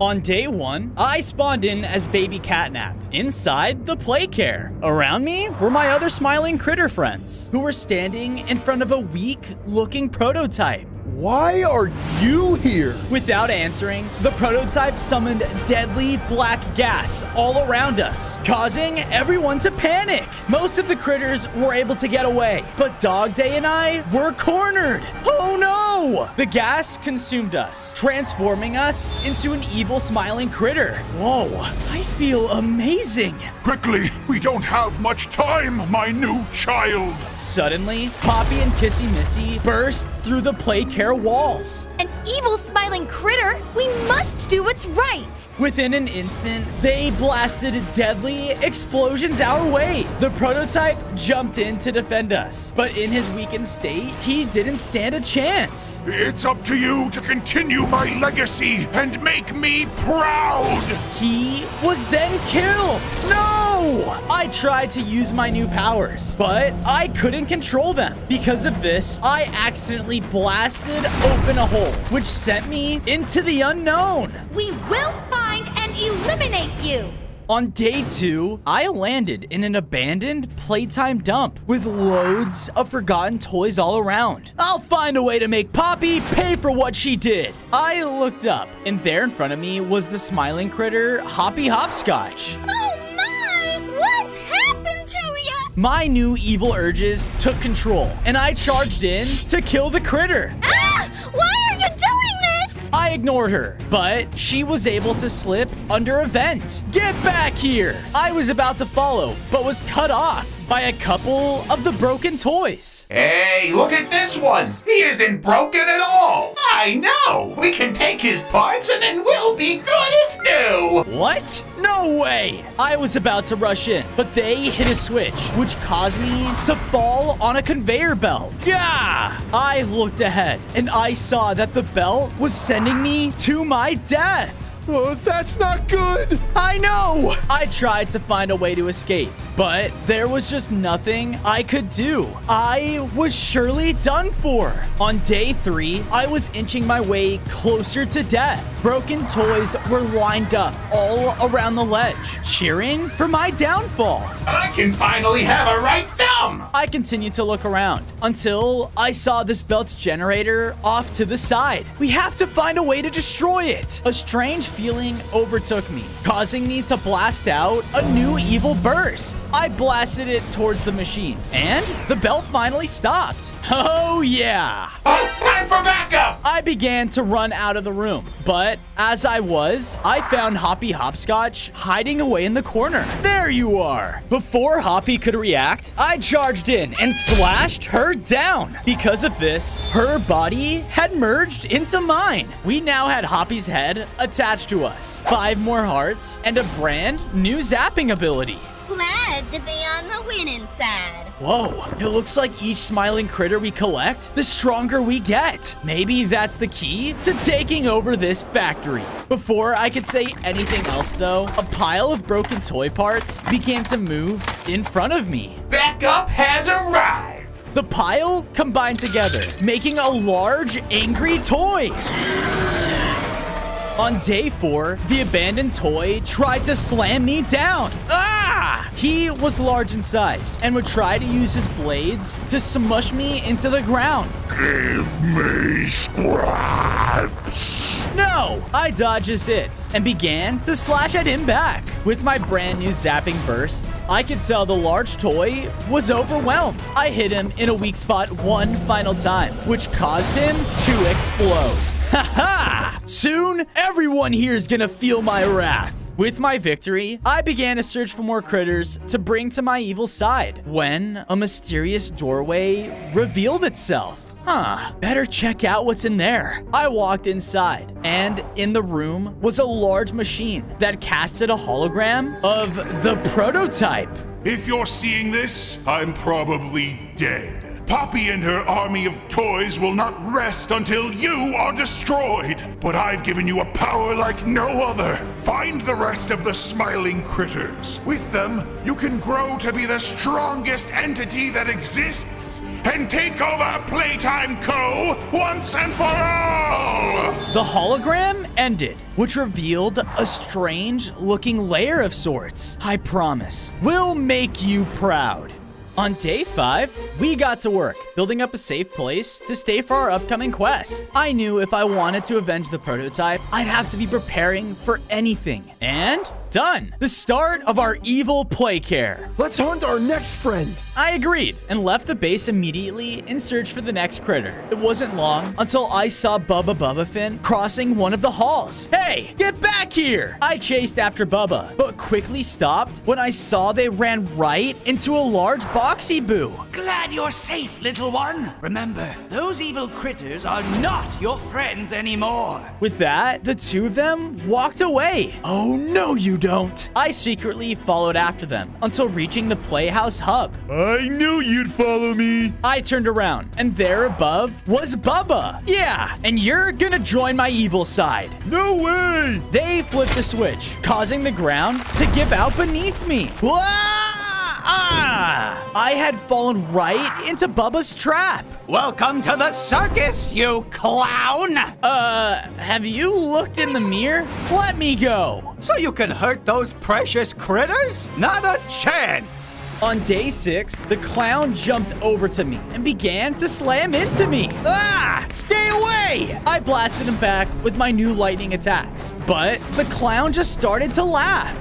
On day 1, I spawned in as baby Catnap, inside the Playcare. Around me were my other smiling critter friends, who were standing in front of a weak-looking prototype. Why are you here? Without answering, the prototype summoned deadly black gas all around us, causing everyone to panic. Most of the critters were able to get away, but Dog Day and I were cornered. Oh no! The gas consumed us, transforming us into an evil smiling critter. Whoa, I feel amazing. Quickly, we don't have much time, my new child. Suddenly, Poppy and Kissy Missy burst through the Playcare walls. An evil smiling critter? We must do what's right! Within an instant, they blasted deadly explosions our way. The prototype jumped in to defend us, but in his weakened state, he didn't stand a chance. It's up to you to continue my legacy and make me proud. He was then killed. No! I tried to use my new powers, but I couldn't control them. Because of this, I accidentally blasted open a hole, which sent me into the unknown. We will find and eliminate you! On day 2, I landed in an abandoned playtime dump with loads of forgotten toys all around. I'll find a way to make Poppy pay for what she did. I looked up, and there in front of me was the smiling critter, Hoppy Hopscotch. Oh my! What's happened to you? My new evil urges took control, and I charged in to kill the critter. Ah! Why are you doing this? I ignored her, but she was able to slip under a vent. Get back here! I was about to follow, but was cut off by a couple of the broken toys. Hey, look at this one. He isn't broken at all. I know. We can take his parts and then we'll be good as new. What? No way! I was about to rush in, but they hit a switch, which caused me to fall on a conveyor belt. Yeah! I looked ahead, and I saw that the belt was sending me to my death. Oh, that's not good. I know! I tried to find a way to escape, but there was just nothing I could do. I was surely done for. On day 3, I was inching my way closer to death. Broken toys were lined up all around the ledge, cheering for my downfall. I can finally have a right thumb. I continued to look around until I saw this belt's generator off to the side. We have to find a way to destroy it. A strange feeling overtook me, causing me to blast out a new evil burst. I blasted it towards the machine, and the belt finally stopped. Oh yeah! Oh, time for backup. I began to run out of the room, but as I found Hoppy Hopscotch hiding away in the corner. There you are! Before Hoppy could react, I charged in and slashed her down. Because of this, her body had merged into mine. We now had Hoppy's head attached to us, 5 more hearts, and a brand new zapping ability. Glad to be on the winning side. Whoa, it looks like each smiling critter we collect, the stronger we get. Maybe that's the key to taking over this factory. Before I could say anything else though, a pile of broken toy parts began to move in front of me. Backup has arrived. The pile combined together, making a large, angry toy. On day 4, the abandoned toy tried to slam me down. Ah! He was large in size and would try to use his blades to smush me into the ground. Give me scraps. No! I dodged his hits and began to slash at him back. With my brand new zapping bursts, I could tell the large toy was overwhelmed. I hit him in a weak spot one final time, which caused him to explode. Ha-ha! Soon, everyone here is gonna feel my wrath. With my victory, I began to search for more critters to bring to my evil side, when a mysterious doorway revealed itself. Better check out what's in there. I walked inside, and in the room was a large machine that casted a hologram of the prototype. If you're seeing this, I'm probably dead. Poppy and her army of toys will not rest until you are destroyed. But I've given you a power like no other. Find the rest of the smiling critters. With them, you can grow to be the strongest entity that exists and take over Playtime Co. once and for all! The hologram ended, which revealed a strange-looking lair of sorts. I promise, we'll make you proud. On day 5, we got to work, building up a safe place to stay for our upcoming quest. I knew if I wanted to avenge the prototype, I'd have to be preparing for anything. And done. The start of our evil play care. Let's hunt our next friend. I agreed and left the base immediately in search for the next critter. It wasn't long until I saw Bubba Bubbafin crossing one of the halls. Hey, get back here! I chased after Bubba, but quickly stopped when I saw they ran right into a large Boxy Boo. Glad you're safe, little one. Remember, those evil critters are not your friends anymore. With that, the two of them walked away. Oh, no, you don't. I secretly followed after them until reaching the Playhouse hub. I knew you'd follow me. I turned around, and there above was Bubba. Yeah, and you're gonna join my evil side. No way. They flipped the switch, causing the ground to give out beneath me. Wah! Ah! I had fallen right into Bubba's trap. Welcome to the circus, you clown! Have you looked in the mirror? Let me go. So you can hurt those precious critters? Not a chance! On day 6, the clown jumped over to me and began to slam into me. Ah! Stay away! I blasted him back with my new lightning attacks, but the clown just started to laugh.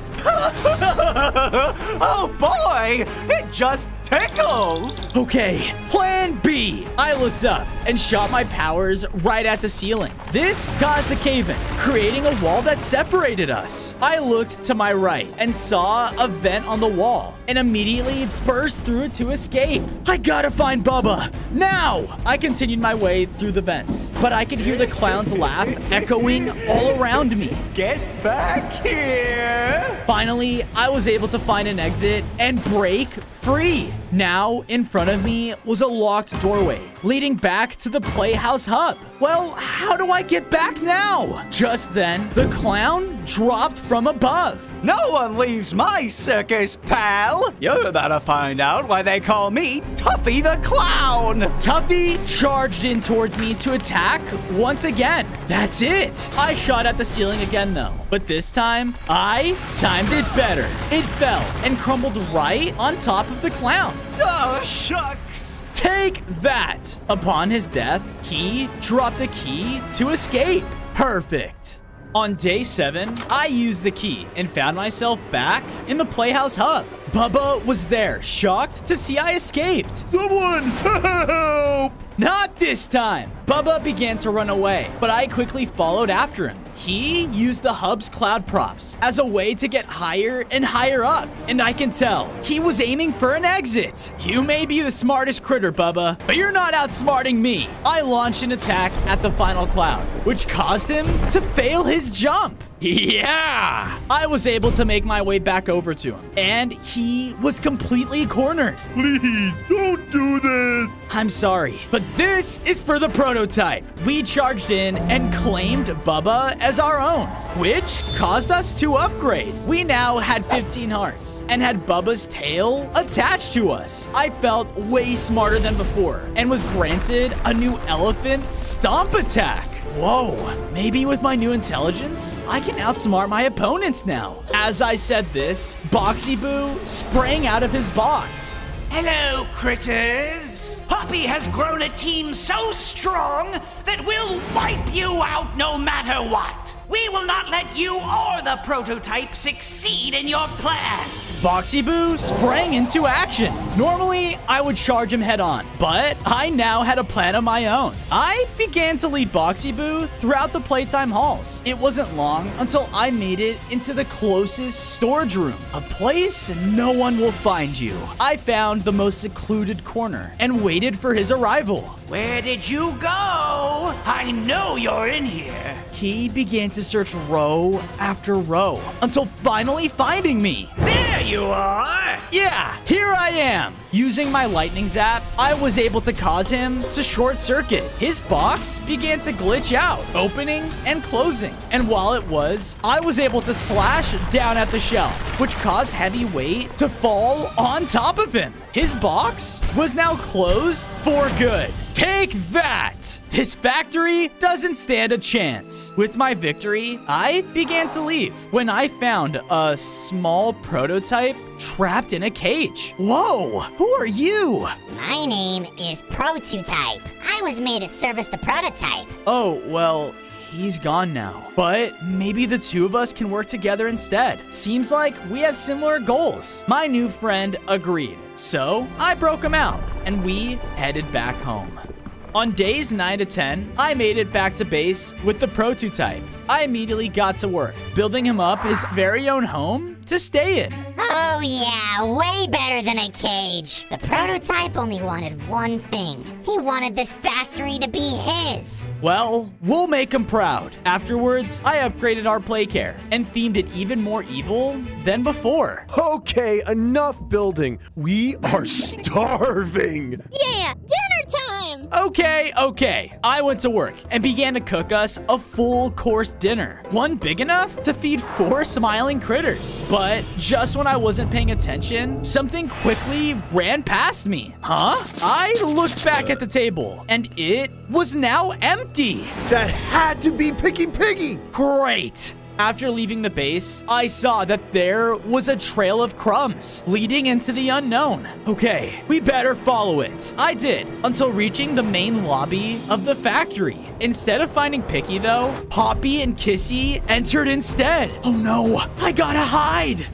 Oh boy! It just tickles! Okay, plan B. I looked up and shot my powers right at the ceiling. This caused a cave-in, creating a wall that separated us. I looked to my right and saw a vent on the wall and immediately burst through it to escape. I gotta find Bubba, now! I continued my way through the vents, but I could hear the clown's laugh echoing all around me. Get back here! Finally, I was able to find an exit and break free. Now, in front of me was a locked doorway leading back to the Playhouse hub. Well, how do I get back now? Just then, the clown dropped from above. No one leaves my circus, pal! You're about to find out why they call me Tuffy the Clown! Tuffy charged in towards me to attack once again. That's it. I shot at the ceiling again though, but this time, I timed it better. It fell and crumbled right on top of the clown. Oh, shucks! Take that! Upon his death, he dropped a key to escape. Perfect. On day 7, I used the key and found myself back in the Playhouse hub. Bubba was there, shocked to see I escaped. Someone help! Not this time. Bubba began to run away, but I quickly followed after him. He used the hub's cloud props as a way to get higher and higher up, and I can tell he was aiming for an exit. You may be the smartest critter, Bubba, but you're not outsmarting me. I launched an attack at the final cloud, which caused him to fail his jump. Yeah! I was able to make my way back over to him, and he was completely cornered. Please, don't do this. I'm sorry, but this is for the prototype. We charged in and claimed Bubba as our own, which caused us to upgrade. We now had 15 hearts and had Bubba's tail attached to us. I felt way smarter than before and was granted a new elephant stomp attack. Whoa, maybe with my new intelligence, I can outsmart my opponents now. As I said this, Boxy Boo sprang out of his box. Hello, critters! Poppy has grown a team so strong that we'll wipe you out no matter what! We will not let you or the prototype succeed in your plan! Boxy Boo sprang into action. Normally, I would charge him head on, but I now had a plan of my own. I began to lead Boxy Boo throughout the playtime halls. It wasn't long until I made it into the closest storage room, a place no one will find you. I found the most secluded corner and waited for his arrival. Where did you go? I know you're in here. He began to search row after row until finally finding me. There you are! Yeah, here I am. Using my lightning zap, I was able to cause him to short circuit. His box began to glitch out, opening and closing. And while it was, I was able to slash down at the shelf, which caused heavy weight to fall on top of him. His box was now closed for good. Take that! This factory doesn't stand a chance. With my victory, I began to leave when I found a small prototype trapped in a cage. Whoa, who are you? My name is Prototype. I was made to service the prototype. Oh, well, he's gone now. But maybe the two of us can work together instead. Seems like we have similar goals. My new friend agreed. So I broke him out and we headed back home. On days 9 to 10, I made it back to base with the prototype. I immediately got to work, building him up his very own home to stay in. Oh yeah, way better than a cage. The prototype only wanted one thing. He wanted this factory to be his. Well, we'll make him proud. Afterwards, I upgraded our play care and themed it even more evil than before. Okay, enough building. We are starving. Yeah, dinner time! Okay. I went to work and began to cook us a full course dinner. One big enough to feed 4 smiling critters. But just when I wasn't paying attention, something quickly ran past me. Huh? I looked back at the table and it was now empty. That had to be Picky Piggy. Great. After leaving the base, I saw that there was a trail of crumbs leading into the unknown. Okay, we better follow it. I did, until reaching the main lobby of the factory. Instead of finding Picky though, Poppy and Kissy entered instead. Oh no, I gotta hide.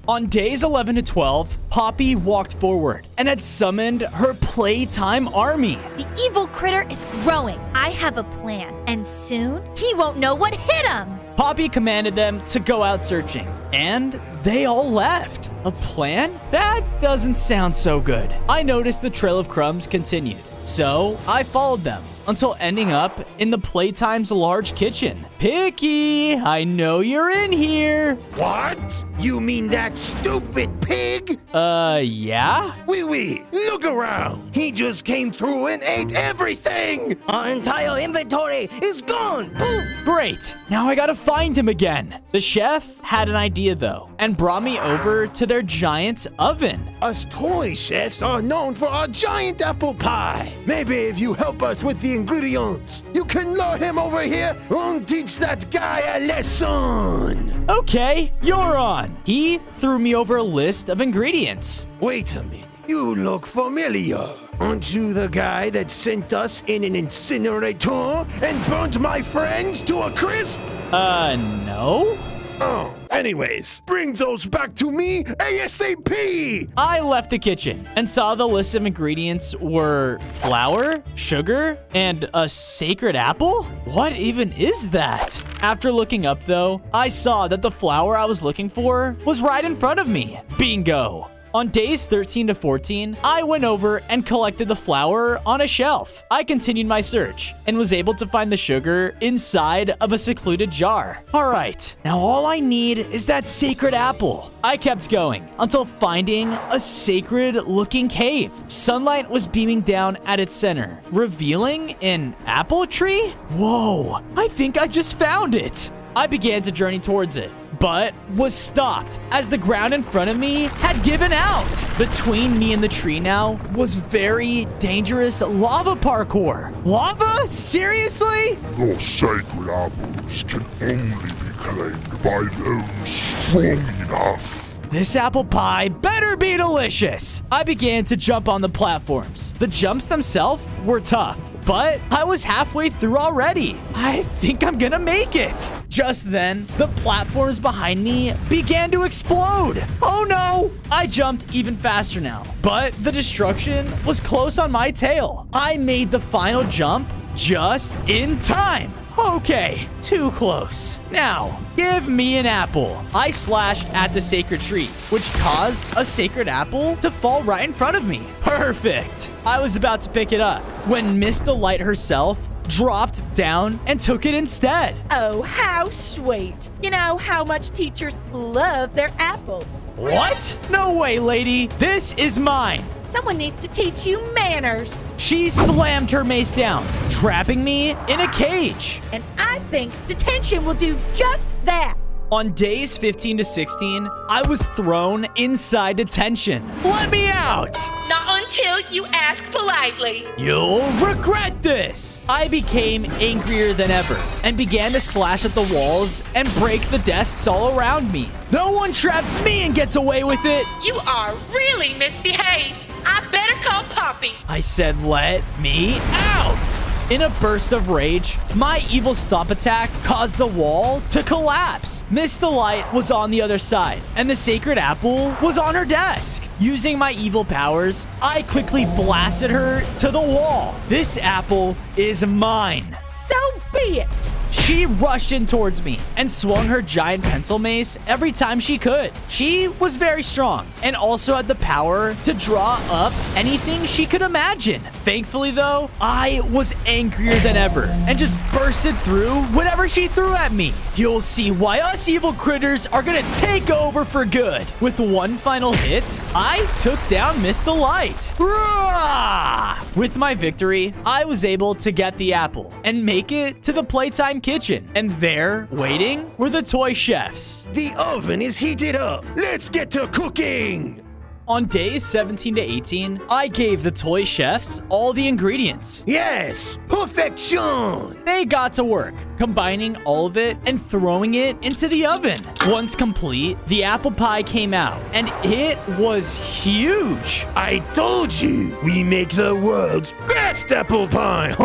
On days 11 to 12, Poppy walked forward and had summoned her playtime army. The evil critter is growing. I have a plan, and soon he won't know what hit him. Poppy commanded them to go out searching, and they all left. A plan? That doesn't sound so good. I noticed the trail of crumbs continued, so I followed them until ending up in the Playtime's large kitchen. Picky, I know you're in here. What? You mean that stupid pig? Yeah? Oui, look around. He just came through and ate everything. Our entire inventory is gone. Poof. Great. Now I gotta find him again. The chef had an idea though, and brought me over to their giant oven. Us toy chefs are known for our giant apple pie. Maybe if you help us with the ingredients, you can lure him over here and teach that guy a lesson. Okay, you're on. He threw me over a list of ingredients. Wait a minute. You look familiar. Aren't you the guy that sent us in an incinerator and burnt my friends to a crisp? No? Oh, anyways, bring those back to me ASAP! I left the kitchen and saw the list of ingredients were flour, sugar, and a sacred apple? What even is that? After looking up though, I saw that the flour I was looking for was right in front of me. Bingo! On days 13 to 14, I went over and collected the flour on a shelf. I continued my search and was able to find the sugar inside of a secluded jar. All right, now all I need is that sacred apple. I kept going until finding a sacred-looking cave. Sunlight was beaming down at its center, revealing an apple tree? Whoa, I think I just found it. I began to journey towards it, but was stopped as the ground in front of me had given out. Between me and the tree now was very dangerous lava parkour. Lava? Seriously? Your sacred apples can only be claimed by those strong enough. This apple pie better be delicious. I began to jump on the platforms. The jumps themselves were tough, but I was halfway through already. I think I'm gonna make it. Just then, the platforms behind me began to explode. Oh no! I jumped even faster now, but the destruction was close on my tail. I made the final jump just in time. Okay, too close. Now, give me an apple. I slashed at the sacred tree, which caused a sacred apple to fall right in front of me. Perfect. I was about to pick it up when Miss Delight herself dropped down and took it instead. Oh, how sweet. You know how much teachers love their apples. What? No way, lady. This is mine. Someone needs to teach you manners. She slammed her mace down, trapping me in a cage. And I think detention will do just that. On days 15 to 16, I was thrown inside detention. Let me out! Not until you ask politely. You'll regret this! I became angrier than ever and began to slash at the walls and break the desks all around me. No one traps me and gets away with it! You are really misbehaved. I better call Poppy. I said, let me out! In a burst of rage, my evil stomp attack caused the wall to collapse. Miss Delight was on the other side, and the sacred apple was on her desk. Using my evil powers, I quickly blasted her to the wall. This apple is mine. So be it. She rushed in towards me and swung her giant pencil mace every time she could. She was very strong and also had the power to draw up anything she could imagine. Thankfully, though, I was angrier than ever and just bursted through whatever she threw at me. You'll see why us evil critters are gonna take over for good. With one final hit, I took down Miss Delight. Rah! With my victory, I was able to get the apple and make it to the playtime kitchen. And there, waiting, were the toy chefs. The oven is heated up. Let's get to cooking. On days 17 to 18, I gave the toy chefs all the ingredients. Yes, perfection. They got to work, combining all of it and throwing it into the oven. Once complete, the apple pie came out, and it was huge. I told you, we make the world's best apple pie.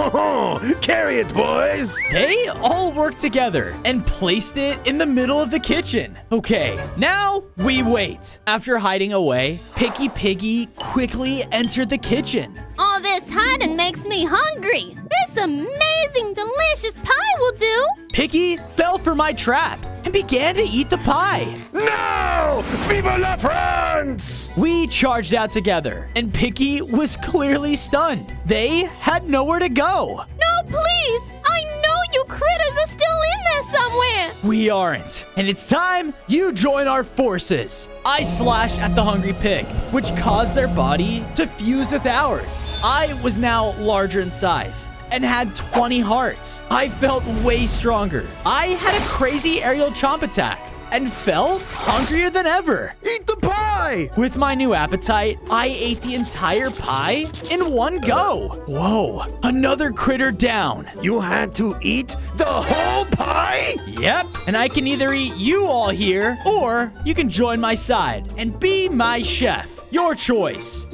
Carry it, boys. They all worked together and placed it in the middle of the kitchen. Okay, now we wait. After hiding away, Picky Piggy quickly entered the kitchen. All this hiding makes me hungry. This amazing, delicious pie will do. Picky fell for my trap and began to eat the pie. No! Viva la France! We charged out together, and Picky was clearly stunned. They had nowhere to go. No, please! I know you critters are still in there somewhere! We aren't, and it's time you join our forces. I slashed at the hungry pig, which caused their body to fuse with ours. I was now larger in size and had 20 hearts. I felt way stronger. I had a crazy aerial chomp attack and felt hungrier than ever. Eat the pie! With my new appetite, I ate the entire pie in one go. Whoa, another critter down. You had to eat the whole pie? Yep, and I can either eat you all here, or you can join my side and be my chef. Your choice.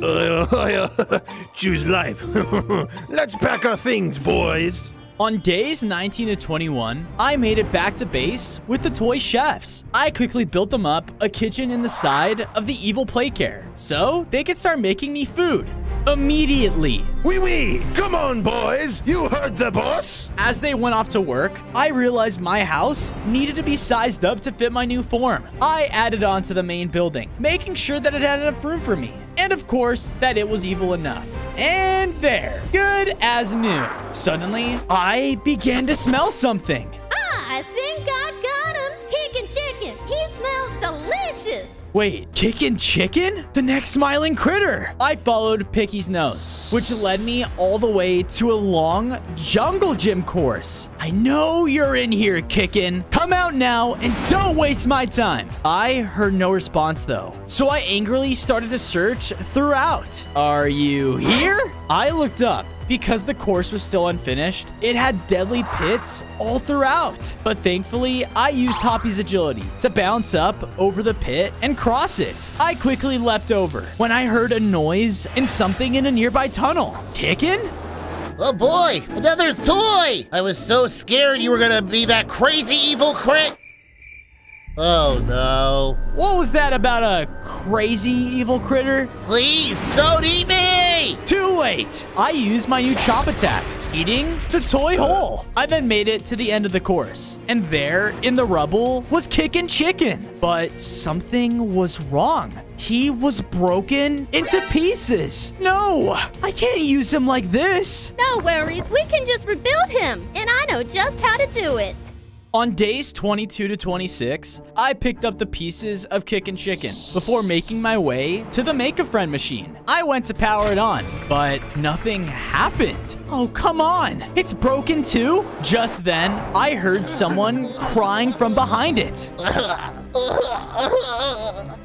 Choose life. Let's pack our things, boys. On days 19 to 21, I made it back to base with the toy chefs. I quickly built them up a kitchen in the side of the evil playcare, so they could start making me food immediately. Oui. Come on, boys. You heard the boss. As they went off to work, I realized my house needed to be sized up to fit my new form. I added on to the main building, making sure that it had enough room for me. And of course, that it was evil enough. And there, good as new. Suddenly, I began to smell something. I think I got him. Kickin' chicken. He smells delicious. Wait, Kickin' Chicken? The next smiling critter. I followed Picky's nose, which led me all the way to a long jungle gym course. I know you're in here, Kickin'. Come out now and don't waste my time. I heard no response though, so I angrily started to search throughout. Are you here? I looked up. Because the course was still unfinished, it had deadly pits all throughout. But thankfully, I used Poppy's agility to bounce up over the pit and cross it. I quickly leapt over when I heard a noise and something in a nearby tunnel. Kickin'? Oh boy, another toy! I was so scared you were gonna be that crazy evil crit. Oh no. What was that about a crazy evil critter? Please, don't eat me! Too late! I used my new chop attack eating the toy whole. I then made it to the end of the course, and there in the rubble was Kickin' Chicken. But something was wrong. He was broken into pieces. No, I can't use him like this. No worries, we can just rebuild him, and I know just how to do it. On days 22 to 26, I picked up the pieces of Kickin' Chicken before making my way to the Make-A-Friend machine. I went to power it on, but nothing happened. Oh, come on. It's broken too? Just then, I heard someone crying from behind it.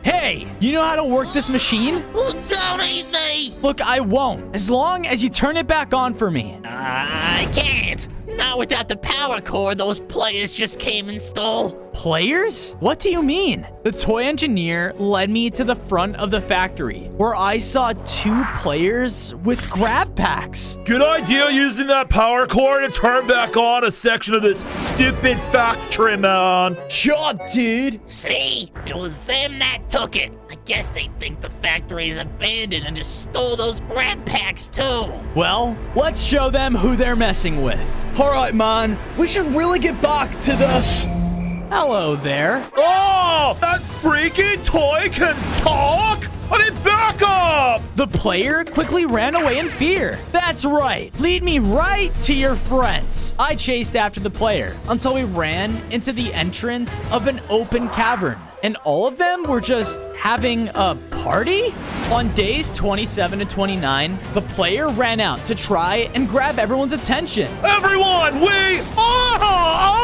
Hey, you know how to work this machine? Don't eat me! Look, I won't, as long as you turn it back on for me. I can't. Not without the power core those players just came and stole. Players? What do you mean? The toy engineer led me to the front of the factory, where I saw 2 players with grab packs. Good idea using that power core to turn back on a section of this stupid factory, man. Sure, dude. See? It was them that took it. I guess they think the factory is abandoned and just stole those grab packs too. Well, let's show them who they're messing with. All right, man. We should really get back to the... Hello there. Oh, that freaking toy can talk? I need backup! The player quickly ran away in fear. That's right. Lead me right to your friends. I chased after the player until we ran into the entrance of an open cavern. And all of them were just having a party? On days 27 to 29, the player ran out to try and grab everyone's attention. Everyone, we are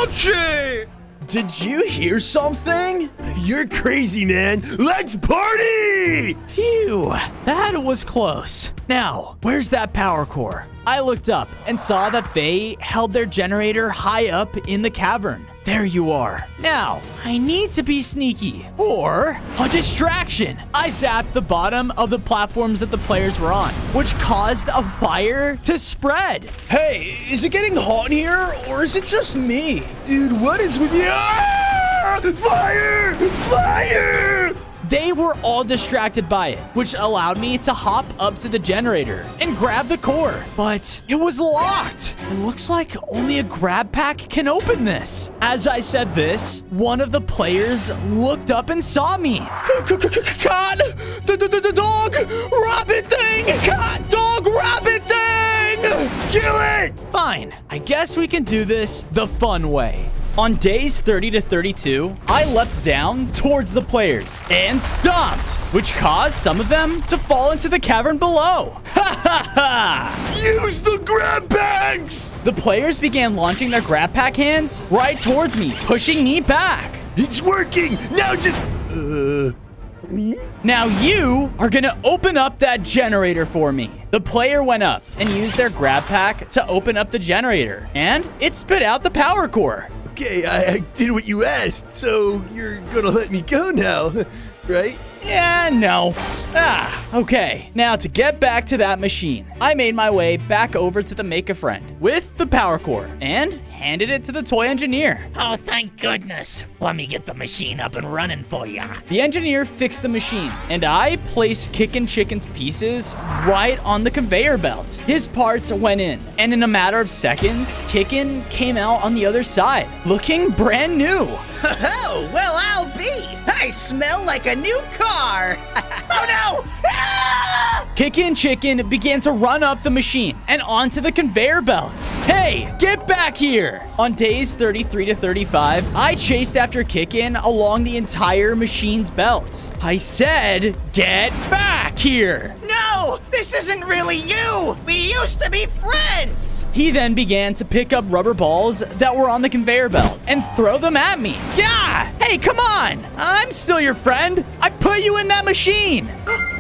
Ouchie! Did you hear something? You're crazy, man. Let's party! Phew, that was close. Now, where's that power core? I looked up and saw that they held their generator high up in the cavern. There you are. Now, I need to be sneaky or a distraction. I zapped the bottom of the platforms that the players were on, which caused a fire to spread. Hey, is it getting hot in here, or is it just me? Dude, what is with you? Ah! Fire! Fire! They were all distracted by it, which allowed me to hop up to the generator and grab the core. But it was locked. It looks like only a grab pack can open this. As I said this, one of the players looked up and saw me. Cat! The dog! Rabbit thing! Cat! Dog! Rabbit thing! Kill it! Fine. I guess we can do this the fun way. On days 30 to 32, I leapt down towards the players and stomped, which caused some of them to fall into the cavern below. Ha ha ha! Use the grab packs! The players began launching their grab pack hands right towards me, pushing me back. It's working! Now just... Now you are gonna open up that generator for me. The player went up and used their grab pack to open up the generator, and it spit out the power core. Okay, I did what you asked, so you're gonna let me go now, right? Yeah, no. Okay. Now to get back to that machine, I made my way back over to the Make-A-Friend with the power core and handed it to the toy engineer. Oh, thank goodness. Let me get the machine up and running for ya. The engineer fixed the machine, and I placed Kickin' Chicken's pieces right on the conveyor belt. His parts went in, and in a matter of seconds, Kickin' came out on the other side, looking brand new. Oh, well, I'll be. I smell like a new car. Oh, no! Ah! Kickin' Chicken began to run up the machine and onto the conveyor belts. Hey, get back here! On days 33 to 35, I chased after Kickin' along the entire machine's belt. I said, get back here! No! This isn't really you! We used to be friends! He then began to pick up rubber balls that were on the conveyor belt and throw them at me. Yeah! Hey, come on! I'm still your friend. I put you in that machine.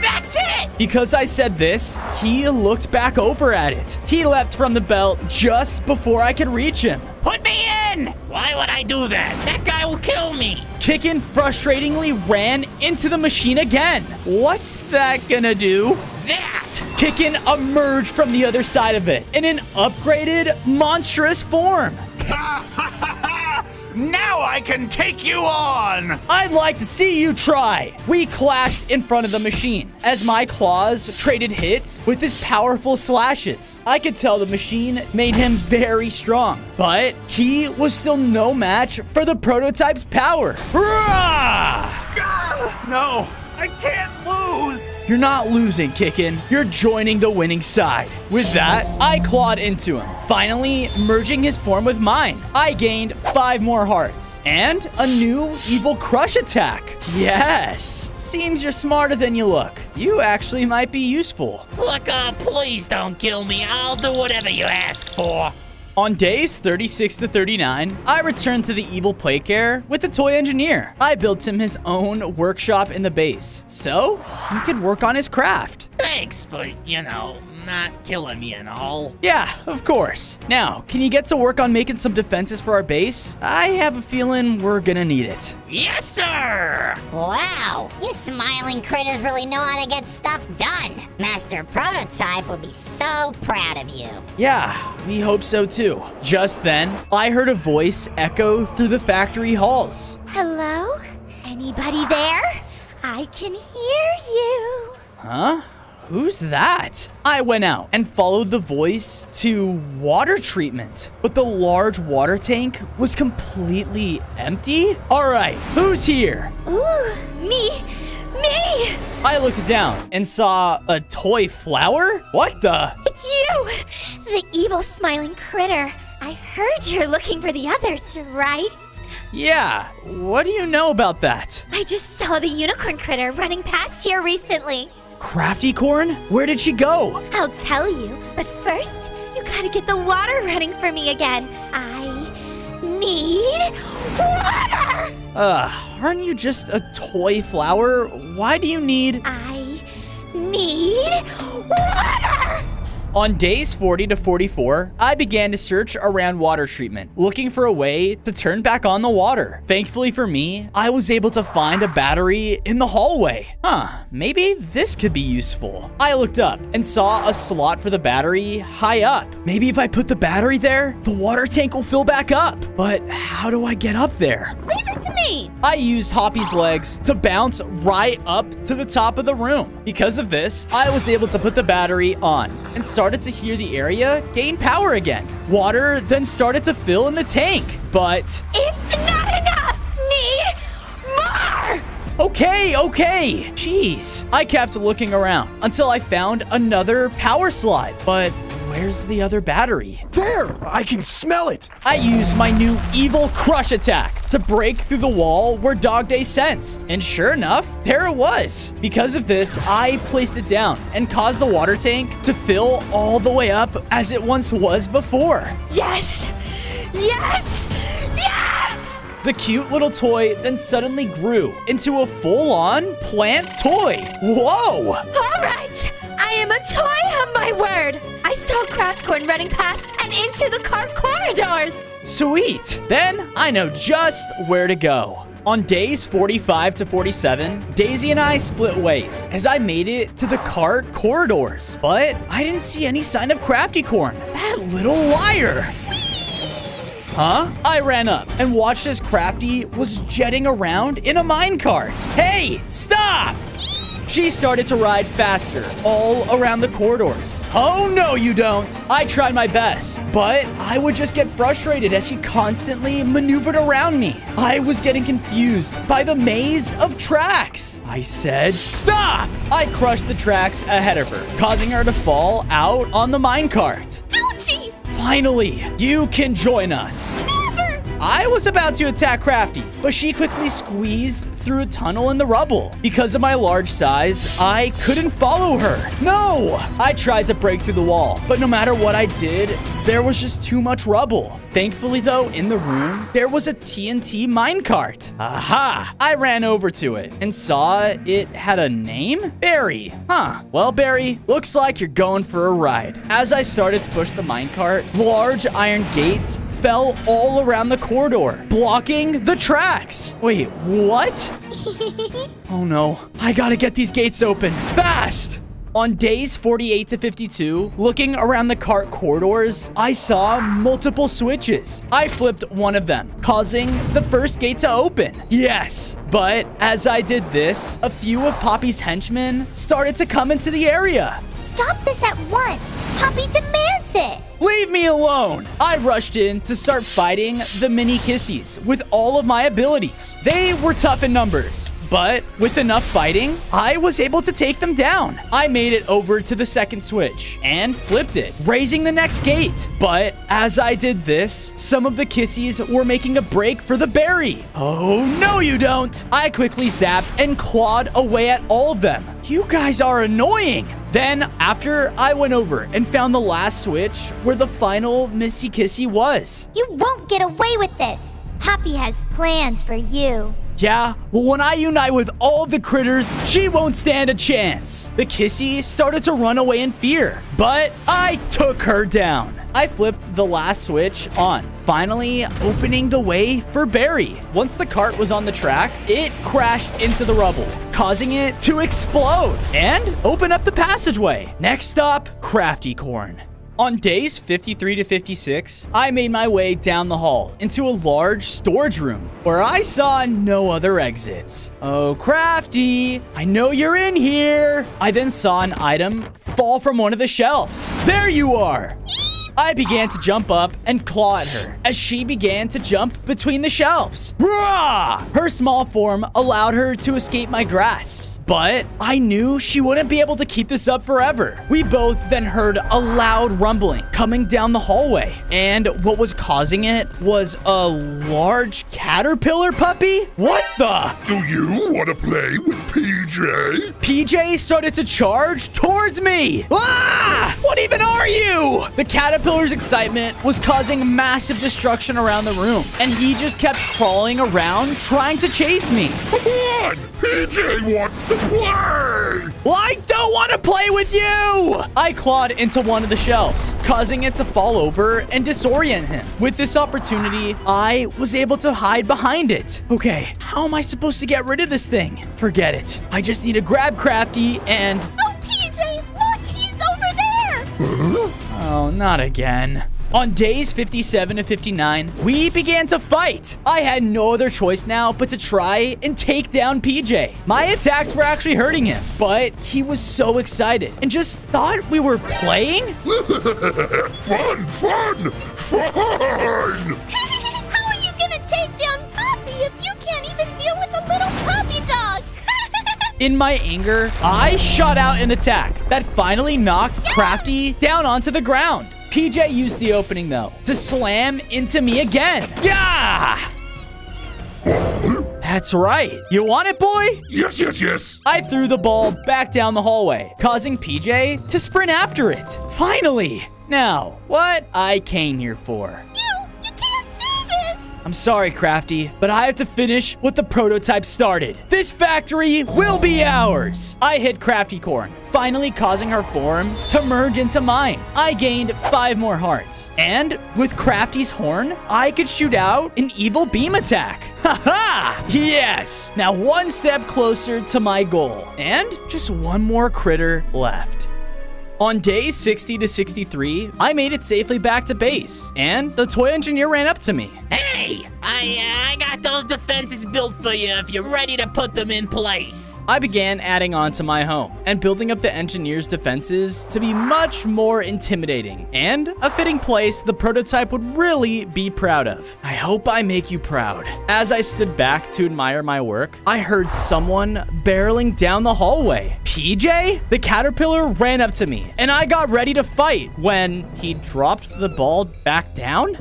That's it! Because I said this, he looked back over at it. He leapt from the belt just before I could reach him. Put me in! Why would I do that? That guy will kill me. Kickin' frustratingly ran into the machine again. What's that gonna do? That! Kickin' emerged from the other side of it in an upgraded, monstrous form. Now I can take you on! I'd like to see you try. We clashed in front of the machine as my claws traded hits with his powerful slashes. I could tell the machine made him very strong, but he was still no match for the prototype's power. Hurrah! No, I can't lose! You're not losing, Kickin'. You're joining the winning side. With that, I clawed into him, finally merging his form with mine. I gained 5 more hearts and a new evil crush attack. Yes! Seems you're smarter than you look. You actually might be useful. Look, please don't kill me. I'll do whatever you ask for. On days 36 to 39, I returned to the evil Playcare with the toy engineer. I built him his own workshop in the base, so he could work on his craft. Thanks for, not killing me and all. Yeah, of course. Now, can you get to work on making some defenses for our base? I have a feeling we're gonna need it. Yes, sir! Wow, you smiling critters really know how to get stuff done. Master Prototype would be so proud of you. Yeah, we hope so too. Just then, I heard a voice echo through the factory halls. Hello? Anybody there? I can hear you. Huh? Who's that? I went out and followed the voice to water treatment, but the large water tank was completely empty. All right, who's here? Ooh, me! I looked down and saw a toy flower. What the? It's you! The evil smiling critter. I heard you're looking for the others, right? Yeah, what do you know about that? I just saw the unicorn critter running past here recently. Crafty Corn? Where did she go? I'll tell you, but first, you gotta get the water running for me again. I need water! Aren't you just a toy flower? Why do you need... I need water! On days 40 to 44, I began to search around water treatment, looking for a way to turn back on the water. Thankfully for me, I was able to find a battery in the hallway. Maybe this could be useful. I looked up and saw a slot for the battery high up. Maybe if I put the battery there, the water tank will fill back up. But how do I get up there? Leave it to me. I used Hoppy's legs to bounce right up to the top of the room. Because of this, I was able to put the battery on and started to hear the area gain power again. Water then started to fill in the tank, but... It's not enough! Need more! Okay. Jeez. I kept looking around until I found another power slide, but where's the other battery? There! I can smell it! I used my new evil crush attack to break through the wall where Dog Day sensed. And sure enough, there it was. Because of this, I placed it down and caused the water tank to fill all the way up as it once was before. Yes! Yes! Yes! The cute little toy then suddenly grew into a full-on plant toy. Whoa! All right! I am a toy of my word! I saw Craftcorn running past and into the car corridors! Sweet! Then I know just where to go. On days 45 to 47, Daisy and I split ways as I made it to the cart corridors. But I didn't see any sign of Crafty Corn. That little liar! Huh? I ran up and watched as Crafty was jetting around in a minecart. Hey, stop! She started to ride faster all around the corridors. Oh, no, you don't. I tried my best, but I would just get frustrated as she constantly maneuvered around me. I was getting confused by the maze of tracks. I said, stop! I crushed the tracks ahead of her, causing her to fall out on the minecart. Ouchie! Finally, you can join us. Never! I was about to attack Crafty, but she quickly squeezed through a tunnel in the rubble. Because of my large size, I couldn't follow her. No! I tried to break through the wall, but no matter what I did, there was just too much rubble. Thankfully, though, in the room, there was a TNT minecart. Aha! I ran over to it and saw it had a name? Barry. Huh. Well, Barry, looks like you're going for a ride. As I started to push the minecart, large iron gates fell all around the corridor, blocking the tracks. Wait, what? Oh no, I gotta get these gates open, fast! On days 48 to 52, looking around the cart corridors, I saw multiple switches. I flipped one of them, causing the first gate to open. Yes, but as I did this, a few of Poppy's henchmen started to come into the area. Stop this at once. Poppy demands it. Leave me alone! I rushed in to start fighting the mini Kissies with all of my abilities. They were tough in numbers, but with enough fighting, I was able to take them down. I made it over to the second switch and flipped it, raising the next gate. But as I did this, some of the Kissies were making a break for the berry. Oh, no you don't! I quickly zapped and clawed away at all of them. You guys are annoying! Then, after I went over and found the last switch where the final Missy Kissy was. You won't get away with this. Poppy has plans for you. Yeah, well, when I unite with all of the critters, she won't stand a chance. The Kissy started to run away in fear, but I took her down. I flipped the last switch on, finally opening the way for Barry. Once the cart was on the track, it crashed into the rubble, causing it to explode and open up the passageway. Next up, Crafty Corn. On days 53 to 56, I made my way down the hall into a large storage room where I saw no other exits. Oh, Crafty, I know you're in here. I then saw an item fall from one of the shelves. There you are. I began to jump up and claw at her as she began to jump between the shelves. Rah! Her small form allowed her to escape my grasps, but I knew she wouldn't be able to keep this up forever. We both then heard a loud rumbling coming down the hallway, and what was causing it was a large caterpillar puppy? What the? Do you want to play with PJ? PJ started to charge towards me. Ah! What even are you? The caterpillar's excitement was causing massive destruction around the room, and he just kept crawling around trying to chase me. Come on! PJ wants to play! Well, I don't want to play with you! I clawed into one of the shelves, causing it to fall over and disorient him. With this opportunity, I was able to hide behind it. Okay, how am I supposed to get rid of this thing? Forget it. I just need to grab Crafty and... Oh, PJ, look, he's over there! Oh, not again. On days 57 to 59, we began to fight. I had no other choice now but to try and take down PJ. My attacks were actually hurting him, but he was so excited and just thought we were playing. Fun, fun, fun! How are you gonna take down Poppy if you can't even deal with a little puppy dog? In my anger, I shot out an attack that finally knocked Crafty down onto the ground. PJ used the opening, though, to slam into me again. Yeah! That's right. You want it, boy? Yes, yes, yes. I threw the ball back down the hallway, causing PJ to sprint after it. Finally! Now, what I came here for. You can't do this! I'm sorry, Crafty, but I have to finish what the prototype started. This factory will be ours. I hit Crafty Corn, finally causing her form to merge into mine. I gained 5 more hearts. And with Crafty's horn, I could shoot out an evil beam attack. Haha! Yes! Now one step closer to my goal. And just one more critter left. On days 60 to 63, I made it safely back to base, and the toy engineer ran up to me. Hey, I got those defenses built for you if you're ready to put them in place. I began adding on to my home and building up the engineer's defenses to be much more intimidating and a fitting place the prototype would really be proud of. I hope I make you proud. As I stood back to admire my work, I heard someone barreling down the hallway. PJ? The caterpillar ran up to me, and I got ready to fight when he dropped the ball back down.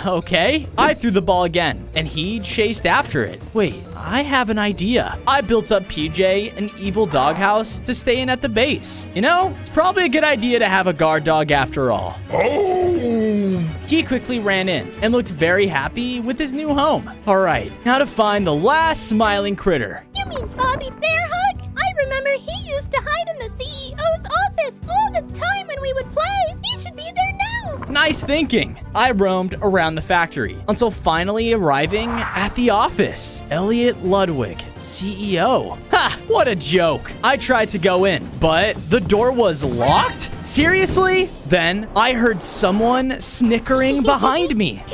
Okay. I threw the ball again, and he chased after it. Wait, I have an idea. I built up PJ an evil doghouse to stay in at the base. You know, it's probably a good idea to have a guard dog after all. Oh! He quickly ran in and looked very happy with his new home. All right, now to find the last smiling critter. You mean Bobby Bearhug? I remember he used to hide in the CEO's office all the time when we would play. He should be there now. nice thinking. I roamed around the factory until finally arriving at the office. Elliot Ludwig, CEO. Ha, what a joke. I tried to go in, but the door was locked? Seriously? Then I heard someone snickering behind me.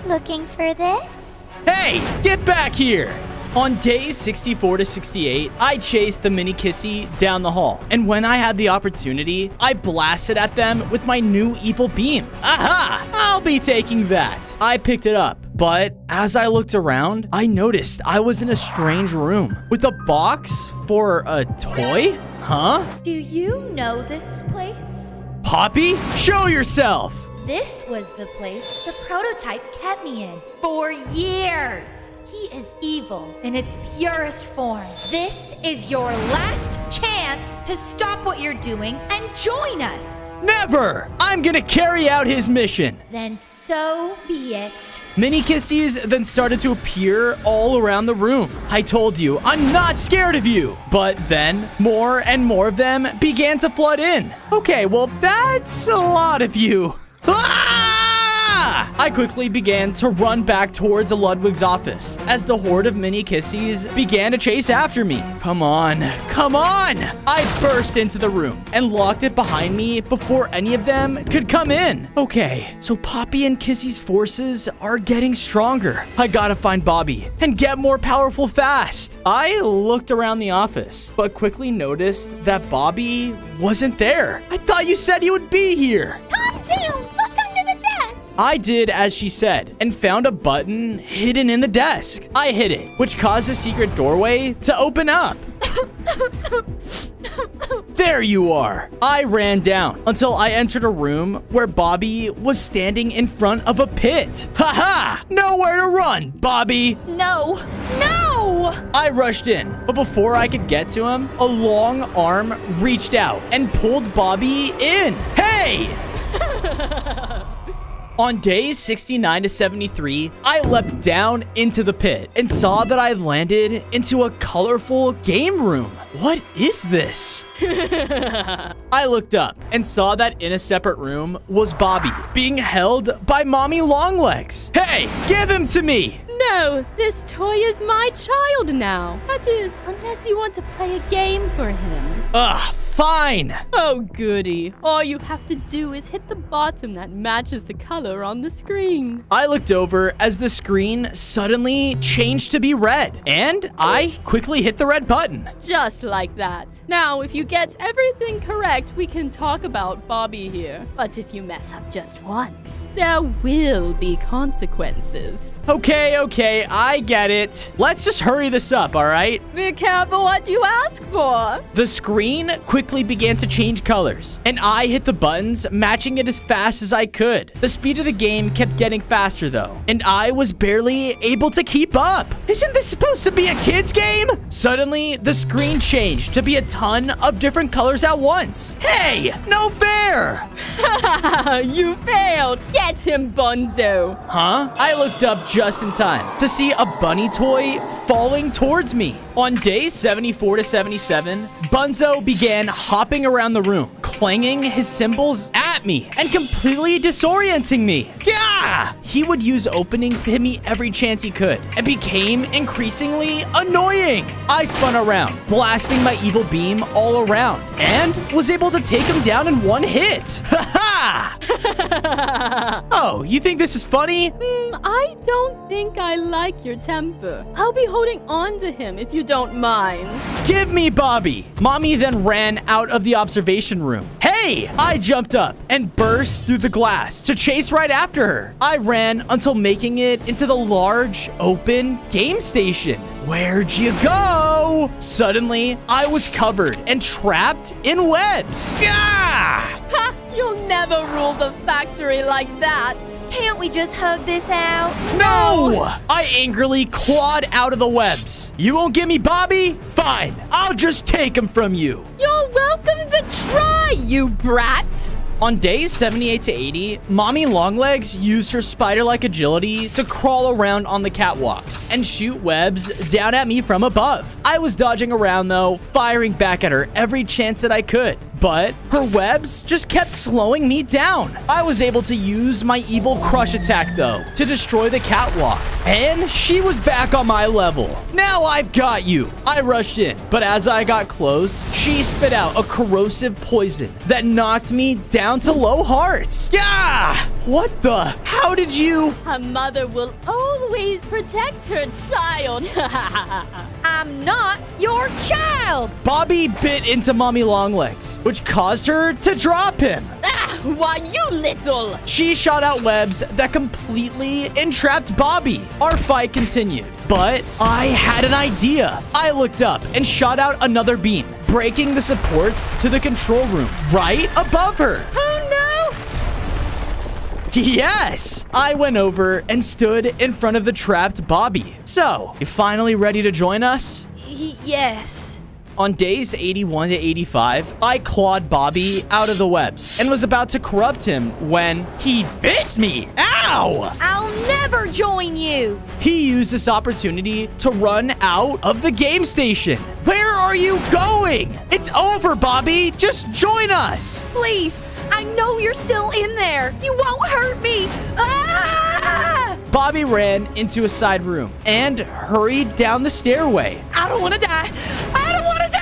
Looking for this? Hey, get back here! On days 64 to 68, I chased the mini Kissy down the hall. And when I had the opportunity, I blasted at them with my new evil beam. Aha! I'll be taking that. I picked it up. But as I looked around, I noticed I was in a strange room with a box for a toy? Huh? Do you know this place? Poppy, show yourself! This was the place the prototype kept me in for years. He is evil in its purest form. This is your last chance to stop what you're doing and join us. Never! I'm gonna carry out his mission. Then so be it. Mini Kissies then started to appear all around the room. I told you, I'm not scared of you. But then, more and more of them began to flood in. Okay, well, that's a lot of you. I quickly began to run back towards Ludwig's office as the horde of mini Kissies began to chase after me. Come on, come on! I burst into the room and locked it behind me before any of them could come in. Okay, so Poppy and Kissy's forces are getting stronger. I gotta find Bobby and get more powerful fast. I looked around the office, but quickly noticed that Bobby wasn't there. I thought you said he would be here. Calm down! Look under the desk! I did as she said and found a button hidden in the desk. I hit it, which caused a secret doorway to open up. There you are. I ran down until I entered a room where Bobby was standing in front of a pit. Haha! Nowhere to run, Bobby. No, no! I rushed in, but before I could get to him, a long arm reached out and pulled Bobby in. Hey! On days 69 to 73, I leapt down into the pit and saw that I landed into a colorful game room. What is this? I looked up and saw that in a separate room was Bobby being held by Mommy Longlegs. Hey, give him to me! No, this toy is my child now. That is, unless you want to play a game for him. Ugh, fine. Oh, goody. All you have to do is hit the bottom that matches the color on the screen. I looked over as the screen suddenly changed to be red, and I quickly hit the red button. Just like that. Now, if you get everything correct, we can talk about Bobby here. But if you mess up just once, there will be consequences. Okay, I get it. Let's just hurry this up, all right? Be careful what you ask for. The screen quickly began to change colors, and I hit the buttons, matching it as fast as I could. The speed of the game kept getting faster, though, and I was barely able to keep up. Isn't this supposed to be a kid's game? Suddenly, the screen changed to be a ton of different colors at once. Hey, no fair! You failed. Get him, Bunzo. Huh? I looked up just in time to see a bunny toy falling towards me. On days 74 to 77, Bunzo began hopping around the room, clanging his cymbals at me and completely disorienting me. Yeah! He would use openings to hit me every chance he could and became increasingly annoying. I spun around, blasting my evil beam all around, and was able to take him down in one hit. Ha ha! Oh, you think this is funny? I don't think I like your temper. I'll be holding on to him if you don't mind. Give me Bobby. Mommy then ran out of the observation room. Hey! I jumped up and burst through the glass to chase right after her. I ran until making it into the large, open game station. Where'd you go? Suddenly, I was covered and trapped in webs. Gah! Ha! You'll never rule the factory like that. Can't we just hug this out? No! I angrily clawed out of the webs. You won't give me Bobby? Fine, I'll just take him from you. You're welcome to try, you brat. On days 78 to 80, Mommy Longlegs used her spider-like agility to crawl around on the catwalks and shoot webs down at me from above. I was dodging around though, firing back at her every chance that I could. but her webs just kept slowing me down. I was able to use my evil crush attack, though, to destroy the catwalk, and she was back on my level. Now I've got you. I rushed in, but as I got close, she spit out a corrosive poison that knocked me down to low hearts. Yeah! What the? How did you? A mother will always protect her child. I'm not your child! Bobby bit into Mommy Longlegs, which caused her to drop him. Ah, why, you little! She shot out webs that completely entrapped Bobby. Our fight continued, but I had an idea. I looked up and shot out another beam, breaking the supports to the control room right above her. Oh no! Yes! I went over and stood in front of the trapped Bobby. So, you finally ready to join us? Yes. On days 81 to 85, I clawed Bobby out of the webs and was about to corrupt him when he bit me. Ow! I'll never join you! He used this opportunity to run out of the game station. Where are you going? It's over, Bobby. Just join us. Please, I know you're still in there. You won't hurt me. Ah! Bobby ran into a side room and hurried down the stairway. I don't want to die. I don't want to die!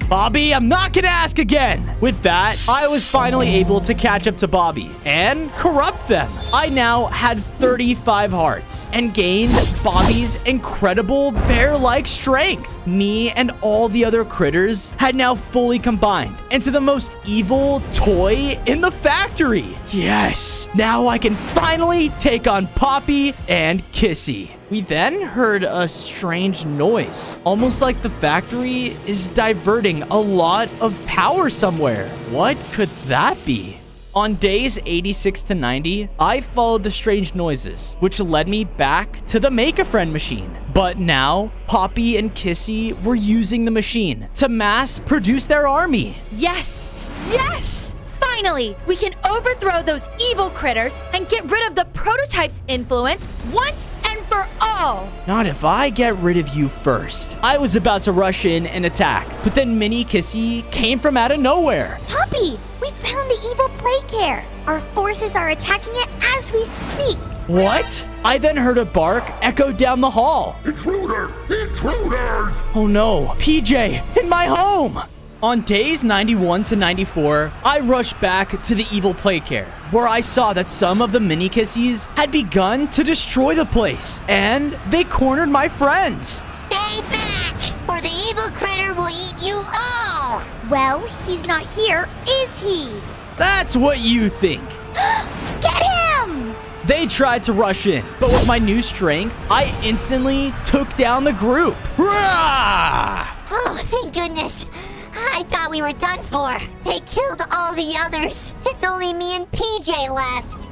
Bobby, I'm not gonna ask again. With that, I was finally able to catch up to Bobby and corrupt them. I now had 35 hearts and gained Bobby's incredible bear-like strength. Me and all the other critters had now fully combined into the most evil toy in the factory. Yes, now I can finally take on Poppy and Kissy. We then heard a strange noise, almost like the factory is diverting a lot of power somewhere. What could that be? On days 86 to 90, I followed the strange noises, which led me back to the Make-A-Friend machine. But now, Poppy and Kissy were using the machine to mass produce their army. Yes! Yes! Finally, we can overthrow those evil critters and get rid of the prototype's influence once and for all. Not if I get rid of you first. I was about to rush in and attack, but then Mini Kissy came from out of nowhere. Poppy, we found the evil Playcare. Our forces are attacking it as we speak. What? I then heard a bark echo down the hall. Intruder! Intruders! Oh no, PJ, in my home! On days 91 to 94, I rushed back to the evil Playcare, where I saw that some of the Mini Kissies had begun to destroy the place, and they cornered my friends. Stay back, or the evil critter will eat you all. Well, he's not here, is he? That's what you think. Get him! They tried to rush in, but with my new strength, I instantly took down the group. Rah! Oh, thank goodness. I thought we were done for. They killed all the others. It's only me and PJ left.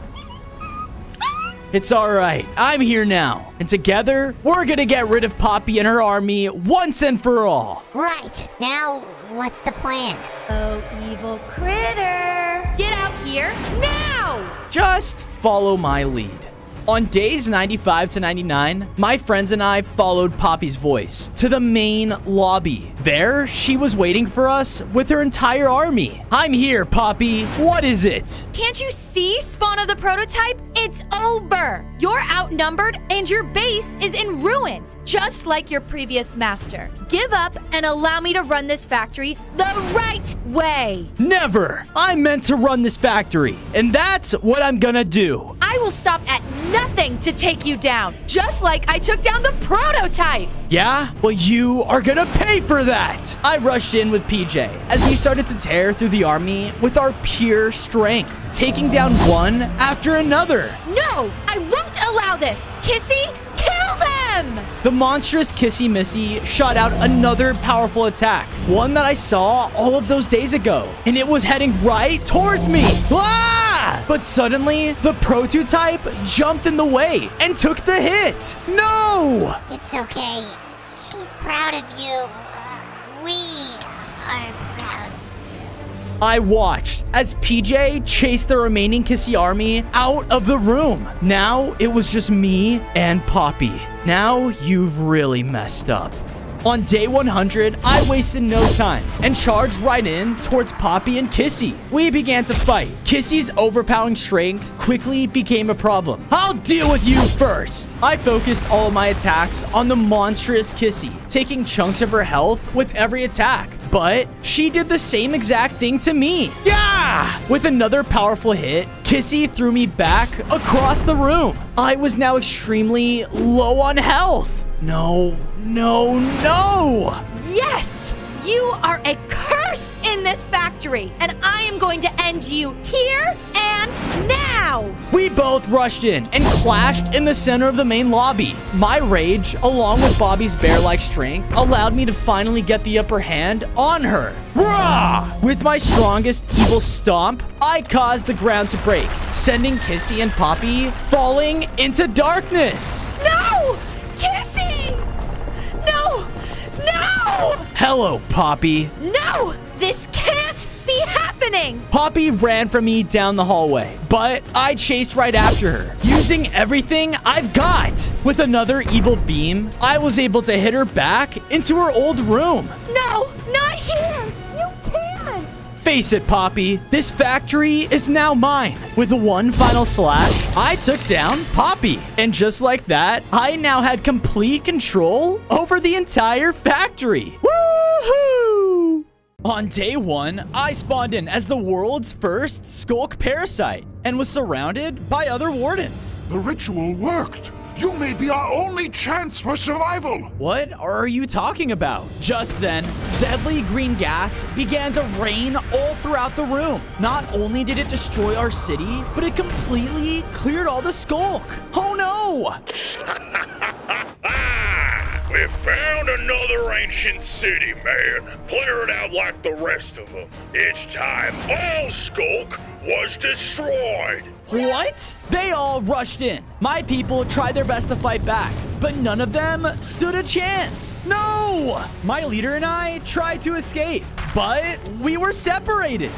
It's all right. I'm here now. And together, we're gonna get rid of Poppy and her army once and for all. Right. Now, what's the plan? Oh, evil critter. Get out here now! Just follow my lead. On days 95 to 99, my friends and I followed Poppy's voice to the main lobby. There, she was waiting for us with her entire army. I'm here, Poppy. What is it? Can't you see, Spawn of the Prototype? It's over. You're outnumbered and your base is in ruins, just like your previous master. Give up and allow me to run this factory the right way. Never. I meant to run this factory, and that's what I'm gonna do. I will stop at nothing to take you down, just like I took down the Prototype. Yeah? Well, you are gonna pay for that. I rushed in with PJ as we started to tear through the army with our pure strength, taking down one after another. No, I won't allow this. Kissy, kill them! The monstrous Kissy Missy shot out another powerful attack, one that I saw all of those days ago, and it was heading right towards me. Ah! But suddenly, the prototype jumped in the way and took the hit. No! It's okay. He's proud of you. We are proud. I watched as PJ chased the remaining Kissy army out of the room. Now it was just me and Poppy. Now you've really messed up. On day 100, I wasted no time and charged right in towards Poppy and Kissy. We began to fight. Kissy's overpowering strength quickly became a problem. I'll deal with you first. I focused all of my attacks on the monstrous Kissy, taking chunks of her health with every attack. But she did the same exact thing to me. Yeah! With another powerful hit, Kissy threw me back across the room. I was now extremely low on health. No. Yes! You are a curse in this factory, and I am going to end you here and now! We both rushed in and clashed in the center of the main lobby. My rage, along with Bobby's bear-like strength, allowed me to finally get the upper hand on her. Rah! With my strongest evil stomp, I caused the ground to break, sending Kissy and Poppy falling into darkness. No! Kissy! No! Hello, Poppy. No! This can't be happening! Poppy ran from me down the hallway, but I chased right after her, using everything I've got. With another evil beam, I was able to hit her back into her old room. No! Not here! You can't! Face it, Poppy, this factory is now mine. With one final slash, I took down Poppy. And just like that, I now had complete control over the entire factory. Woohoo! On day 1, I spawned in as the world's first Skulk Parasite and was surrounded by other wardens. The ritual worked. You may be our only chance for survival. What are you talking about? Just then, deadly green gas began to rain all throughout the room. Not only did it destroy our city, but it completely cleared all the Skulk. Oh no! We found another ancient city, man. Clear it out like the rest of them. Each time, all Skulk was destroyed. What? They all rushed in. My people tried their best to fight back, but none of them stood a chance. No! My leader and I tried to escape, but we were separated.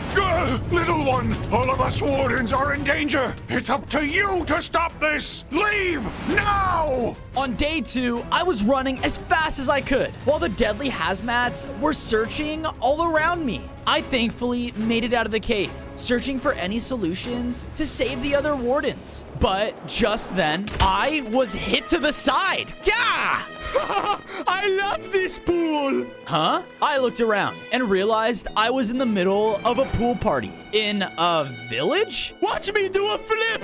Little one, all of us wardens are in danger. It's up to you to stop this. Leave now! On day 2, I was running as fast as I could, while the deadly hazmats were searching all around me. I thankfully made it out of the cave, searching for any solutions to save the other wardens. But just then, I was hit to the side. Gah! I love this pool. Huh? I looked around and realized I was in the middle of a pool party in a village. Watch me do a flip.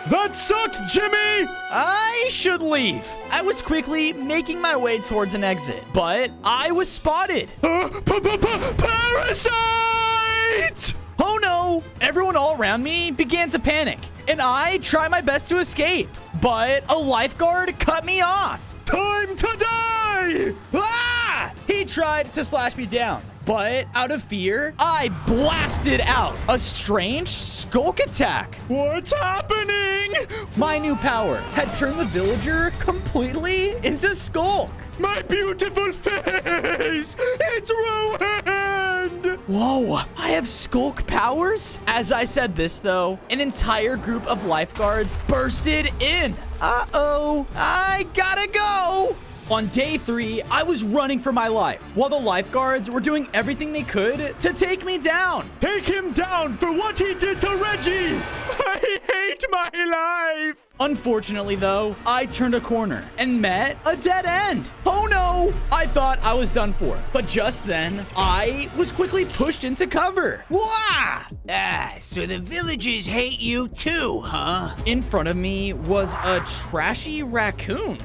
That sucked, Jimmy. I should leave. I was quickly making my way towards an exit, but I was spotted. Parasite! Oh no! Everyone all around me began to panic, and I tried my best to escape, but a lifeguard cut me off. Time to die! Ah! He tried to slash me down, but out of fear, I blasted out a strange Skulk attack. What's happening? My new power had turned the villager completely into Skulk. My beautiful face! It's ruined! Whoa, I have Skulk powers? As I said this, though, an entire group of lifeguards bursted in. Uh-oh, I gotta go! On day 3, I was running for my life, while the lifeguards were doing everything they could to take me down. Take him down for what he did to Reggie! I hate my life! Unfortunately, though, I turned a corner and met a dead end. Oh no! I thought I was done for, but just then, I was quickly pushed into cover. Wah! So the villagers hate you too, huh? In front of me was a trashy raccoon.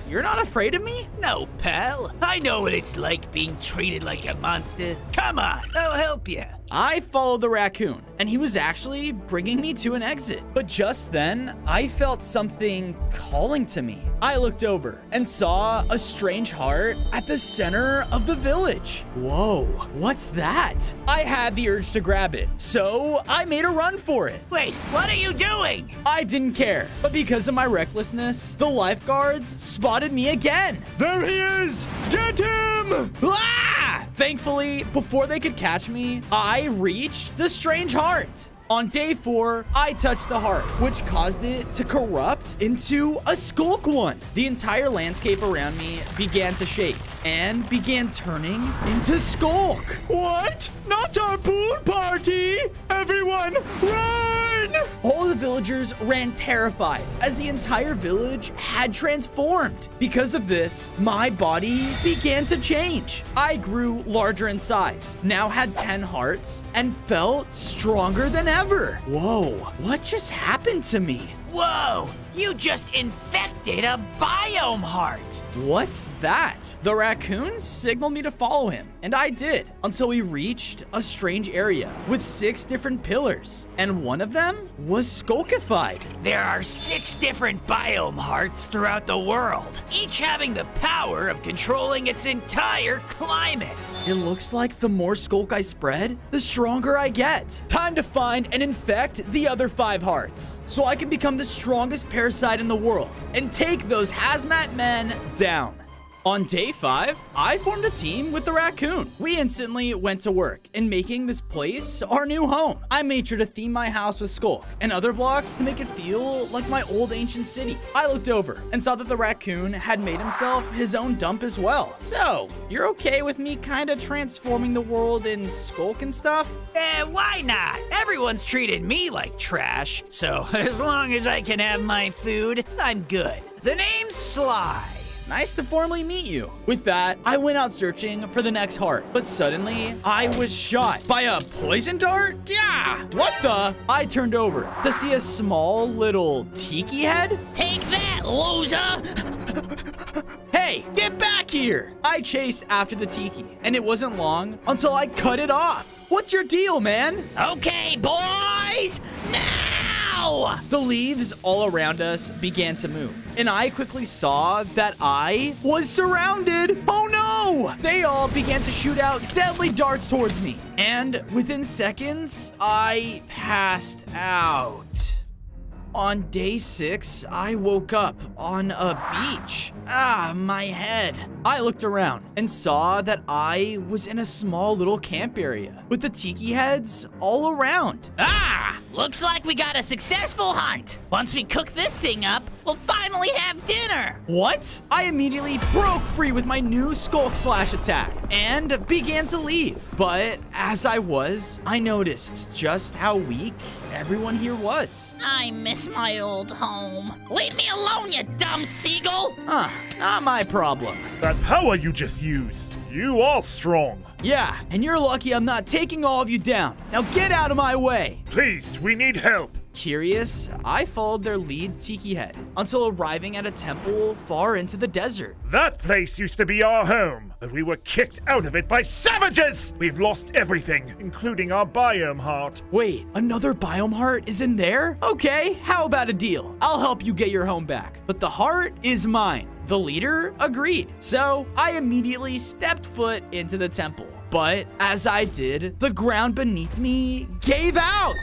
You're not afraid of me? No, pal. I know what it's like being treated like a monster. Come on, I'll help you. I followed the raccoon, and he was actually bringing me to an exit. But just then, I felt something calling to me. I looked over and saw a strange heart at the center of the village. Whoa, what's that? I had the urge to grab it, so I made a run for it. Wait, what are you doing? I didn't care, but because of my recklessness, the lifeguards spotted me again. There he is! Get him! Ah! Thankfully, before they could catch me, I reached the strange heart. On day 4, I touched the heart, which caused it to corrupt into a Skulk one. The entire landscape around me began to shake and began turning into Skulk. What? Not our pool party! Everyone, run! All the villagers ran terrified as the entire village had transformed. Because of this, my body began to change. I grew larger in size, now had 10 hearts, and felt stronger than ever. Whoa, what just happened to me? Whoa! You just infected a biome heart! What's that? The raccoon signaled me to follow him, and I did, until we reached a strange area with 6 different pillars, and one of them was Skulkified. There are 6 different biome hearts throughout the world, each having the power of controlling its entire climate. It looks like the more Skulk I spread, the stronger I get. Time to find and infect the other 5 hearts, so I can become the strongest parasite in the world and take those hazmat men down. On day 5, I formed a team with the raccoon. We instantly went to work in making this place our new home. I made sure to theme my house with Skulk and other blocks to make it feel like my old ancient city. I looked over and saw that the raccoon had made himself his own dump as well. So, you're okay with me kind of transforming the world in Skulk and stuff? Why not? Everyone's treated me like trash, so as long as I can have my food, I'm good. The name's Sly. Nice to formally meet you. With that, I went out searching for the next heart, but suddenly I was shot by a poison dart? Yeah! What the? I turned over to see a small little tiki head. Take that, loser! Hey, get back here! I chased after the tiki, and it wasn't long until I cut it off. What's your deal, man? Okay, boys, now! The leaves all around us began to move, and I quickly saw that I was surrounded. Oh no! They all began to shoot out deadly darts towards me, and within seconds, I passed out. On day 6, I woke up on a beach. My head. I looked around and saw that I was in a small little camp area with the tiki heads all around. Looks like we got a successful hunt. Once we cook this thing up, we'll finally have dinner. What? I immediately broke free with my new Skulk Slash attack and began to leave. But as I was, I noticed just how weak everyone here was. I miss my old home. Leave me alone, you dumb seagull! Not my problem. That power you just used, you are strong. Yeah, and you're lucky I'm not taking all of you down. Now get out of my way. Please, we need help. Curious, I followed their lead tiki head until arriving at a temple far into the desert. That place used to be our home, but we were kicked out of it by savages! We've lost everything, including our biome heart. Wait, another biome heart is in there? Okay, how about a deal? I'll help you get your home back, but the heart is mine. The leader agreed, so I immediately stepped foot into the temple. But as I did, the ground beneath me gave out.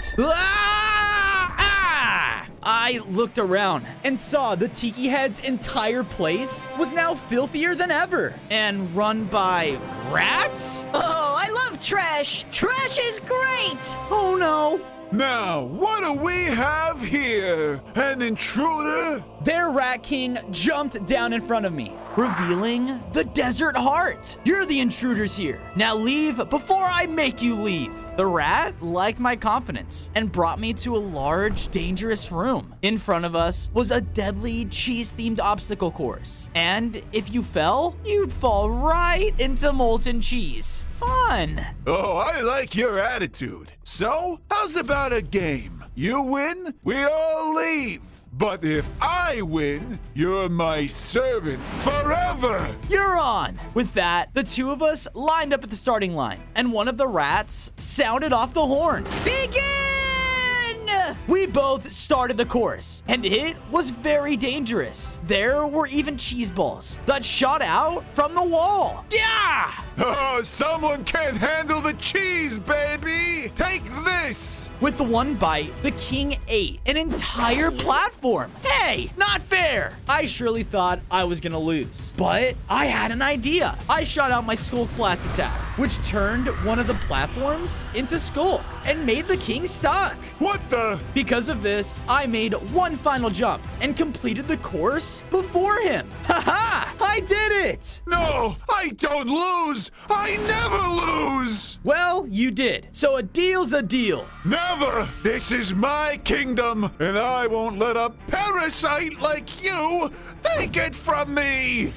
I looked around and saw the tiki head's entire place was now filthier than ever and run by rats? Oh, I love trash. Trash is great. Oh no. Now, what do we have here? An intruder? Their Rat King jumped down in front of me, revealing the Desert Heart. You're the intruders here. Now leave before I make you leave. The rat liked my confidence and brought me to a large, dangerous room. In front of us was a deadly cheese-themed obstacle course. And if you fell, you'd fall right into molten cheese. Fun. Oh, I like your attitude. So, how's about a game? You win, we all leave. But if I win, you're my servant forever! You're on! With that, the two of us lined up at the starting line, and one of the rats sounded off the horn. Begin! We both started the course, and it was very dangerous. There were even cheese balls that shot out from the wall. Yeah! Oh, someone can't handle the cheese, baby! Take this! With the one bite, the king ate an entire platform. Hey, not fair! I surely thought I was gonna lose, but I had an idea. I shot out my Skulk Blast attack, which turned one of the platforms into Skulk and made the king stuck. What the? Because of this, I made one final jump and completed the course before him. Haha! I did it! No, I don't lose! I never lose! Well, you did. So a deal's a deal. Never! This is my kingdom, and I won't let a parasite like you take it from me!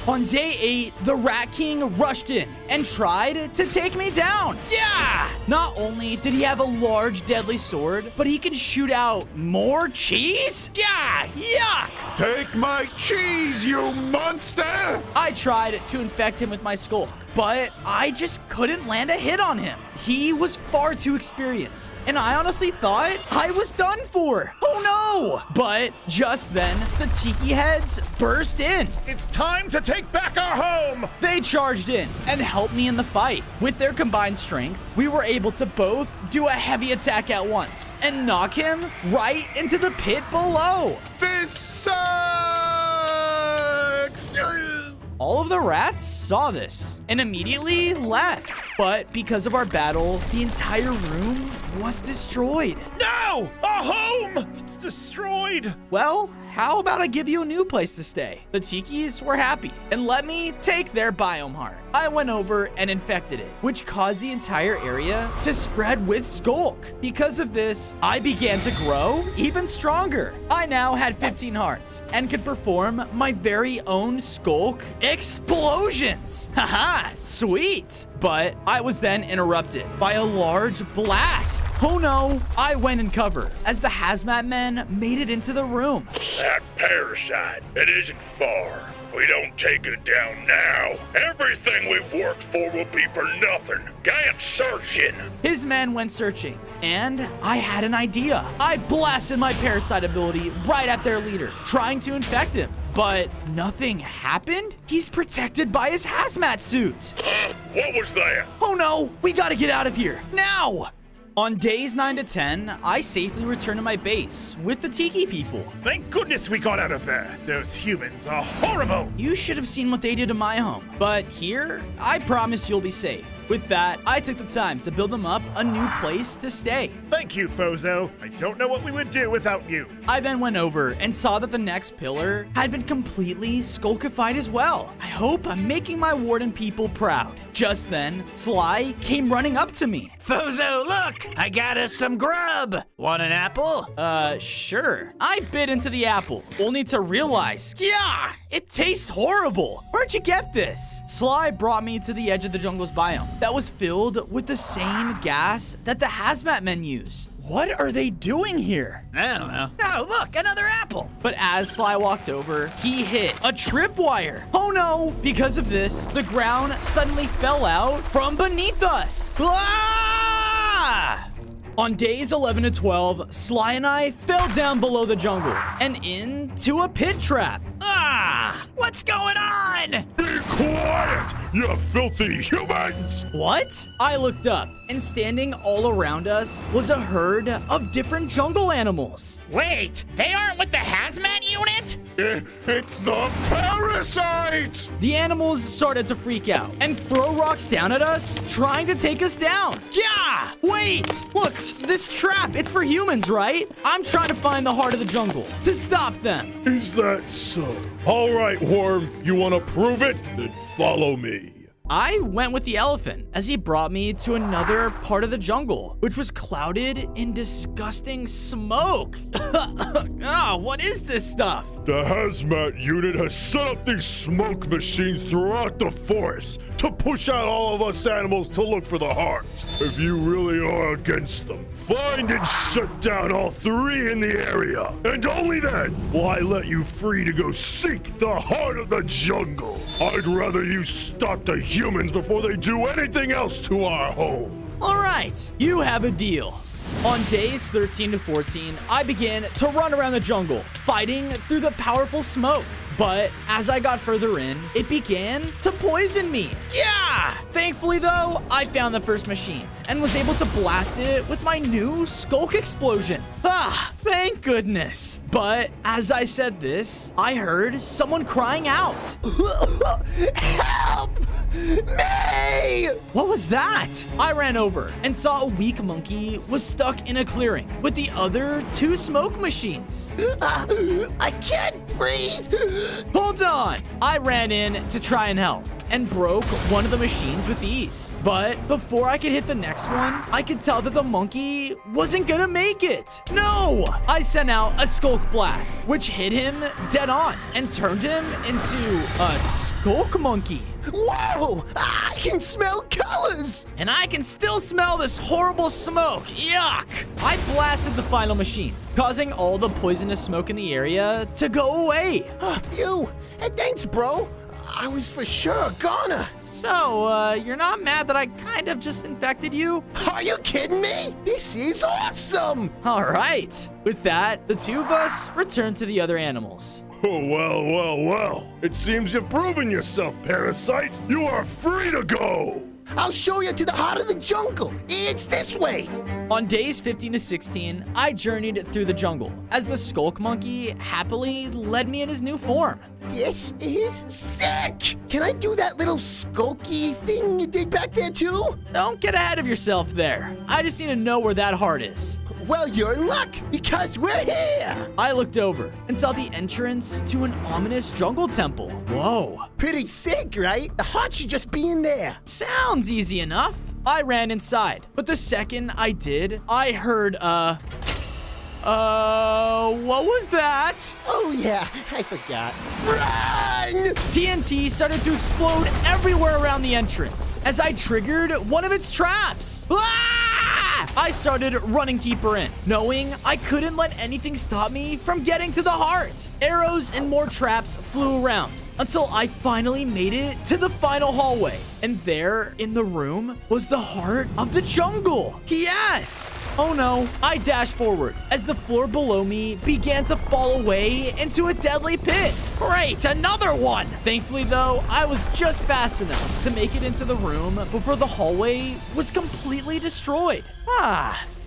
On day 8, the Rat King rushed in and tried to take me down. Yeah! Not only did he have a large deadly sword, but he can shoot out more cheese? Yeah! Yuck! Take my cheese, you monster! I tried to infect him with my Skulk, but I just couldn't land a hit on him. He was far too experienced, and I honestly thought I was done for. Oh no! But just then, the Tiki Heads burst in. It's time to take back our home! They charged in and helped me in the fight. With their combined strength, we were able to both do a heavy attack at once and knock him right into the pit below. This sucks! All of the rats saw this and immediately left. But because of our battle, the entire room was destroyed. No! Our home! It's destroyed! Well, how about I give you a new place to stay? The Tikis were happy and let me take their biome heart. I went over and infected it, which caused the entire area to spread with Skulk. Because of this, I began to grow even stronger. I now had 15 hearts and could perform my very own Skulk explosions. Haha, sweet. But I was then interrupted by a large blast. Oh no, I went in cover as the hazmat men made it into the room. That parasite, it isn't far. If we don't take it down now, everything we've worked for will be for nothing. Get searching. His men went searching, and I had an idea. I blasted my parasite ability right at their leader, trying to infect him. But nothing happened? He's protected by his hazmat suit. What was that? Oh no, we gotta get out of here, now! On days 9 to 10, I safely returned to my base with the Tiki people. Thank goodness we got out of there. Those humans are horrible. You should have seen what they did to my home. But here, I promise you'll be safe. With that, I took the time to build them up a new place to stay. Thank you, Fozo. I don't know what we would do without you. I then went over and saw that the next pillar had been completely Skulkified as well. I hope I'm making my warden people proud. Just then, Sly came running up to me. Fozo, look! I got us some grub! Want an apple? Sure. I bit into the apple, only to realize, yeah, it tastes horrible. Where'd you get this? Sly brought me to the edge of the jungle's biome that was filled with the same gas that the hazmat men used. What are they doing here? I don't know. Oh, look, another apple. But as Sly walked over, he hit a tripwire. Oh no! Because of this, the ground suddenly fell out from beneath us. Ah! On days 11 to 12, Sly and I fell down below the jungle and into a pit trap. Ah! What's going on? Be quiet, you filthy humans! What? I looked up, and standing all around us was a herd of different jungle animals. Wait, they aren't with the hazmat unit? It's the parasite! The animals started to freak out and throw rocks down at us, trying to take us down. Yeah! Wait! Look, this trap, it's for humans, right? I'm trying to find the heart of the jungle to stop them. Is that so? All right, Worm, you want to prove it? Then follow me. I went with the elephant as he brought me to another part of the jungle, which was clouded in disgusting smoke. What is this stuff? The hazmat unit has set up these smoke machines throughout the forest to push out all of us animals to look for the heart. If you really are against them, find and shut down all 3 in the area. And only then will I let you free to go seek the heart of the jungle. I'd rather you stop the humans before they do anything else to our home. All right, you have a deal. On days 13 to 14, I began to run around the jungle, fighting through the powerful smoke. But as I got further in, it began to poison me. Yeah! Thankfully, though, I found the first machine and was able to blast it with my new Skulk Explosion. Ah, thank goodness. But as I said this, I heard someone crying out. Help me! What was that? I ran over and saw a weak monkey was stuck in a clearing with the other 2 smoke machines. I can't breathe. Hold on! I ran in to try and help and broke one of the machines with ease. But before I could hit the next one, I could tell that the monkey wasn't gonna make it. No! I sent out a Skulk Blast, which hit him dead on and turned him into a Skulk Monkey. Whoa! I can smell colors! And I can still smell this horrible smoke. Yuck! I blasted the final machine, causing all the poisonous smoke in the area to go away. Phew! Hey, thanks, bro. I was for sure gonna. So, you're not mad that I kind of just infected you? Are you kidding me? This is awesome! All right. With that, the 2 of us returned to the other animals. Oh, well. It seems you've proven yourself, Parasite. You are free to go. I'll show you to the heart of the jungle. It's this way. On days 15 to 16, I journeyed through the jungle as the Skulk Monkey happily led me in his new form. This is sick! Can I do that little skulky thing you did back there too? Don't get ahead of yourself there. I just need to know where that heart is. Well, you're in luck, because we're here! I looked over and saw the entrance to an ominous jungle temple. Whoa. Pretty sick, right? The heart should just be in there. Sounds easy enough. I ran inside, but the second I did, I heard, what was that? Oh yeah, I forgot. Run! TNT started to explode everywhere around the entrance as I triggered one of its traps. Ah! I started running deeper in, knowing I couldn't let anything stop me from getting to the heart. Arrows and more traps flew around until I finally made it to the final hallway. And there in the room was the heart of the jungle. Yes! Oh no, I dashed forward as the floor below me began to fall away into a deadly pit. Great, another one! Thankfully though, I was just fast enough to make it into the room before the hallway was completely destroyed.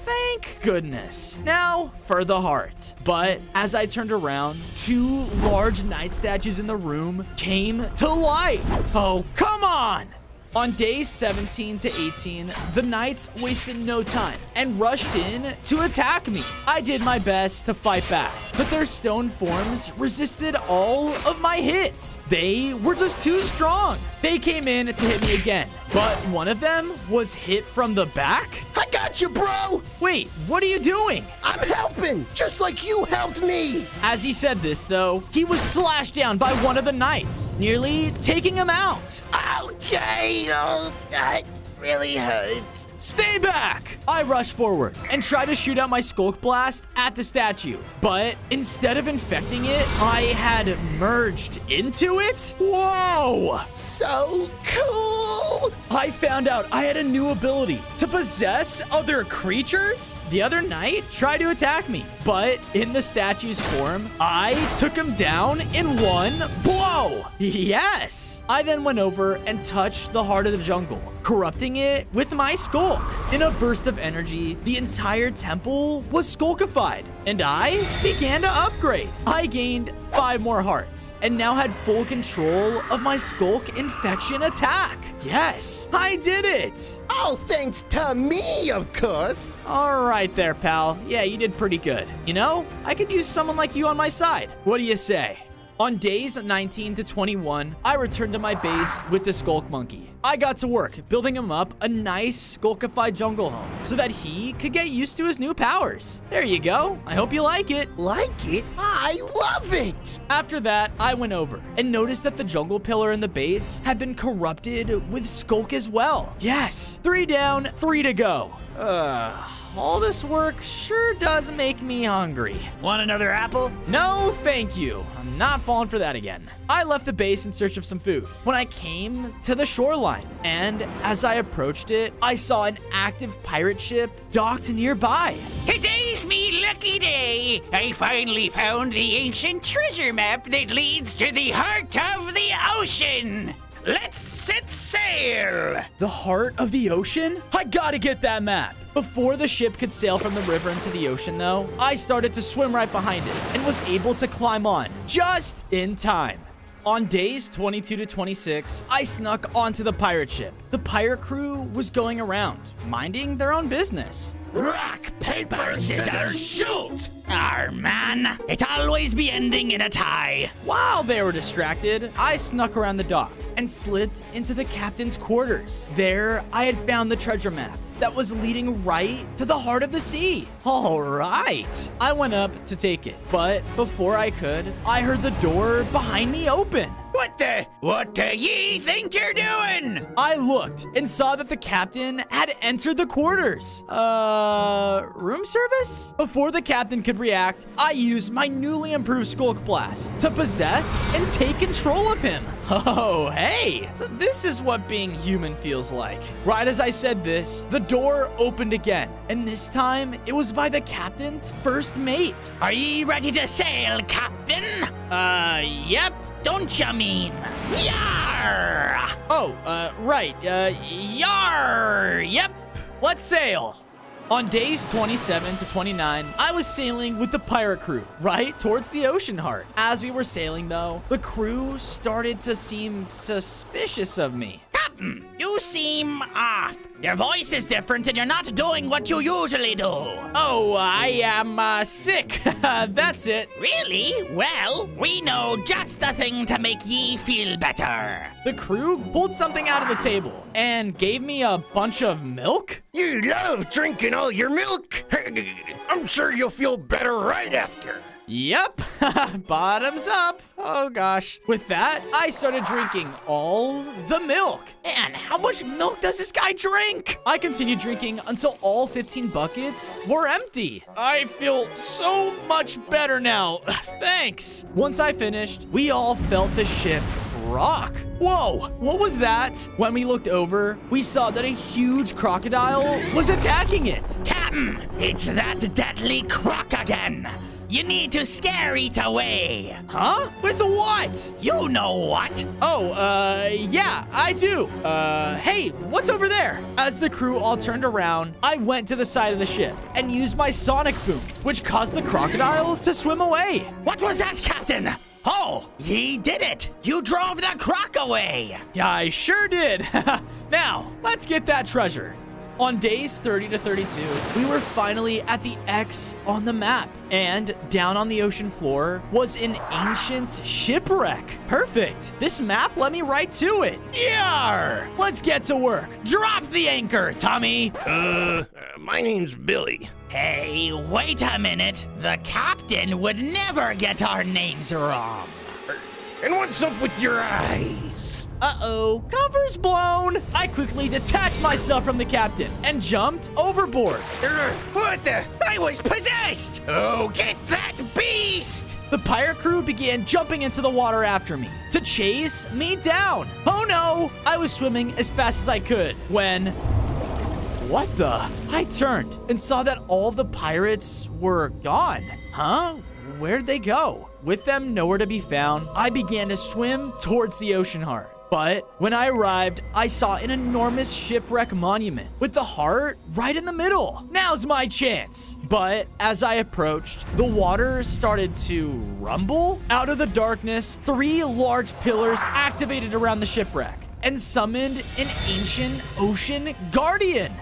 Thank goodness. Now for the heart. But as I turned around, 2 large knight statues in the room came to life. Oh, come on! On days 17 to 18, the knights wasted no time and rushed in to attack me. I did my best to fight back, but their stone forms resisted all of my hits. They were just too strong. They came in to hit me again, but one of them was hit from the back. I got you, bro! Wait, what are you doing? I'm helping, just like you helped me! As he said this, though, he was slashed down by one of the knights, nearly taking him out. Okay, that really hurts. Stay back! I rushed forward and tried to shoot out my Skulk Blast at the statue. But instead of infecting it, I had merged into it? Whoa! So cool! I found out I had a new ability to possess other creatures. The other knight tried to attack me, but in the statue's form, I took him down in one blow. Yes! I then went over and touched the heart of the jungle, corrupting it with my Skulk. In a burst of energy, the entire temple was Skulkified, and I began to upgrade. I gained 5 more hearts, and now had full control of my Skulk Infection attack. Yes, I did it! All thanks to me, of course. All right there, pal. Yeah, you did pretty good. You know, I could use someone like you on my side. What do you say? On days 19 to 21, I returned to my base with the Skulk Monkey. I got to work building him up a nice Skulkified jungle home so that he could get used to his new powers. There you go. I hope you like it. Like it? I love it! After that, I went over and noticed that the jungle pillar in the base had been corrupted with Skulk as well. Yes, 3 down, 3 to go. all this work sure does make me hungry. Want another apple? No, thank you. I'm not falling for that again. I left the base in search of some food when I came to the shoreline, and as I approached it, I saw an active pirate ship docked nearby. Today's me lucky day. I finally found the ancient treasure map that leads to the heart of the ocean. Let's set sail! The heart of the ocean? I gotta get that map. Before the ship could sail from the river into the ocean, though, I started to swim right behind it and was able to climb on just in time. On days 22 to 26, I snuck onto the pirate ship. The pirate crew was going around, minding their own business. Rock, paper, scissors, shoot! Our man, it always be ending in a tie. While they were distracted, I snuck around the dock and slipped into the captain's quarters. There, I had found the treasure map that was leading right to the heart of the sea. All right. I went up to take it, but before I could, I heard the door behind me open. What do ye think you're doing? I looked and saw that the captain had entered the quarters. Room service? Before the captain could react, I used my newly improved Skulk Blast to possess and take control of him. Oh, hey, so this is what being human feels like. Right as I said this, the door opened again, and this time it was by the captain's first mate. Are ye ready to sail, Captain? Yep. Don't you mean? Yar! Oh, right. Yar! Yep. Let's sail. On days 27 to 29, I was sailing with the pirate crew right towards the ocean heart. As we were sailing, though, the crew started to seem suspicious of me. Captain, you seem off. Your voice is different and you're not doing what you usually do. Oh, I am, sick. That's it. Really? Well, we know just the thing to make ye feel better. The crew pulled something out of the table and gave me a bunch of milk. You love drinking all your milk. I'm sure you'll feel better right after. Yep, bottoms up. Oh gosh. With that, I started drinking all the milk. And how much milk does this guy drink? I continued drinking until all 15 buckets were empty. I feel so much better now. Thanks. Once I finished, we all felt the ship rock. Whoa, what was that? When we looked over, we saw that a huge crocodile was attacking it. Captain, it's that deadly croc again. You need to scare it away. Huh? With the what? You know what? Oh, yeah, I do. Hey, what's over there? As the crew all turned around, I went to the side of the ship and used my sonic boom, which caused the crocodile to swim away. What was that, Captain? Oh, ye did it. You drove the croc away. Yeah, I sure did. Now, let's get that treasure. On days 30 to 32, we were finally at the X on the map, and down on the ocean floor was an ancient shipwreck. Perfect. This map led me right to it. Yar! Let's get to work. Drop the anchor, Tommy. My name's Billy. Hey, wait a minute. The captain would never get our names wrong. And what's up with your eyes? Uh-oh, cover's blown. I quickly detached myself from the captain and jumped overboard. What the? I was possessed! Oh, get that beast! The pirate crew began jumping into the water after me to chase me down. Oh no! I was swimming as fast as I could when... What the? I turned and saw that all of the pirates were gone. Huh? Where'd they go? With them nowhere to be found, I began to swim towards the ocean heart. But when I arrived, I saw an enormous shipwreck monument with the heart right in the middle. Now's my chance. But as I approached, the water started to rumble. Out of the darkness, 3 large pillars activated around the shipwreck and summoned an ancient ocean guardian.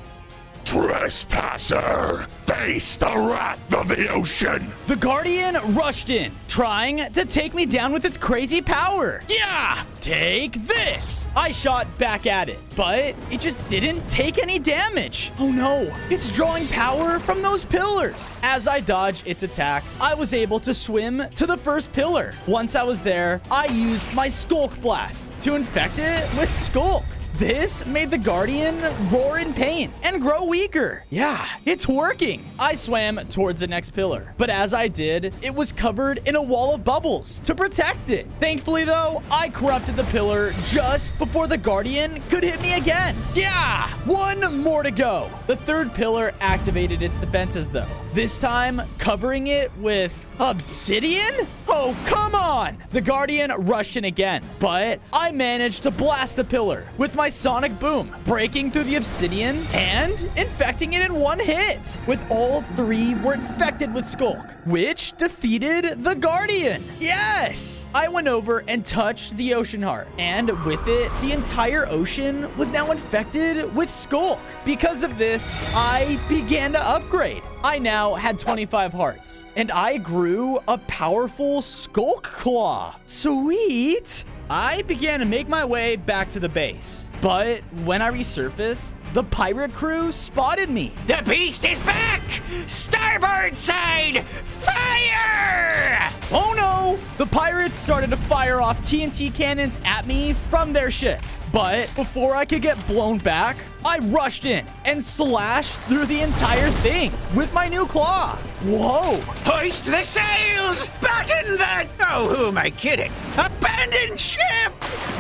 Trespasser, face the wrath of the ocean! The Guardian rushed in, trying to take me down with its crazy power. Yeah, take this! I shot back at it, but it just didn't take any damage. Oh no, it's drawing power from those pillars. As I dodged its attack, I was able to swim to the first pillar. Once I was there, I used my Skulk Blast to infect it with Skulk. This made the Guardian roar in pain and grow weaker. Yeah, it's working. I swam towards the next pillar, but as I did, it was covered in a wall of bubbles to protect it. Thankfully, though, I corrupted the pillar just before the Guardian could hit me again. Yeah, one more to go. The third pillar activated its defenses, though, this time covering it with obsidian? Oh, come on! The Guardian rushed in again, but I managed to blast the pillar with my sonic boom, breaking through the obsidian and infecting it in one hit. With all three were infected with Skulk, which defeated the Guardian. Yes! I went over and touched the Ocean Heart, and with it, the entire ocean was now infected with Skulk. Because of this, I began to upgrade. I now had 25 hearts, and I grew a powerful Skulk Claw. Sweet! I began to make my way back to the base, but when I resurfaced, the pirate crew spotted me. The beast is back! Starboard side, fire! Oh no! The pirates started to fire off TNT cannons at me from their ship. But before I could get blown back, I rushed in and slashed through the entire thing with my new claw. Whoa! Hoist the sails! Batten the... Oh, who am I kidding? Abandon ship!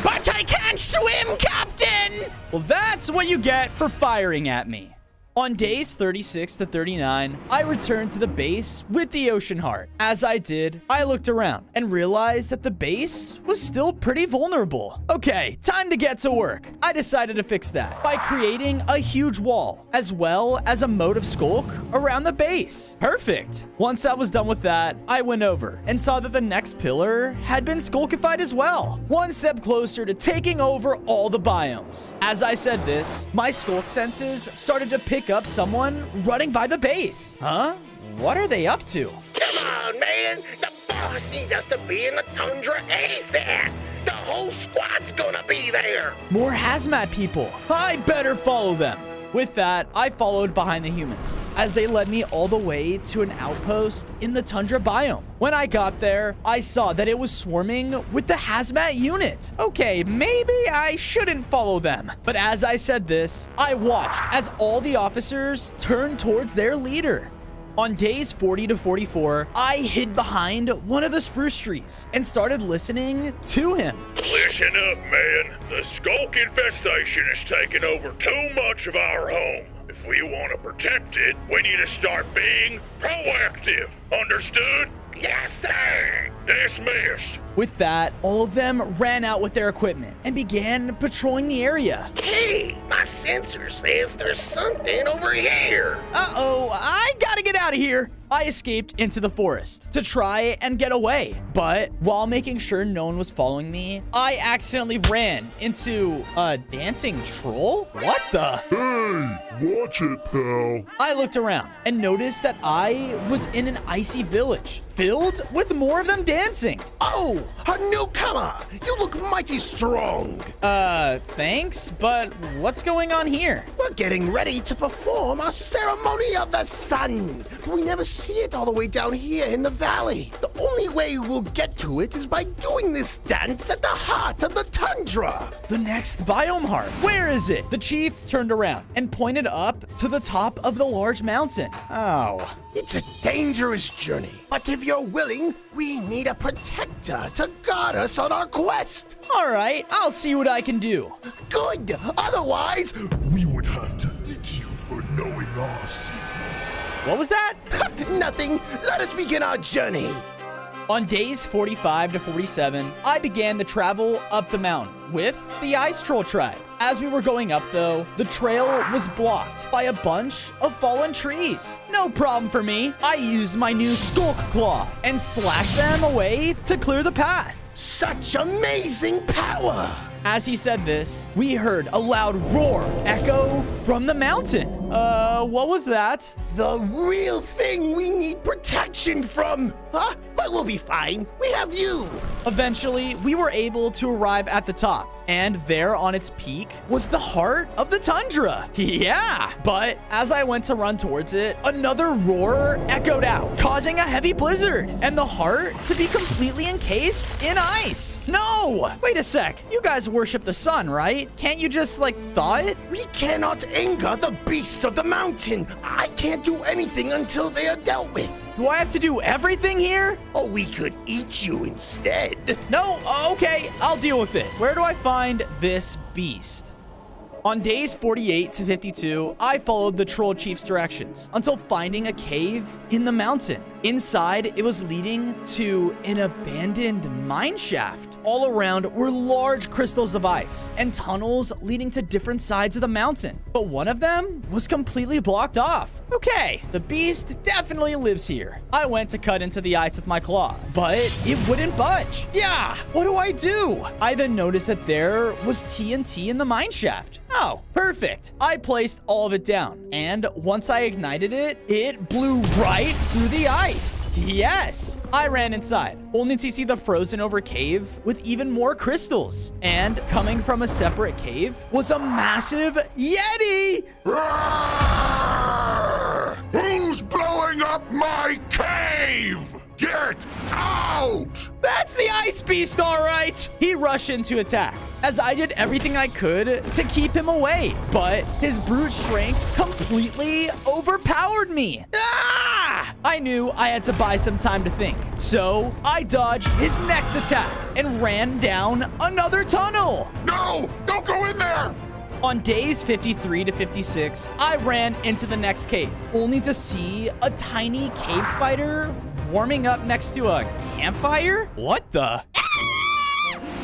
But I can't swim, Captain! Well, that's what you get for firing at me. On days 36 to 39, I returned to the base with the Ocean Heart. As I did, I looked around and realized that the base was still pretty vulnerable. Okay, time to get to work. I decided to fix that by creating a huge wall, as well as a moat of Skulk around the base. Perfect. Once I was done with that, I went over and saw that the next pillar had been Skulkified as well. One step closer to taking over all the biomes. As I said this, my Skulk senses started to pick up someone running by the base. Huh? What are they up to? Come on, man. The boss needs us to be in the tundra ASAP. The whole squad's gonna be there. More hazmat people. I better follow them. With that, I followed behind the humans as they led me all the way to an outpost in the tundra biome. When I got there, I saw that it was swarming with the hazmat unit. Okay, maybe I shouldn't follow them. But as I said this, I watched as all the officers turned towards their leader. On days 40 to 44, I hid behind one of the spruce trees and started listening to him. Listen up, man. The Skulk infestation is taking over too much of our home. If we want to protect it, we need to start being proactive. Understood? Yes, sir. Dismissed. With that, all of them ran out with their equipment and began patrolling the area. Hey, my sensor says there's something over here. Uh-oh, I gotta get out of here. I escaped into the forest to try and get away. But while making sure no one was following me, I accidentally ran into a dancing troll? What the? Hey, watch it, pal. I looked around and noticed that I was in an icy village filled with more of them dancing. Oh, a newcomer! You look mighty strong. Thanks, but what's going on here? We're getting ready to perform our ceremony of the sun. We never see it all the way down here in the valley. The only way we'll get to it is by doing this dance at the heart of the tundra. The next biome heart. Where is it? The chief turned around and pointed up to the top of the large mountain. Oh. It's a dangerous journey, but if you're willing, we need a protector to guard us on our quest. All right, I'll see what I can do. Good. Otherwise, we would have to eat you for knowing our secrets. What was that? Nothing. Let us begin our journey. On days 45 to 47, I began the travel up the mountain with the Ice Troll tribe. As we were going up, though, the trail was blocked by a bunch of fallen trees. No problem for me. I used my new Skulk Claw and slashed them away to clear the path. Such amazing power! As he said this, we heard a loud roar echo from the mountain. What was that? The real thing we need protection from. Huh? but we'll be fine. We have you. Eventually, we were able to arrive at the top. And there on its peak was the heart of the tundra. Yeah, but as I went to run towards it, another roar echoed out, causing a heavy blizzard and the heart to be completely encased in ice. No, wait a sec. You guys worship the sun, right? Can't you just like thaw it? We cannot anger the beast of the mountain. I can't do anything until they are dealt with. Do I have to do everything here? Oh, we could eat you instead. No, okay, I'll deal with it. Where do I find this beast? On days 48 to 52, I followed the Troll Chief's directions until finding a cave in the mountain. Inside, it was leading to an abandoned mine shaft. All around were large crystals of ice and tunnels leading to different sides of the mountain. But one of them was completely blocked off. Okay, the beast definitely lives here. I went to cut into the ice with my claw, but it wouldn't budge. Yeah, what do? I then noticed that there was TNT in the mine shaft. Oh, perfect. I placed all of it down, and once I ignited it, it blew right through the ice. Yes, I ran inside, only to see the frozen over cave with even more crystals. And coming from a separate cave was a massive Yeti. Who's blowing up my cave? Get out! That's the ice beast, all right. He rushed in to attack, as I did everything I could to keep him away. But his brute strength completely overpowered me. Ah! I knew I had to buy some time to think. So I dodged his next attack and ran down another tunnel. No! Don't go in there! On days 53 to 56, I ran into the next cave, only to see a tiny cave spider warming up next to a campfire? What the?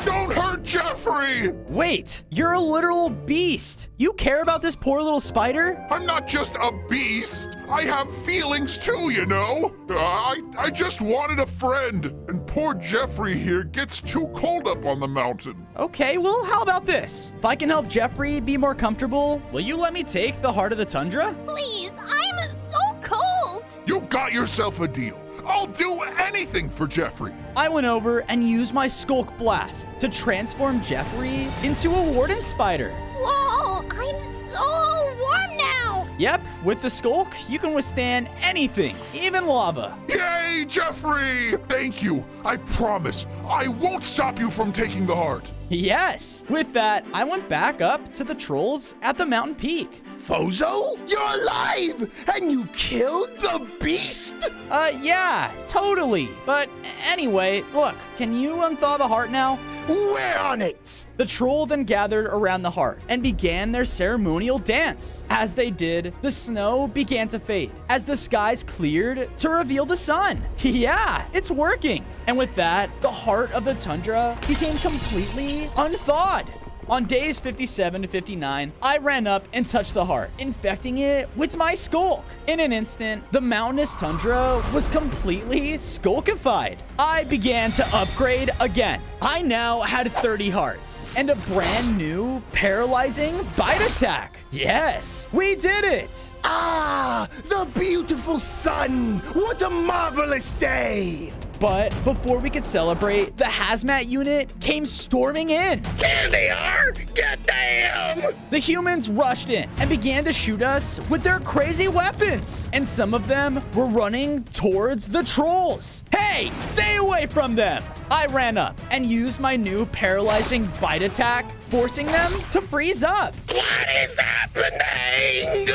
Don't hurt Jeffrey! Wait, you're a literal beast. You care about this poor little spider? I'm not just a beast. I have feelings too, you know. I just wanted a friend, and poor Jeffrey here gets too cold up on the mountain. Okay, well, how about this? If I can help Jeffrey be more comfortable, will you let me take the heart of the tundra? Please, I'm so cold. You got yourself a deal. I'll do anything for Jeffrey. I went over and used my Skulk Blast to transform Jeffrey into a warden spider. Whoa, I'm so warm now. Yep, with the Skulk, you can withstand anything, even lava. Yay, Jeffrey! Thank you. I promise I won't stop you from taking the heart. Yes. With that, I went back up to the trolls at the mountain peak. Fozo? You're alive! And you killed the beast? Yeah, totally. But anyway, look, can you unthaw the heart now? We're on it! The troll then gathered around the heart and began their ceremonial dance. As they did, the snow began to fade as the skies cleared to reveal the sun. Yeah, it's working. And with that, the heart of the tundra became completely unthawed. On days 57 to 59, I ran up and touched the heart, infecting it with my Skulk. In an instant, the mountainous tundra was completely skulkified. I began to upgrade again. I now had 30 hearts and a brand new paralyzing bite attack. Yes, we did it. Ah, the beautiful sun. What a marvelous day. But before we could celebrate, the hazmat unit came storming in. There they are! Get them! The humans rushed in and began to shoot us with their crazy weapons. And some of them were running towards the trolls. Hey, stay away from them! I ran up and used my new paralyzing bite attack, forcing them to freeze up. What is happening?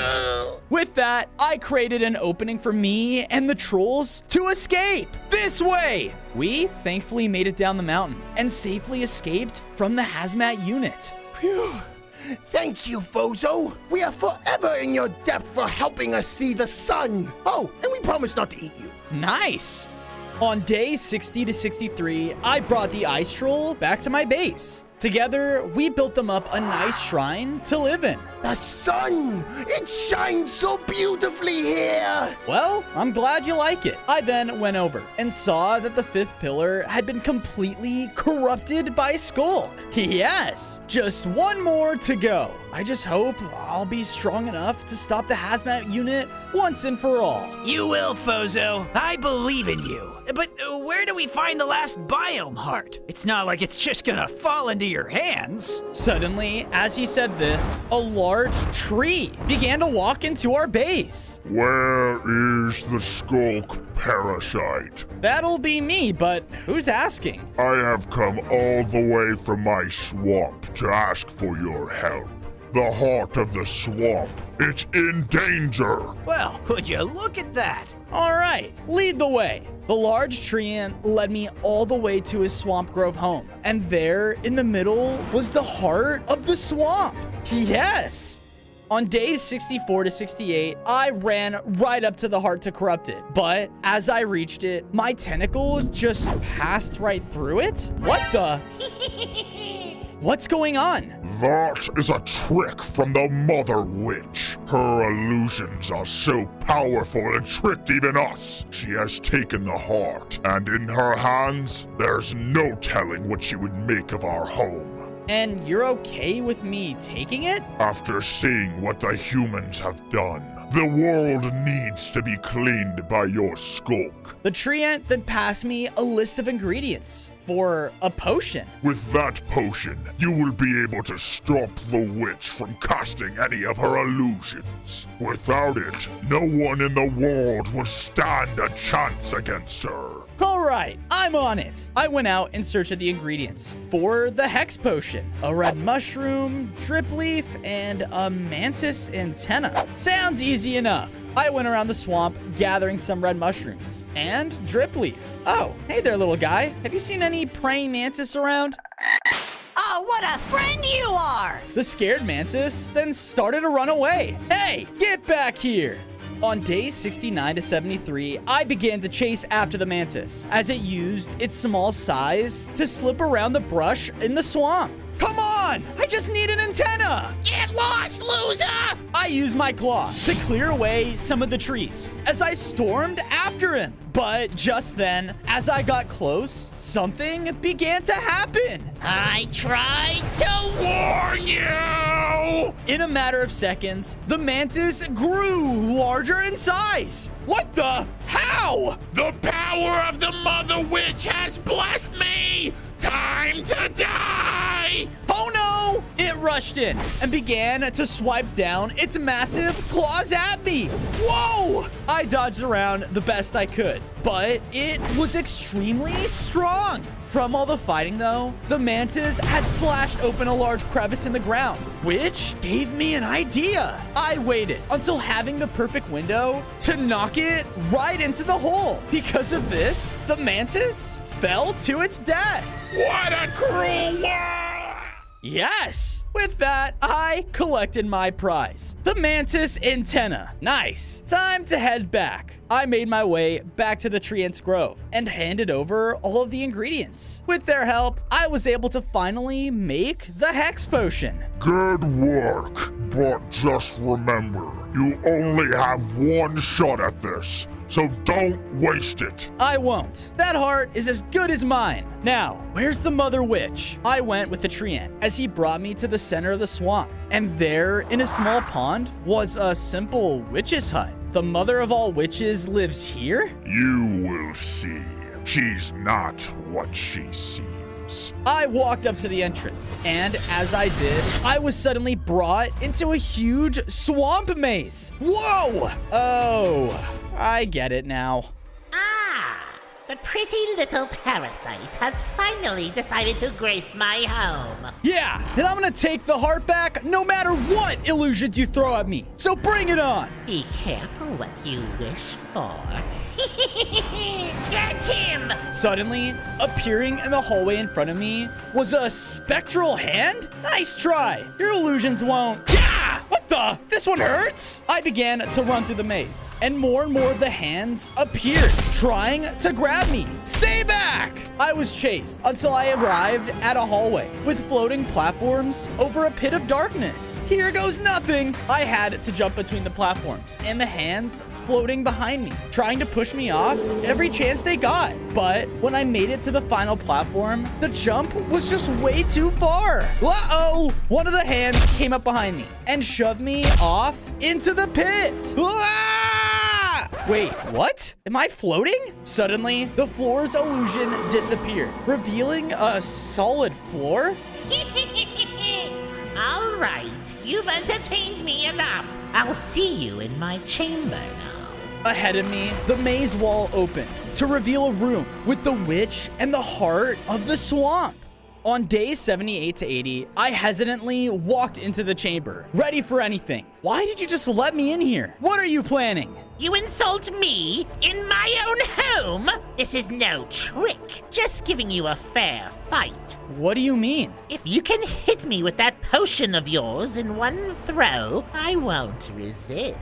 With that, I created an opening for me and the trolls to escape this way. We thankfully made it down the mountain and safely escaped from the hazmat unit. Phew. Thank you, Fozo. We are forever in your debt for helping us see the sun. Oh, and we promise not to eat you. Nice. On day 60 to 63, I brought the ice troll back to my base. Together, we built them up a nice shrine to live in. The sun! It shines so beautifully here! Well, I'm glad you like it. I then went over and saw that the 5th pillar had been completely corrupted by Skulk. Yes, just one more to go. I just hope I'll be strong enough to stop the hazmat unit once and for all. You will, Fozo. I believe in you. But where do we find the last biome heart? It's not like it's just gonna fall into your hands. Suddenly, as he said this, a large tree began to walk into our base. Where is the Skulk parasite? That'll be me, but who's asking? I have come all the way from my swamp to ask for your help. The heart of the swamp. It's in danger. Well, would you look at that? All right, lead the way. The large treant led me all the way to his Swamp Grove home. And there in the middle was the heart of the swamp. Yes! On days 64 to 68, I ran right up to the heart to corrupt it. But as I reached it, my tentacle just passed right through it? What the? What's going on? That is a trick from the Mother Witch. Her illusions are so powerful it tricked even us. She has taken the heart, and in her hands, there's no telling what she would make of our home. And you're okay with me taking it? After seeing what the humans have done, the world needs to be cleaned by your Skulk. The treant then passed me a list of ingredients for a potion. With that potion, you will be able to stop the witch from casting any of her illusions. Without it, no one in the world will stand a chance against her. All right, I'm on it. I went out in search of the ingredients for the Hex Potion. A red mushroom, drip leaf, and a mantis antenna. Sounds easy enough. I went around the swamp gathering some red mushrooms and drip leaf. Oh, hey there, little guy. Have you seen any praying mantis around? Oh, what a friend you are! The scared mantis then started to run away. Hey, get back here! On days 69 to 73, I began to chase after the mantis as it used its small size to slip around the brush in the swamp. Come on! I just need an antenna! Get lost, loser! I used my claw to clear away some of the trees as I stormed after him. But just then, as I got close, something began to happen. I tried to warn you! In a matter of seconds, the mantis grew larger in size. What the? How? The power of the Mother Witch has blessed me! Time to die! Oh no! It rushed in and began to swipe down its massive claws at me. Whoa! I dodged around the best I could, but it was extremely strong. From all the fighting, though, the mantis had slashed open a large crevice in the ground, which gave me an idea. I waited until having the perfect window to knock it right into the hole. Because of this, the mantis fell to its death. What a cruel world! Yes! With that, I collected my prize, the mantis antenna. Nice. Time to head back. I made my way back to the Treant's Grove and handed over all of the ingredients. With their help, I was able to finally make the Hex Potion. Good work, but just remember, you only have one shot at this, so don't waste it. I won't. That heart is as good as mine. Now, where's the Mother Witch? I went with the treant as he brought me to the center of the swamp. And there, in a small pond, was a simple witch's hut. The mother of all witches lives here? You will see. She's not what she seems. I walked up to the entrance, and as I did, I was suddenly brought into a huge swamp maze. Whoa! Oh, I get it now. The pretty little parasite has finally decided to grace my home. Yeah, and I'm gonna take the heart back no matter what illusions you throw at me. So bring it on. Be careful what you wish for. Get him! Suddenly, appearing in the hallway in front of me was a spectral hand? Nice try. Your illusions won't. Yeah! What the? This one hurts? I began to run through the maze, and more of the hands appeared, trying to grab me. Stay back! I was chased until I arrived at a hallway with floating platforms over a pit of darkness. Here goes nothing. I had to jump between the platforms and the hands floating behind me, trying to push me off every chance they got. But when I made it to the final platform, the jump was just way too far. Uh-oh! One of the hands came up behind me and shoved me off into the pit. Ah! Wait, what? Am I floating? Suddenly, the floor's illusion disappeared, revealing a solid floor. All right, you've entertained me enough. I'll see you in my chamber now. Ahead of me, the maze wall opened to reveal a room with the witch and the heart of the swamp. On days 78 to 80, I hesitantly walked into the chamber, ready for anything. Why did you just let me in here? What are you planning? You insult me in my own home? This is no trick, just giving you a fair fight. What do you mean? If you can hit me with that potion of yours in one throw, I won't resist.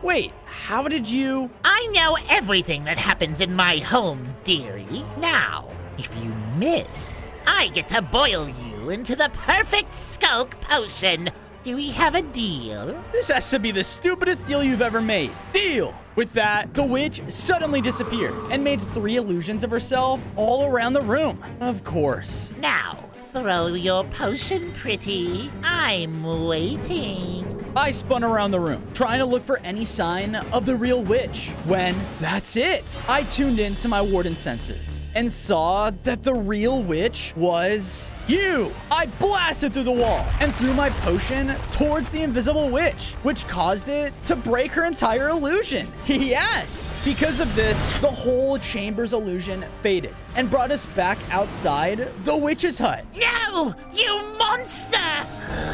Wait, how did you? I know everything that happens in my home, dearie. Now, if you miss, I get to boil you into the perfect skulk potion. Do we have a deal? This has to be the stupidest deal you've ever made. Deal! With that, the witch suddenly disappeared and made 3 illusions of herself all around the room. Of course. Now, throw your potion, pretty. I'm waiting. I spun around the room, trying to look for any sign of the real witch. When, that's it! I tuned into my warden senses and saw that the real witch was you. I blasted through the wall and threw my potion towards the invisible witch, which caused it to break her entire illusion. Yes! Because of this, the whole chamber's illusion faded and brought us back outside the witch's hut. No! You monster!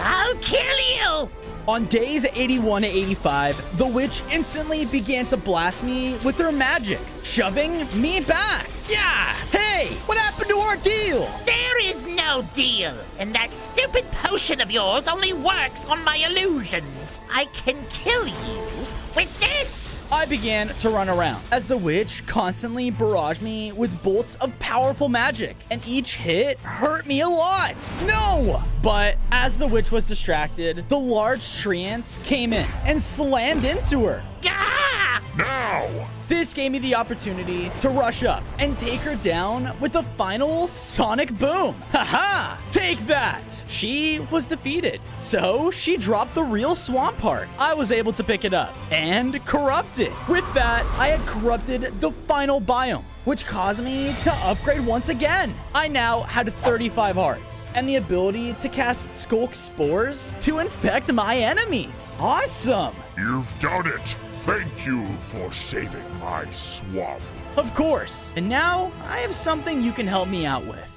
I'll kill you! On days 81 to 85, the witch instantly began to blast me with her magic, shoving me back. Yeah! Hey, what happened to our deal? There is no deal, and that stupid potion of yours only works on my illusions. I can kill you with this. I began to run around as the witch constantly barraged me with bolts of powerful magic, and each hit hurt me a lot. No! But as the witch was distracted, the large treants came in and slammed into her. Ah! Now! This gave me the opportunity to rush up and take her down with the final sonic boom. Haha! Take that! She was defeated, so she dropped the real swamp heart. I was able to pick it up and corrupt it. With that, I had corrupted the final biome, which caused me to upgrade once again. I now had 35 hearts and the ability to cast Skulk Spores to infect my enemies. Awesome! You've done it! Thank you for saving my swamp. Of course. And now I have something you can help me out with.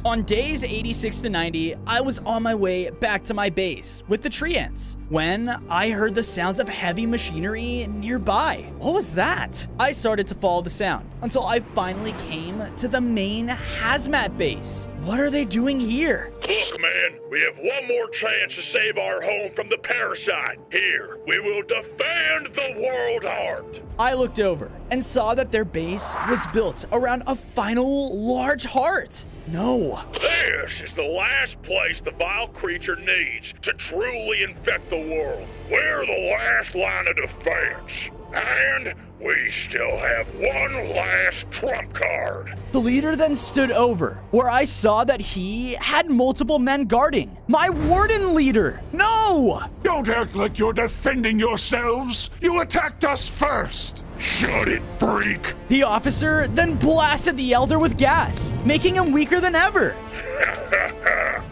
On days 86 to 90, I was on my way back to my base with the treants when I heard the sounds of heavy machinery nearby. What was that? I started to follow the sound until I finally came to the main hazmat base. What are they doing here? Look, man, we have one more chance to save our home from the parasite. Here, we will defend the world heart. I looked over and saw that their base was built around a final large heart. No. This is the last place the vile creature needs to truly infect the world. We're the last line of defense. And we still have one last trump card. The leader then stood over, where I saw that he had multiple men guarding. My warden leader! No! Don't act like you're defending yourselves. You attacked us first. Shut it, freak! The officer then blasted the elder with gas, making him weaker than ever.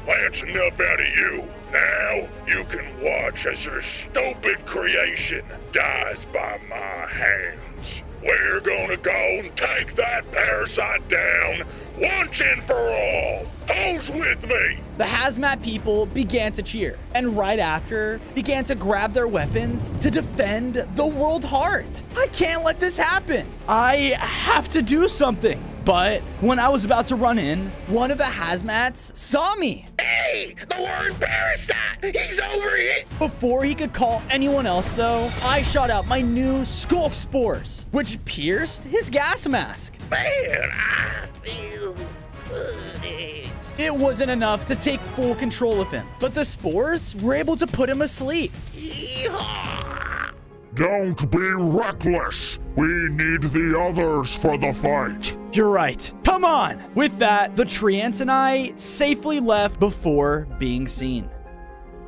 That's enough out of you. Now you can watch as your stupid creation dies by my hands. We're gonna go and take that parasite down once and for all. Who's with me? The hazmat people began to cheer, and right after, began to grab their weapons to defend the world heart. I can't let this happen. I have to do something. But when I was about to run in, one of the hazmats saw me. Hey, the Warren Parasite! He's over here! Before he could call anyone else, though, I shot out my new Skulk Spores, which pierced his gas mask. Man, I feel funny. It wasn't enough to take full control of him, but the spores were able to put him asleep. Yeehaw! Don't be reckless. We need the others for the fight. You're right. Come on! With that, the Treants and I safely left before being seen.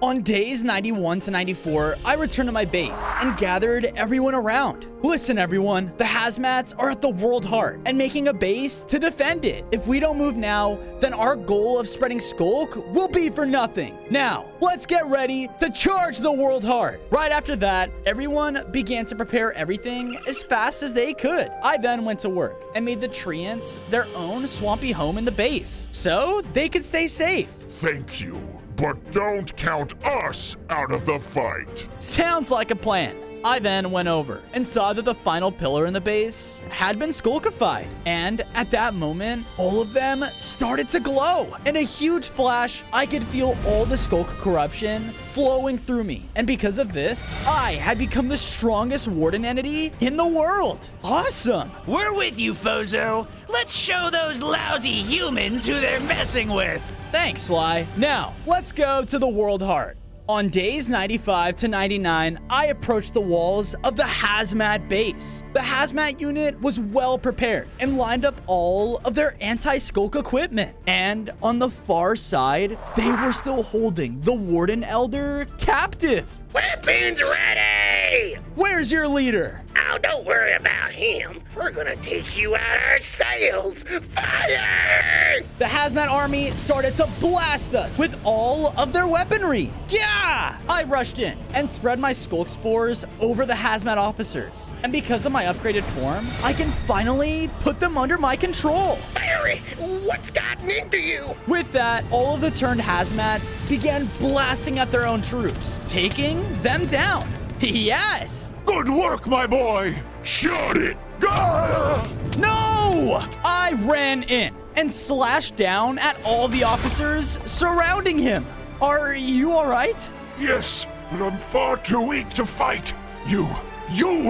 On days 91 to 94, I returned to my base and gathered everyone around. Listen, everyone, the hazmats are at the World Heart and making a base to defend it. If we don't move now, then our goal of spreading Skulk will be for nothing. Now, let's get ready to charge the World Heart. Right after that, everyone began to prepare everything as fast as they could. I then went to work and made the Treants their own swampy home in the base so they could stay safe. Thank you. But don't count us out of the fight. Sounds like a plan. I then went over and saw that the final pillar in the base had been Skulkified. And at that moment, all of them started to glow. In a huge flash, I could feel all the Skulk corruption flowing through me. And because of this, I had become the strongest warden entity in the world. Awesome. We're with you, Fozo. Let's show those lousy humans who they're messing with. Thanks, Sly. Now, let's go to the World Heart. On days 95 to 99, I approached the walls of the Hazmat base. The Hazmat unit was well prepared and lined up all of their anti-Skulk equipment. And on the far side, they were still holding the Warden Elder captive. Weapons ready! Where's your leader? Oh, don't worry about him. We're gonna take you out ourselves. Fire! The Hazmat army started to blast us with all of their weaponry. Yeah! I rushed in and spread my Skulk Spores over the Hazmat officers. And because of my upgraded form, I can finally put them under my control. Barry, what's gotten into you? With that, all of the turned Hazmats began blasting at their own troops, taking them down. Yes! Good work, my boy! Shut it! Gah! No! I ran in and slashed down at all the officers surrounding him. Are you all right? Yes, but I'm far too weak to fight. You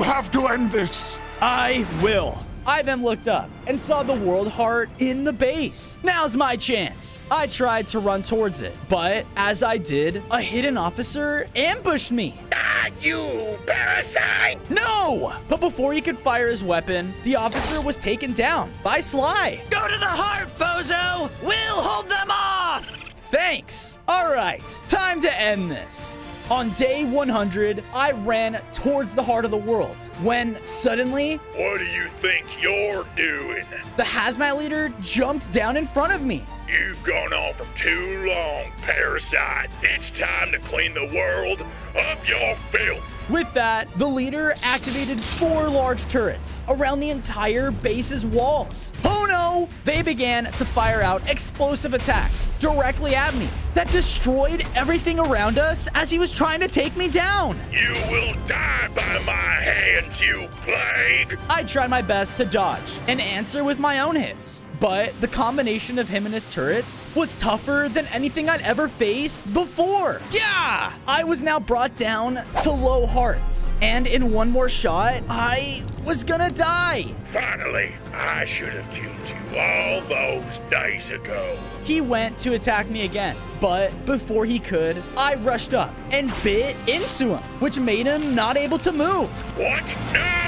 have to end this. I will. I then looked up and saw the World Heart in the base. Now's my chance. I tried to run towards it, but as I did, a hidden officer ambushed me. Ah, you parasite! No! But before he could fire his weapon, the officer was taken down by Sly. Go to the heart, Fozo! We'll hold them off! Thanks. All right, time to end this. On day 100, I ran towards the heart of the world when suddenly... What do you think you're doing? The Hazmat leader jumped down in front of me. You've gone on for too long, Parasite. It's time to clean the world of your filth. With that, the leader activated 4 large turrets around the entire base's walls. Oh no! They began to fire out explosive attacks directly at me that destroyed everything around us as he was trying to take me down. You will die by my hands, you plague! I tried my best to dodge and answer with my own hits. But the combination of him and his turrets was tougher than anything I'd ever faced before. Yeah! I was now brought down to low hearts. And in one more shot, I was gonna die. Finally, I should have killed you all those days ago. He went to attack me again, but before he could, I rushed up and bit into him, which made him not able to move. What? No!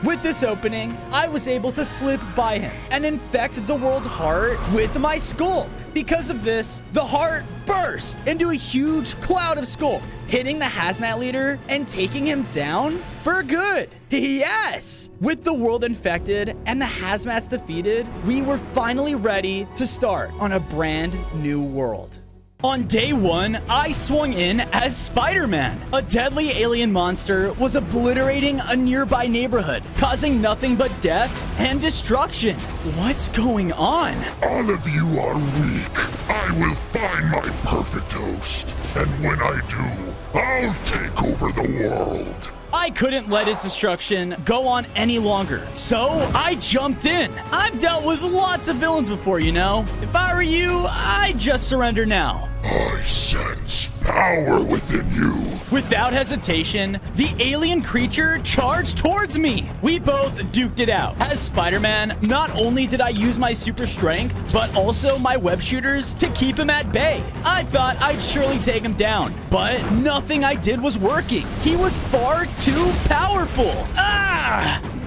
With this opening, I was able to slip by him and infect the World Heart with my Skulk. Because of this, the heart burst into a huge cloud of Skulk, hitting the Hazmat leader and taking him down for good. Yes! With the world infected and the Hazmats defeated, we were finally ready to start on a brand new world. On day 1, I swung in as Spider-Man. A deadly alien monster was obliterating a nearby neighborhood, causing nothing but death and destruction. What's going on? All of you are weak. I will find my perfect host. And when I do, I'll take over the world. I couldn't let his destruction go on any longer, so I jumped in. I've dealt with lots of villains before, you know. If I were you, I'd just surrender now. I sense power within you. Without hesitation, the alien creature charged towards me. We both duked it out. As Spider-Man, not only did I use my super strength, but also my web shooters to keep him at bay. I thought I'd surely take him down, but nothing I did was working. He was far too powerful.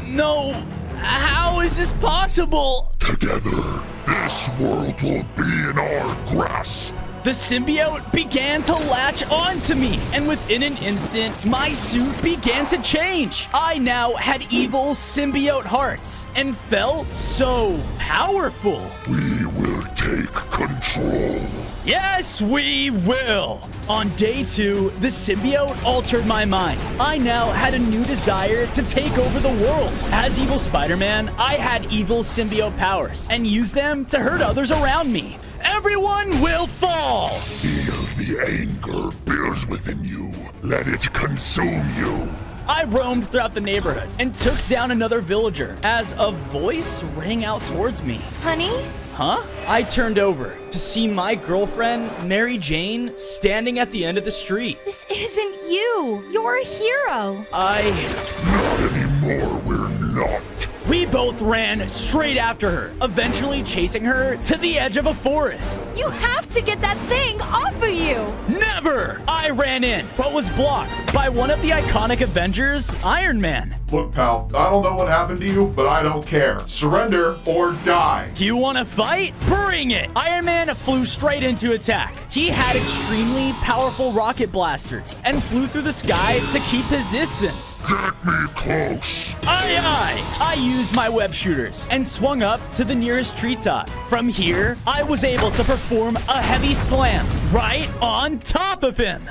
No, how is this possible? Together, this world will be in our grasp. The symbiote began to latch onto me, and within an instant, my suit began to change. I now had evil symbiote hearts and felt so powerful. We will take control. Yes, we will! On day 2, the symbiote altered my mind. I now had a new desire to take over the world. As evil Spider-Man, I had evil symbiote powers and used them to hurt others around me. Everyone will fall! Feel the anger builds within you. Let it consume you. I roamed throughout the neighborhood and took down another villager as a voice rang out towards me. Honey? Huh? I turned over to see my girlfriend, Mary Jane, standing at the end of the street. This isn't you. You're a hero. Not anymore, we're not. We both ran straight after her, eventually chasing her to the edge of a forest. You have to get that thing off of you. Never! I ran in, but was blocked by one of the iconic Avengers, Iron Man. Look, pal, I don't know what happened to you, but I don't care. Surrender or die. You want to fight? Bring it! Iron Man flew straight into attack. He had extremely powerful rocket blasters and flew through the sky to keep his distance. Get me close. Aye, aye! I used my web shooters and swung up to the nearest treetop. From here, I was able to perform a heavy slam right on top of him.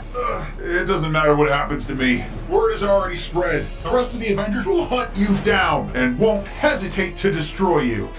It doesn't matter what happens to me. Word is already spread. The rest of the Avengers will hunt you down and won't hesitate to destroy you.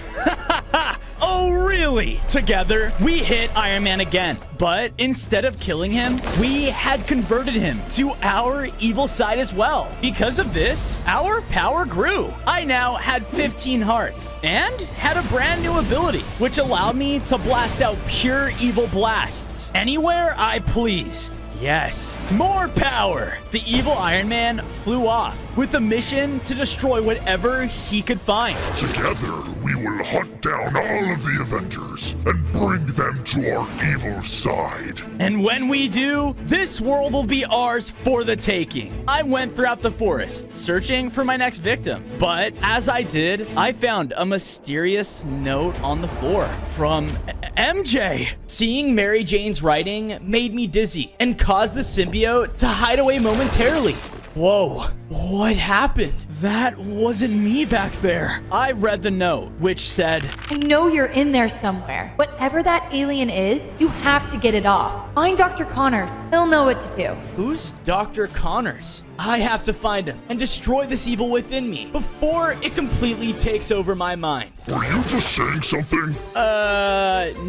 Oh, really? Together, we hit Iron Man again. But instead of killing him, we had converted him to our evil side as well. Because of this, our power grew. I now had 15 hearts and had a brand new ability, which allowed me to blast out pure evil blasts anywhere I pleased. Yes, more power! The evil Iron Man flew off with a mission to destroy whatever he could find. Together, we will hunt down all of the Avengers and bring them to our evil side. And when we do, this world will be ours for the taking. I went throughout the forest, searching for my next victim. But as I did, I found a mysterious note on the floor from MJ. Seeing Mary Jane's writing made me dizzy and caused the symbiote to hide away momentarily. Whoa, what happened? That wasn't me back there. I read the note, which said, I know you're in there somewhere. Whatever that alien is, you have to get it off. Find Dr. Connors. He'll know what to do. Who's Dr. Connors? I have to find him and destroy this evil within me before it completely takes over my mind. Were you just saying something?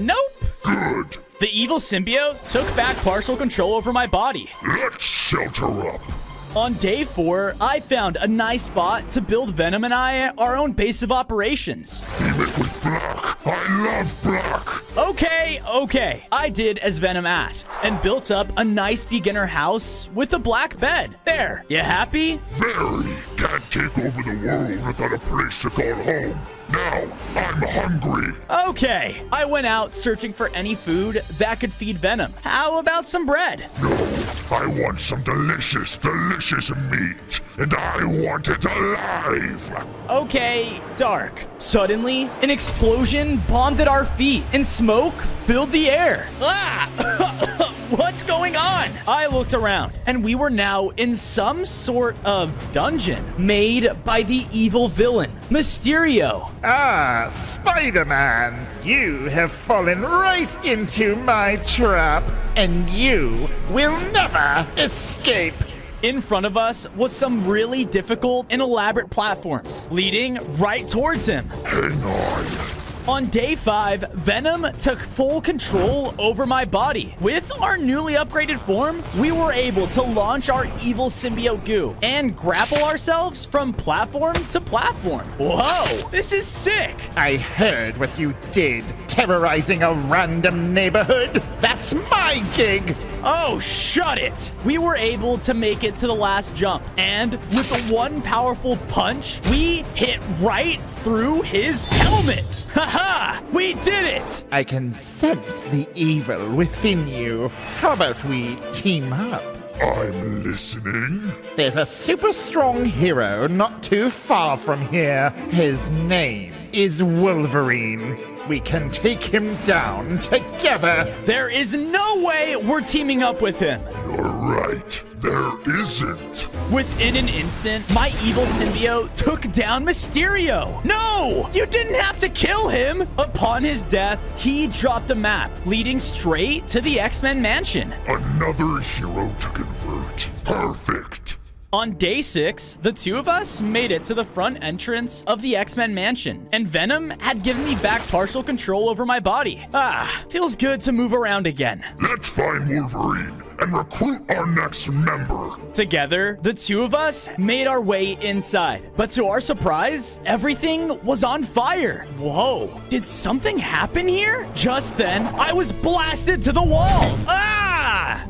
Nope. Good. The evil symbiote took back partial control over my body. Let's shelter up. On day 4, I found a nice spot to build Venom and I our own base of operations. Theme it with black. I love black. Okay. I did as Venom asked and built up a nice beginner house with a black bed. There, you happy? Very. Can't take over the world without a place to call home. Now, I'm hungry. Okay, I went out searching for any food that could feed Venom. How about some bread? No, I want some delicious meat, and I want it alive. Okay, dark. Suddenly, an explosion bombed at our feet, and smoke filled the air. What's going on? I looked around, and we were now in some sort of dungeon made by the evil villain, Mysterio. Ah, Spider-Man, you have fallen right into my trap, and you will never escape. In front of us was some really difficult and elaborate platforms leading right towards him. Hang on. On day 5, Venom took full control over my body. With our newly upgraded form, we were able to launch our evil symbiote goo and grapple ourselves from platform to platform. Whoa, this is sick. I heard what you did, terrorizing a random neighborhood. That's my gig. Oh, shut it! We were able to make it to the last jump, and with one powerful punch, we hit right through his helmet! Haha! We did it! I can sense the evil within you. How about we team up? I'm listening. There's a super strong hero not too far from here. His name is Wolverine. We can take him down together. There is no way we're teaming up with him. You're right. There isn't. Within an instant, my evil symbiote took down Mysterio. No! You didn't have to kill him! Upon his death, he dropped a map leading straight to the X-Men mansion. Another hero to convert. Perfect. On day 6, the two of us made it to the front entrance of the X-Men mansion, and Venom had given me back partial control over my body. Feels good to move around again. Let's find Wolverine and recruit our next member. Together, the two of us made our way inside, but to our surprise, everything was on fire. Whoa, did something happen here? Just then, I was blasted to the wall.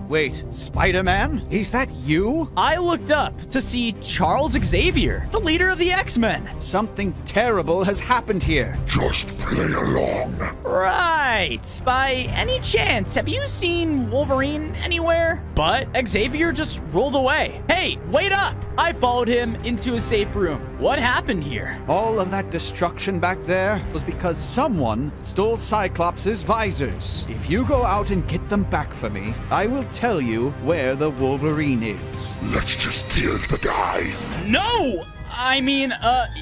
Wait, Spider-Man? Is that you? I looked up to see Charles Xavier, the leader of the X-Men. Something terrible has happened here. Just play along. Right. By any chance, have you seen Wolverine anywhere? But Xavier just rolled away. Hey, wait up! I followed him into a safe room. What happened here? All of that destruction back there was because someone stole Cyclops' visors. If you go out and get them back for me, I will tell you where the Wolverine is. Let's just kill the guy. No! I mean,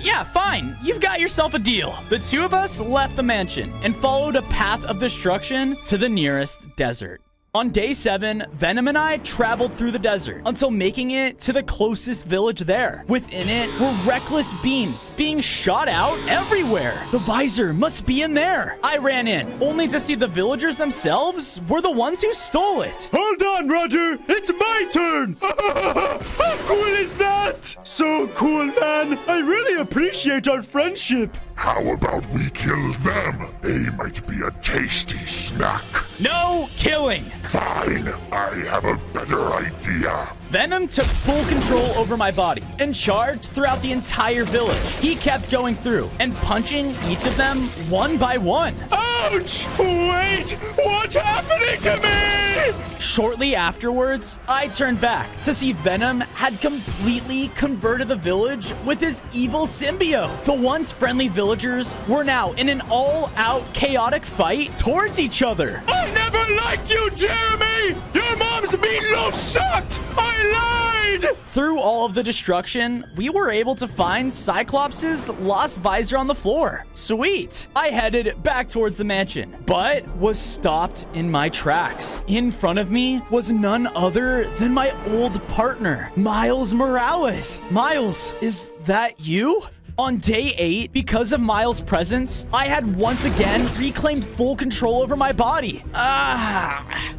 yeah, fine. You've got yourself a deal. The two of us left the mansion and followed a path of destruction to the nearest desert. On day 7, Venom and I traveled through the desert until making it to the closest village there. Within it were reckless beams being shot out everywhere. The visor must be in there. I ran in, only to see the villagers themselves were the ones who stole it. Hold on, Roger. It's my turn. How cool is that? So cool, man. I really appreciate our friendship. How about we kill them? They might be a tasty snack. No killing. Fine, I have a better idea. Venom took full control over my body and charged throughout the entire village. He kept going through and punching each of them one by one. Ouch! Wait! What's happening to me? Shortly afterwards, I turned back to see Venom had completely converted the village with his evil symbiote. The once friendly villagers were now in an all-out chaotic fight towards each other. I never liked you, Jeremy! Your mom's meatloaf sucked! I lied! Through all of the destruction, we were able to find Cyclops' lost visor on the floor. Sweet! I headed back towards the mansion, but was stopped in my tracks. In front of me was none other than my old partner, Miles Morales. Miles, is that you? On day 8, because of Miles' presence, I had once again reclaimed full control over my body.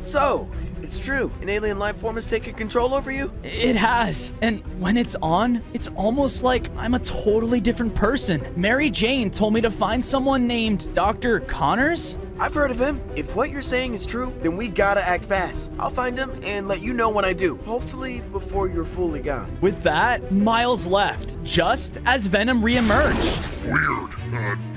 So, it's true. An alien life form has taken control over you? It has. And when it's on, it's almost like I'm a totally different person. Mary Jane told me to find someone named Dr. Connors. I've heard of him. If what you're saying is true, then we gotta act fast. I'll find him and let you know when I do. Hopefully before you're fully gone. With that, Miles left, just as Venom reemerged. Weird.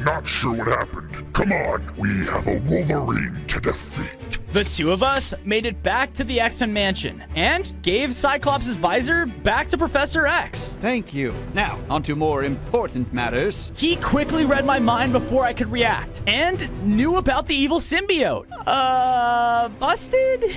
Not sure what happened. Come on, we have a Wolverine to defeat. The two of us made it back to the X-Men mansion and gave Cyclops' visor back to Professor X. Thank you. Now, on to more important matters. He quickly read my mind before I could react and knew about the evil symbiote. Busted?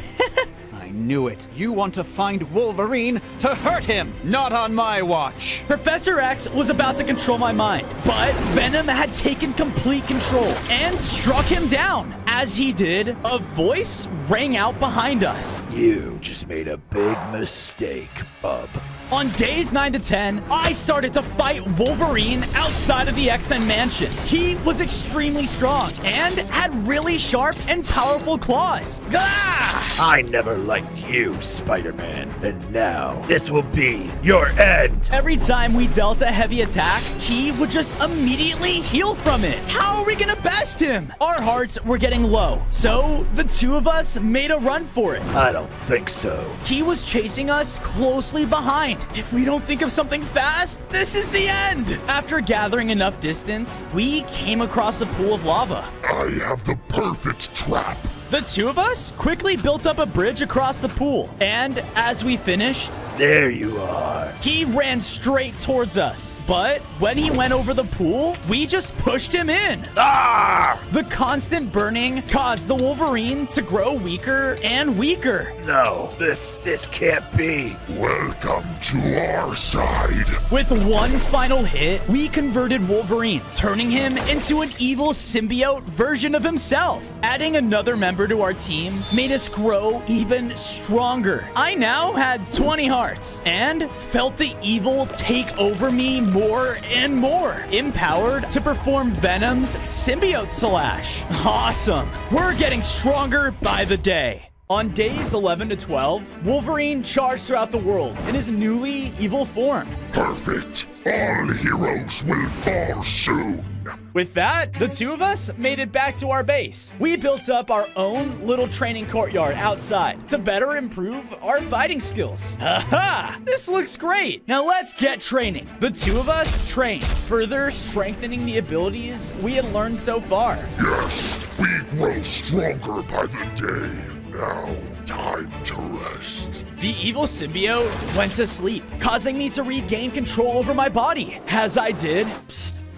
I knew it. You want to find Wolverine to hurt him. Not on my watch. Professor X was about to control my mind, but Venom had taken complete control and struck him down. As he did, a voice rang out behind us. You just made a big mistake, bub. On days 9 to 10, I started to fight Wolverine outside of the X-Men mansion. He was extremely strong and had really sharp and powerful claws. Ah! I never liked you, Spider-Man, and now this will be your end. Every time we dealt a heavy attack, he would just immediately heal from it. How are we gonna best him? Our hearts were getting low, so the two of us made a run for it. I don't think so. He was chasing us closely behind. If we don't think of something fast, this is the end. After gathering enough distance, we came across a pool of lava. I have the perfect trap. The two of us quickly built up a bridge across the pool, and as we finished, there you are. He ran straight towards us, but when he went over the pool, we just pushed him in. Ah! The constant burning caused the Wolverine to grow weaker and weaker. No, this can't be. Welcome to our side. With one final hit, we converted Wolverine, turning him into an evil symbiote version of himself. Adding another member to our team made us grow even stronger. I now had 20 hearts and felt the evil take over me more and more, empowered to perform Venom's symbiote slash. Awesome. We're getting stronger by the day. On days 11 to 12, Wolverine charged throughout the world in his newly evil form. Perfect. All heroes will fall soon. With that, the two of us made it back to our base. We built up our own little training courtyard outside to better improve our fighting skills. Aha! This looks great. Now let's get training. The two of us trained, further strengthening the abilities we had learned so far. Yes, we grow stronger by the day. Now, time to rest. The evil symbiote went to sleep, causing me to regain control over my body. As I did,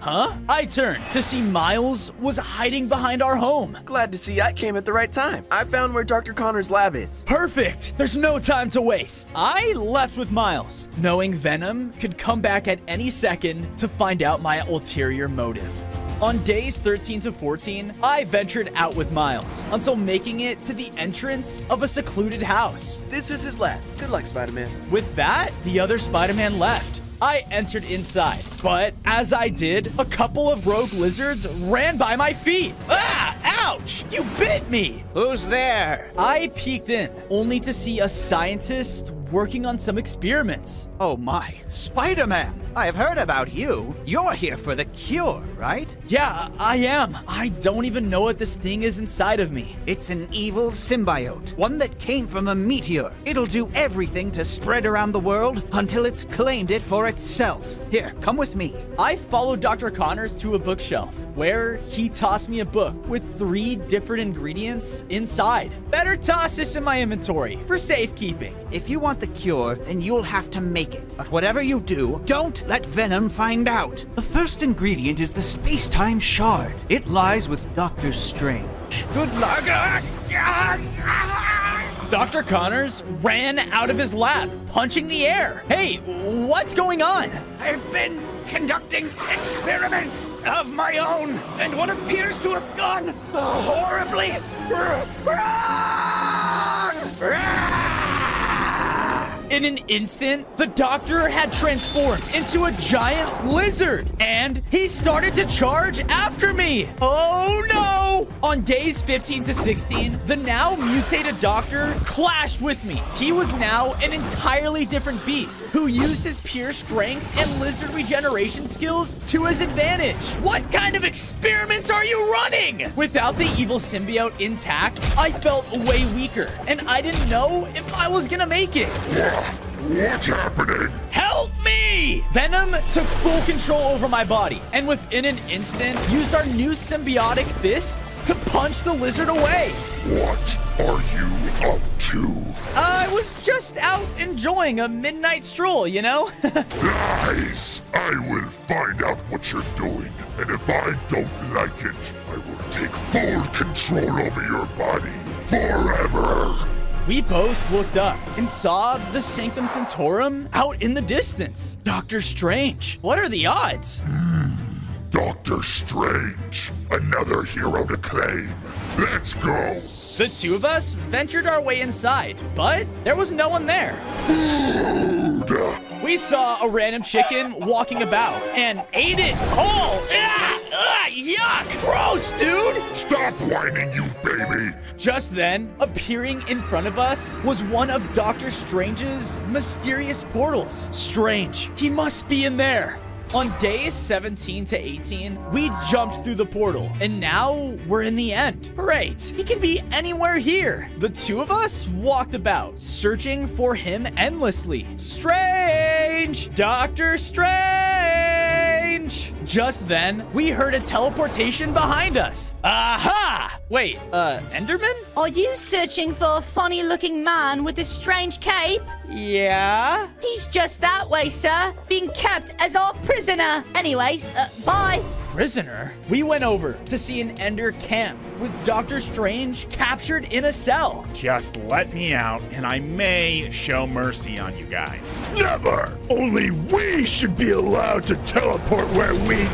I turned to see Miles was hiding behind our home. Glad to see I came at the right time. I found where Dr. Connor's lab is. Perfect. There's no time to waste. I left with Miles, knowing Venom could come back at any second to find out my ulterior motive. On days 13 to 14, I ventured out with Miles until making it to the entrance of a secluded house. This is his lab. Good luck, Spider-Man. With that, the other Spider-Man left. I entered inside, but as I did, a couple of rogue lizards ran by my feet. Ah! Ouch! You bit me! Who's there? I peeked in, only to see a scientist working on some experiments. Oh my, Spider-Man! I have heard about you. You're here for the cure, right? Yeah, I am. I don't even know what this thing is inside of me. It's an evil symbiote, one that came from a meteor. It'll do everything to spread around the world until it's claimed it for itself. Here, come with me. I followed Dr. Connors to a bookshelf, where he tossed me a book with 3 different ingredients inside. Better toss this in my inventory for safekeeping. If you want the cure, then you'll have to make it. But whatever you do, don't let Venom find out. The first ingredient is the space-time shard. It lies with Doctor Strange. Good luck. Dr. Connors ran out of his lab, punching the air. Hey, what's going on? I've been conducting experiments of my own, and what appears to have gone horribly wrong. In an instant, the doctor had transformed into a giant lizard, and he started to charge after me. Oh no! On days 15 to 16, the now mutated doctor clashed with me. He was now an entirely different beast who used his pure strength and lizard regeneration skills to his advantage. What kind of experiments are you running? Without the evil symbiote intact, I felt way weaker, and I didn't know if I was gonna make it. What's happening? Help me! Venom took full control over my body, and within an instant, used our new symbiotic fists to punch the lizard away. What are you up to? I was just out enjoying a midnight stroll, you know? Lies! I will find out what you're doing, and if I don't like it, I will take full control over your body forever. We both looked up and saw the Sanctum Sanctorum out in the distance. Doctor Strange, what are the odds? Doctor Strange, another hero to claim. Let's go. The two of us ventured our way inside, but there was no one there. We saw a random chicken walking about and ate it whole. Yuck! Gross, dude! Stop whining, you baby! Just then, appearing in front of us was one of Doctor Strange's mysterious portals. Strange, he must be in there. On days 17 to 18, we jumped through the portal, and now we're in the end. Great, he can be anywhere here. The two of us walked about, searching for him endlessly. Strange! Doctor Strange! Just then, we heard a teleportation behind us. Aha! Wait, Enderman? Are you searching for a funny-looking man with a strange cape? Yeah? He's just that way, sir. Being kept as our prisoner. Anyways, bye. Prisoner? We went over to see an Ender camp with Doctor Strange captured in a cell. Just let me out, and I may show mercy on you guys. Never! Only we should be allowed to teleport where we...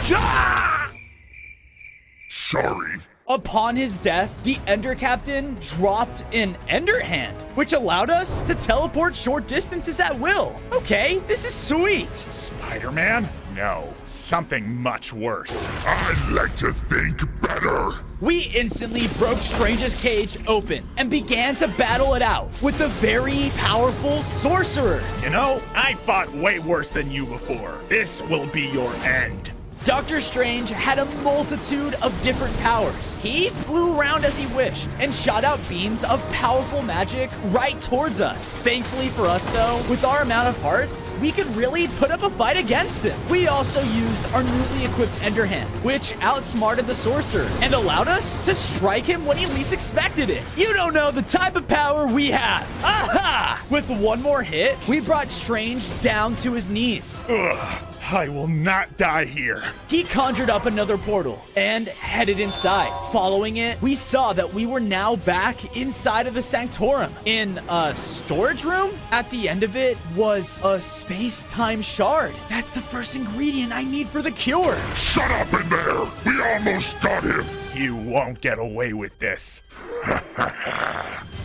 Sorry. Upon his death, the Ender Captain dropped an Ender Hand, which allowed us to teleport short distances at will. Okay, this is sweet. Spider-Man? No, something much worse. I'd like to think better. We instantly broke Strange's cage open and began to battle it out with the very powerful Sorcerer. You know, I fought way worse than you before. This will be your end. Doctor Strange had a multitude of different powers. He flew around as he wished and shot out beams of powerful magic right towards us. Thankfully for us though, with our amount of hearts, we could really put up a fight against him. We also used our newly equipped Ender Hand, which outsmarted the Sorcerer and allowed us to strike him when he least expected it. You don't know the type of power we have. Aha! With one more hit, we brought Strange down to his knees. Ugh. I will not die here. He conjured up another portal and headed inside. Following it, we saw that we were now back inside of the Sanctorum in a storage room. At the end of it was a space-time shard. That's the first ingredient I need for the cure. Shut up in there! We almost got him! You won't get away with this.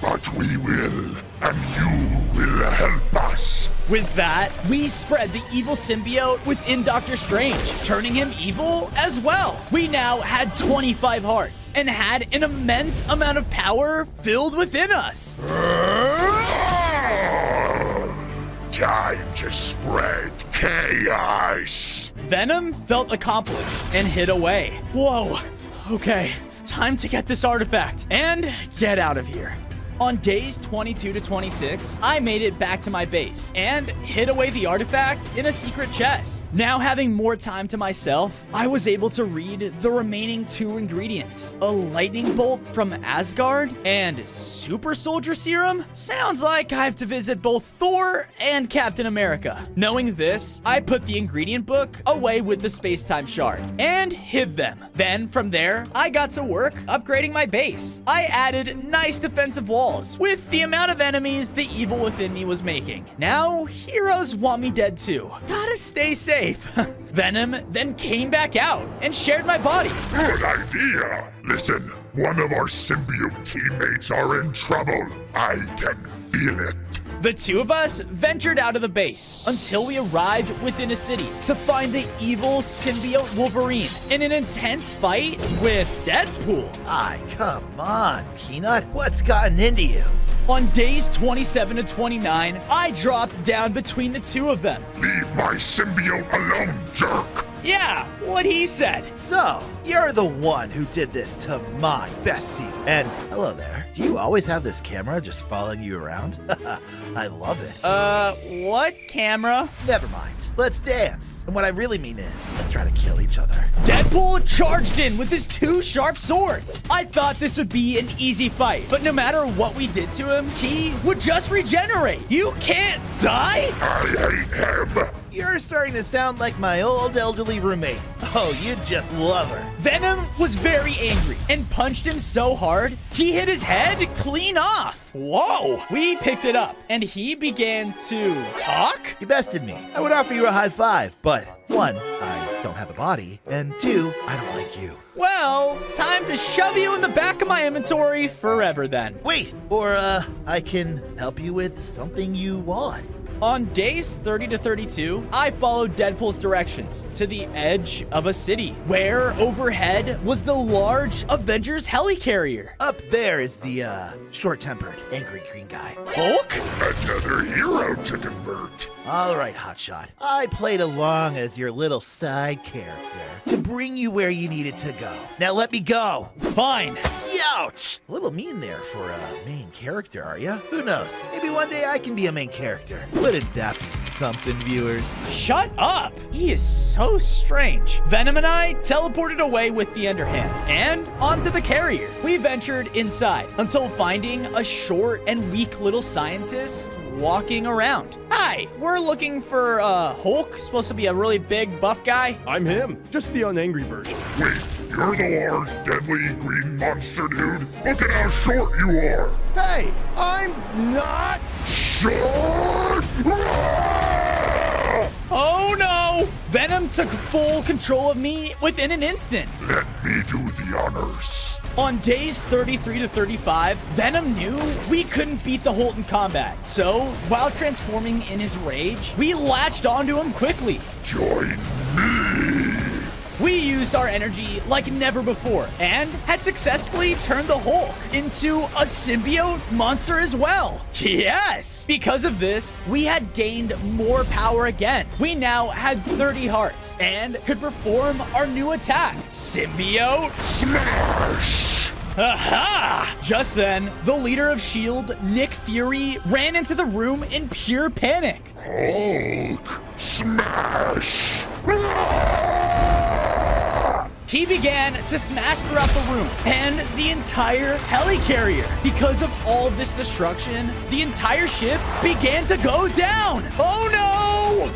But we will, and you will help us. With that, we spread the evil symbiote within Doctor Strange, turning him evil as well. We now had 25 hearts and had an immense amount of power filled within us. Time to spread chaos. Venom felt accomplished and hid away. Whoa, okay, time to get this artifact and get out of here. On days 22 to 26, I made it back to my base and hid away the artifact in a secret chest. Now having more time to myself, I was able to read the remaining 2 ingredients. A lightning bolt from Asgard and super soldier serum? Sounds like I have to visit both Thor and Captain America. Knowing this, I put the ingredient book away with the space-time shard and hid them. Then from there, I got to work upgrading my base. I added nice defensive walls with the amount of enemies the evil within me was making. Now, heroes want me dead too. Gotta stay safe. Venom then came back out and shared my body. Good idea. Listen, one of our symbiote teammates are in trouble. I can feel it. The two of us ventured out of the base until we arrived within a city to find the evil symbiote Wolverine in an intense fight with Deadpool. Come on, Peanut. What's gotten into you? On days 27 to 29, I dropped down between the two of them. Leave my symbiote alone, jerk. Yeah, what he said. So, you're the one who did this to my bestie. And hello there. Do you always have this camera just following you around? I love it. What camera? Never mind. Let's dance. And what I really mean is, let's try to kill each other. Deadpool charged in with his 2 sharp swords. I thought this would be an easy fight, but no matter what we did to him, he would just regenerate. You can't die? I hate him. You're starting to sound like my old elderly roommate. Oh, you just love her. Venom was very angry and punched him so hard, he hit his head clean off. Whoa! We picked it up, and he began to talk? You bested me. I would offer you a high five, but 1, I don't have a body, and 2, I don't like you. Well, time to shove you in the back of my inventory forever then. Wait, or I can help you with something you want. On days 30 to 32, I followed Deadpool's directions to the edge of a city, where overhead was the large Avengers helicarrier. Up there is the, short-tempered, angry green guy. Hulk? Another hero to convert. All right, Hotshot. I played along as your little side character to bring you where you needed to go. Now let me go. Fine. Ouch! A little mean there for a main character, are ya? Who knows? Maybe one day I can be a main character. Wouldn't that be something, viewers? Shut up! He is so strange. Venom and I teleported away with the Enderhand and onto the carrier. We ventured inside until finding a short and weak little scientist walking around. Hi, we're looking for Hulk, supposed to be a really big buff guy. I'm him, just the unangry version. Wait, you're the large, deadly green monster dude? Look at how short you are. Hey, I'm not short. Oh no! Venom took full control of me within an instant. Let me do the honors. On days 33 to 35, Venom knew we couldn't beat the Hulk in combat. So, while transforming in his rage, we latched onto him quickly. Join me. We used our energy like never before and had successfully turned the Hulk into a symbiote monster as well. Yes! Because of this, we had gained more power again. We now had 30 hearts and could perform our new attack, Symbiote Smash! Aha! Just then, the leader of S.H.I.E.L.D., Nick Fury, ran into the room in pure panic. Hulk! Smash! He began to smash throughout the room and the entire helicarrier. Because of all of this destruction, the entire ship began to go down. Oh no!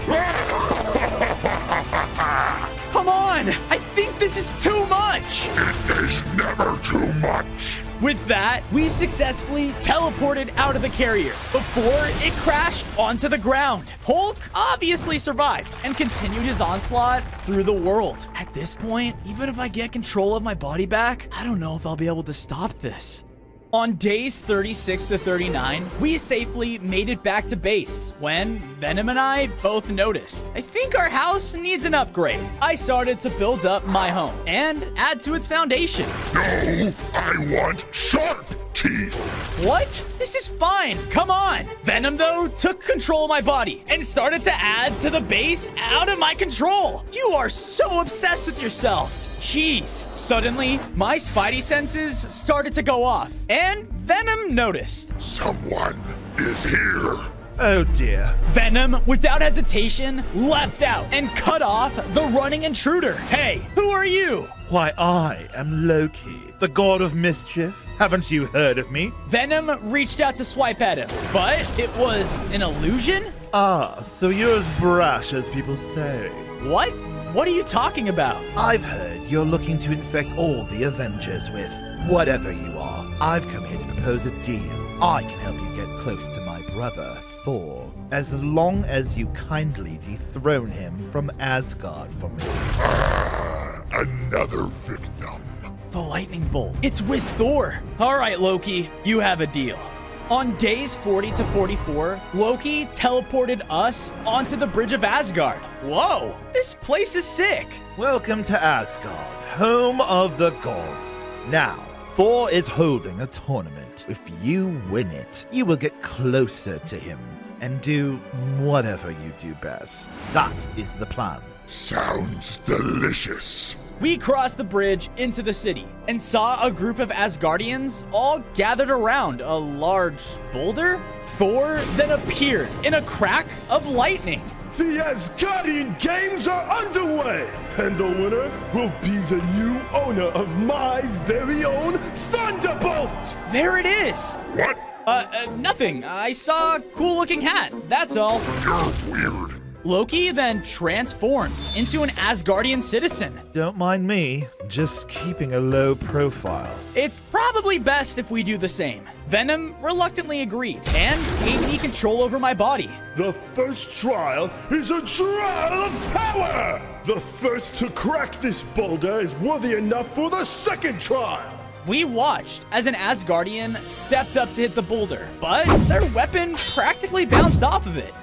Come on! I think this is too much! It is never too much. With that, we successfully teleported out of the carrier before it crashed onto the ground. Hulk obviously survived and continued his onslaught through the world. At this point, even if I get control of my body back, I don't know if I'll be able to stop this. On days 36 to 39, we safely made it back to base when Venom and I both noticed. I think our house needs an upgrade. I started to build up my home and add to its foundation. No, I want sharp teeth. What? This is fine. Come on. Venom, though, took control of my body and started to add to the base out of my control. You are so obsessed with yourself. Jeez. Suddenly, my spidey senses started to go off, and Venom noticed. Someone is here. Oh dear. Venom, without hesitation, leapt out and cut off the running intruder. Hey, who are you? Why, I am Loki, the god of mischief. Haven't you heard of me? Venom reached out to swipe at him, but it was an illusion? Ah, so you're as brash as people say. What? What are you talking about? I've heard you're looking to infect all the Avengers with whatever you are. I've come here to propose a deal. I can help you get close to my brother, Thor, as long as you kindly dethrone him from Asgard for me. Another victim. The lightning bolt. It's with Thor. All right, Loki, you have a deal. On days 40 to 44, Loki teleported us onto the Bridge of Asgard. Whoa, this place is sick. Welcome to Asgard, home of the gods. Now, Thor is holding a tournament. If you win it, you will get closer to him and do whatever you do best. That is the plan. Sounds delicious. We crossed the bridge into the city and saw a group of Asgardians all gathered around a large boulder. Thor then appeared in a crack of lightning. The Asgardian Games are underway, and the winner will be the new owner of my very own Thunderbolt! There it is! What? Nothing. I saw a cool-looking hat, that's all. You're weird. Loki then transformed into an Asgardian citizen. Don't mind me, just keeping a low profile. It's probably best if we do the same. Venom reluctantly agreed and gave me control over my body. The first trial is a trial of power! The first to crack this boulder is worthy enough for the second trial. We watched as an Asgardian stepped up to hit the boulder, but their weapon practically bounced off of it.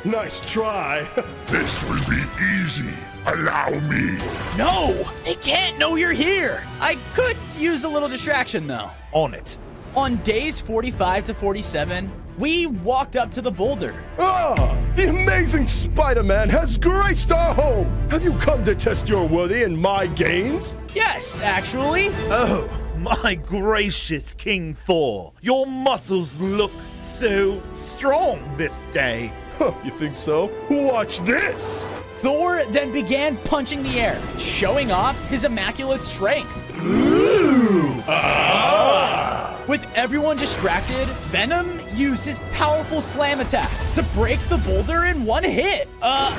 Nice try. This will be easy. Allow me. No, they can't know you're here. I could use a little distraction though. On it. On days 45 to 47, we walked up to the boulder. Ah, the amazing Spider-Man has graced our home. Have you come to test your worthy in my games? Yes, actually. Oh, my gracious King Thor. Your muscles look so strong this day. Huh, you think so? Watch this. Thor then began punching the air, showing off his immaculate strength. Ooh! With everyone distracted, Venom used his powerful slam attack to break the boulder in one hit. By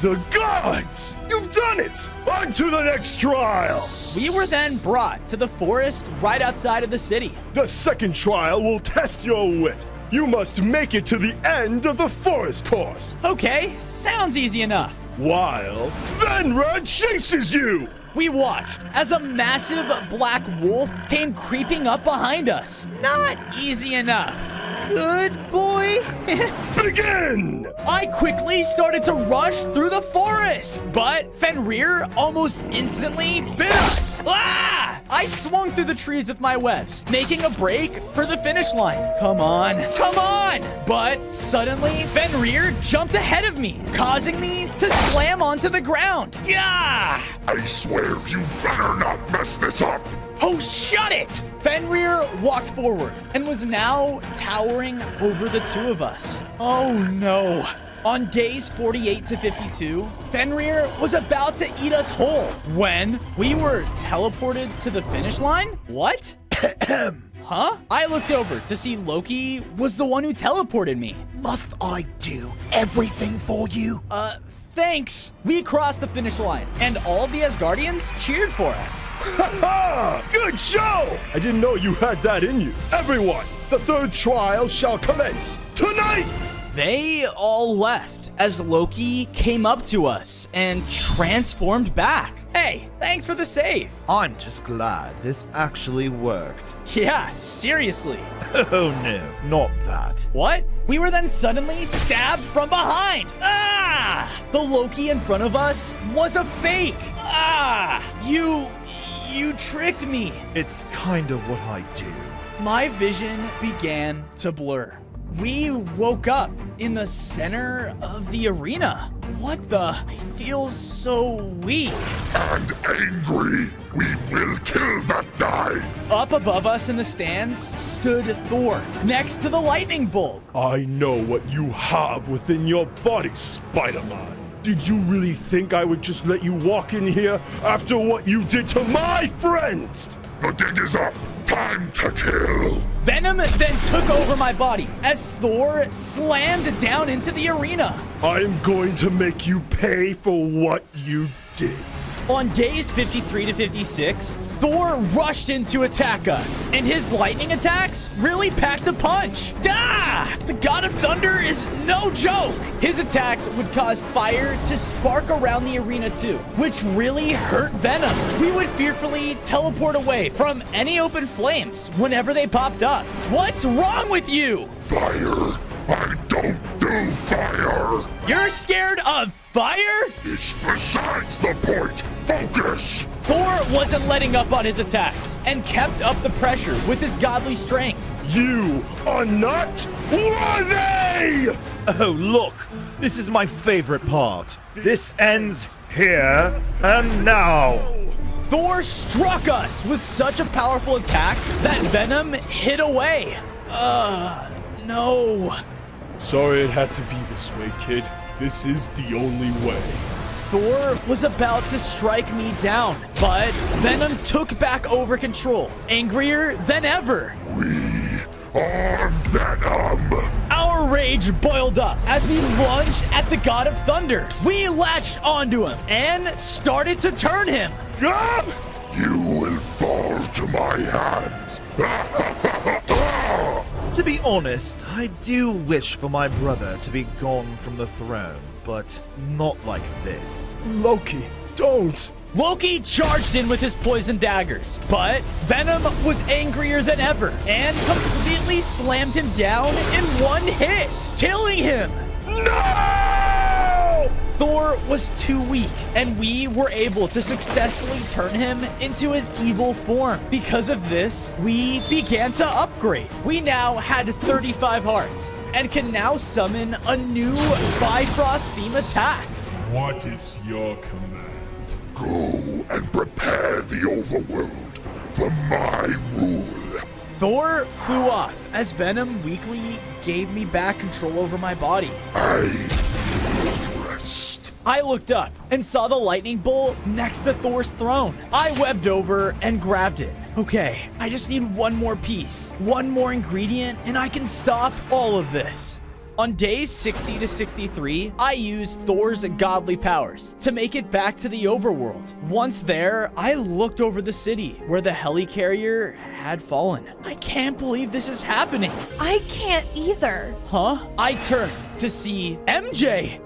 the gods! You've done it! On to the next trial! We were then brought to the forest right outside of the city. The second trial will test your wit. You must make it to the end of the forest course. Okay, sounds easy enough. While Fenrir chases you! We watched as a massive black wolf came creeping up behind us. Not easy enough. Good boy. Begin! I quickly started to rush through the forest, but Fenrir almost instantly bit us. Ah! I swung through the trees with my webs, making a break for the finish line. Come on, come on! But suddenly, Fenrir jumped ahead of me, causing me to slam onto the ground. Yeah! I swear you better not mess this up. Oh, shut it! Fenrir walked forward and was now towering over the two of us. Oh no. On days 48 to 52, Fenrir was about to eat us whole when we were teleported to the finish line? What? Huh? I looked over to see Loki was the one who teleported me. Must I do everything for you? Thanks. We crossed the finish line, and all of the Asgardians cheered for us. Ha! Good show! I didn't know you had that in you. Everyone, the third trial shall commence tonight! They all left as Loki came up to us and transformed back. Hey, thanks for the save. I'm just glad this actually worked. Yeah, seriously. Oh no, not that. What? We were then suddenly stabbed from behind. Ah! The Loki in front of us was a fake. Ah! You tricked me. It's kind of what I do. My vision began to blur. We woke up in the center of the arena. What the? I feel so weak. And angry. We will kill that guy. Up above us in the stands stood Thor, next to the lightning bolt. I know what you have within your body, Spider-Man. Did you really think I would just let you walk in here after what you did to my friends? The dig is up. Time to kill. Venom then took over my body as Thor slammed down into the arena. I am going to make you pay for what you did. On days 53 to 56, Thor rushed in to attack us, and his lightning attacks really packed a punch. Ah! The God of Thunder is no joke. His attacks would cause fire to spark around the arena too, which really hurt Venom. We would fearfully teleport away from any open flames whenever they popped up. What's wrong with you? Fire. I don't do fire. You're scared of fire? It's besides the point. Focus. Thor wasn't letting up on his attacks and kept up the pressure with his godly strength. You are not worthy! Oh, look. This is my favorite part. This ends here and now. Thor struck us with such a powerful attack that Venom hid away. No. Sorry it had to be this way, kid. This is the only way. Thor was about to strike me down, but Venom took back over control, angrier than ever. We are Venom. Our rage boiled up as we lunged at the God of Thunder. We latched onto him and started to turn him. You will fall to my hands. To be honest, I do wish for my brother to be gone from the throne, but not like this. Loki, don't! Loki charged in with his poison daggers, but Venom was angrier than ever and completely slammed him down in one hit, killing him. No! Thor was too weak, and we were able to successfully turn him into his evil form. Because of this, we began to upgrade. We now had 35 hearts and can now summon a new Bifrost theme attack. What is your command? Go and prepare the overworld for my rule. Thor flew off as Venom weakly gave me back control over my body. I looked up and saw the lightning bolt next to Thor's throne. I webbed over and grabbed it. Okay, I just need one more piece, one more ingredient, and I can stop all of this. On days 60 to 63, I used Thor's godly powers to make it back to the overworld. Once there, I looked over the city where the helicarrier had fallen. I can't believe this is happening. I can't either. Huh? I turned to see MJ.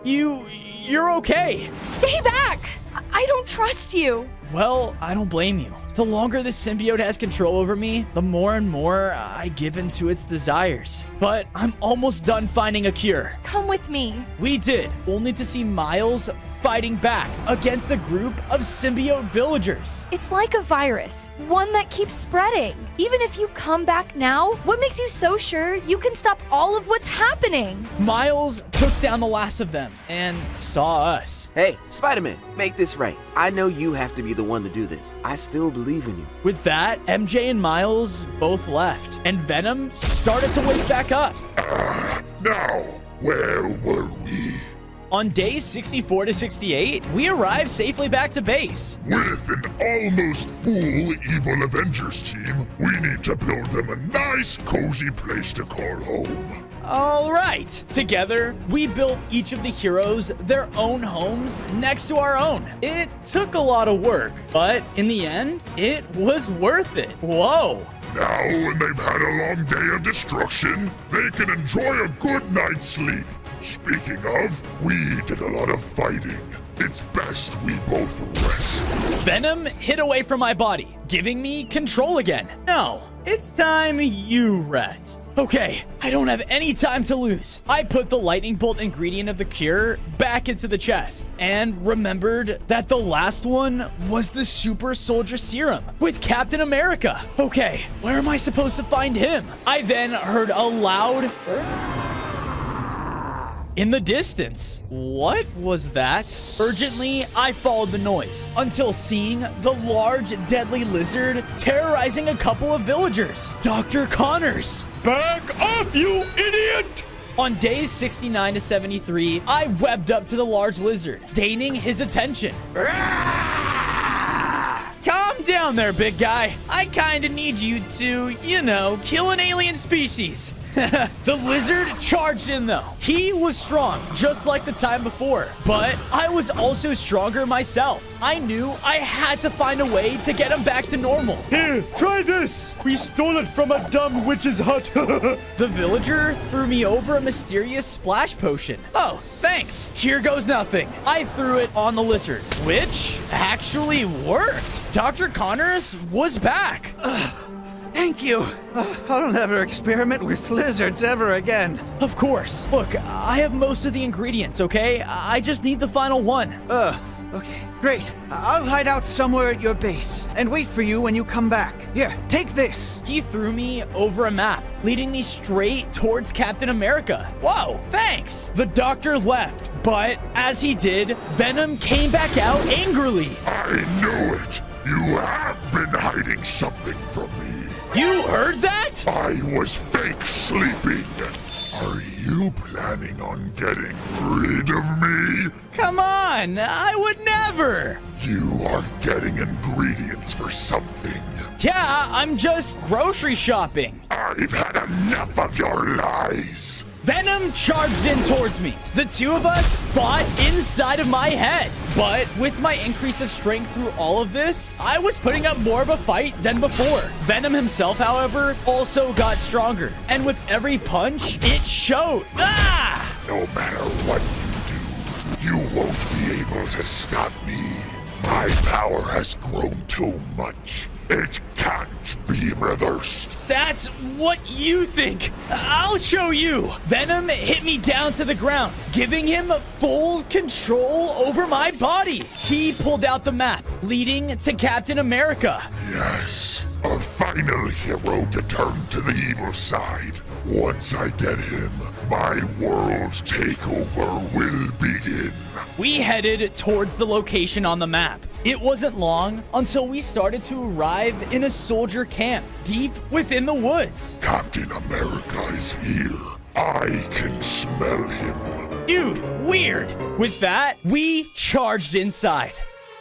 You're okay. Stay back! I don't trust you. Well, I don't blame you. The longer this symbiote has control over me, the more and more I give in to its desires. But I'm almost done finding a cure. Come with me. We did, only to see Miles fighting back against a group of symbiote villagers. It's like a virus, one that keeps spreading. Even if you come back now, what makes you so sure you can stop all of what's happening? Miles took down the last of them and saw us. Hey, Spider-Man, make this right. I know you have to be the one to do this. I still believe in you. With that, MJ and Miles both left, and Venom started to wake back up. Now, where were we? On days 64 to 68, we arrived safely back to base. With an almost full evil Avengers team, we need to build them a nice, cozy place to call home. All right. Together, we built each of the heroes their own homes next to our own. It took a lot of work, but in the end, it was worth it. Whoa. Now, when they've had a long day of destruction, they can enjoy a good night's sleep. Speaking of, we did a lot of fighting. It's best we both rest. Venom hid away from my body, giving me control again. No, it's time you rest. Okay, I don't have any time to lose. I put the lightning bolt ingredient of the cure back into the chest and remembered that the last one was the super soldier serum with Captain America. Okay, where am I supposed to find him? I then heard a loud in the distance. What was that? Urgently, I followed the noise until seeing the large, deadly lizard terrorizing a couple of villagers. Dr. Connors. Back off, you idiot! On days 69 to 73, I webbed up to the large lizard, gaining his attention. Calm down there, big guy. I kinda need you to, kill an alien species. The lizard charged in though. He was strong, just like the time before, but I was also stronger myself. I knew I had to find a way to get him back to normal. Here, try this. We stole it from a dumb witch's hut. The villager threw me over a mysterious splash potion. Oh, thanks. Here goes nothing. I threw it on the lizard, which actually worked. Dr. Connors was back. Thank you. I'll never experiment with lizards ever again. Of course. Look, I have most of the ingredients, okay? I just need the final one. Okay, great. I'll hide out somewhere at your base and wait for you when you come back. Here, take this. He threw me over a map, leading me straight towards Captain America. Whoa, thanks. The doctor left, but as he did, Venom came back out angrily. I knew it. You have been hiding something from me. You heard that? I was fake sleeping. Are you planning on getting rid of me? Come on, I would never. You are getting ingredients for something. Yeah, I'm just grocery shopping. I've had enough of your lies. Venom charged in towards me. The two of us fought inside of my head. But with my increase of strength through all of this, I was putting up more of a fight than before. Venom himself, however, also got stronger. And with every punch, it showed. Ah! No matter what you do, you won't be able to stop me. My power has grown too much. It can't be reversed. That's what you think. I'll show you. Venom hit me down to the ground, giving him full control over my body. He pulled out the map, leading to Captain America. Yes, a final hero to turn to the evil side. Once I get him, my world takeover will begin. We headed towards the location on the map. It wasn't long until we started to arrive in a soldier camp deep within the woods. Captain America is here. I can smell him. Dude, weird. With that, we charged inside.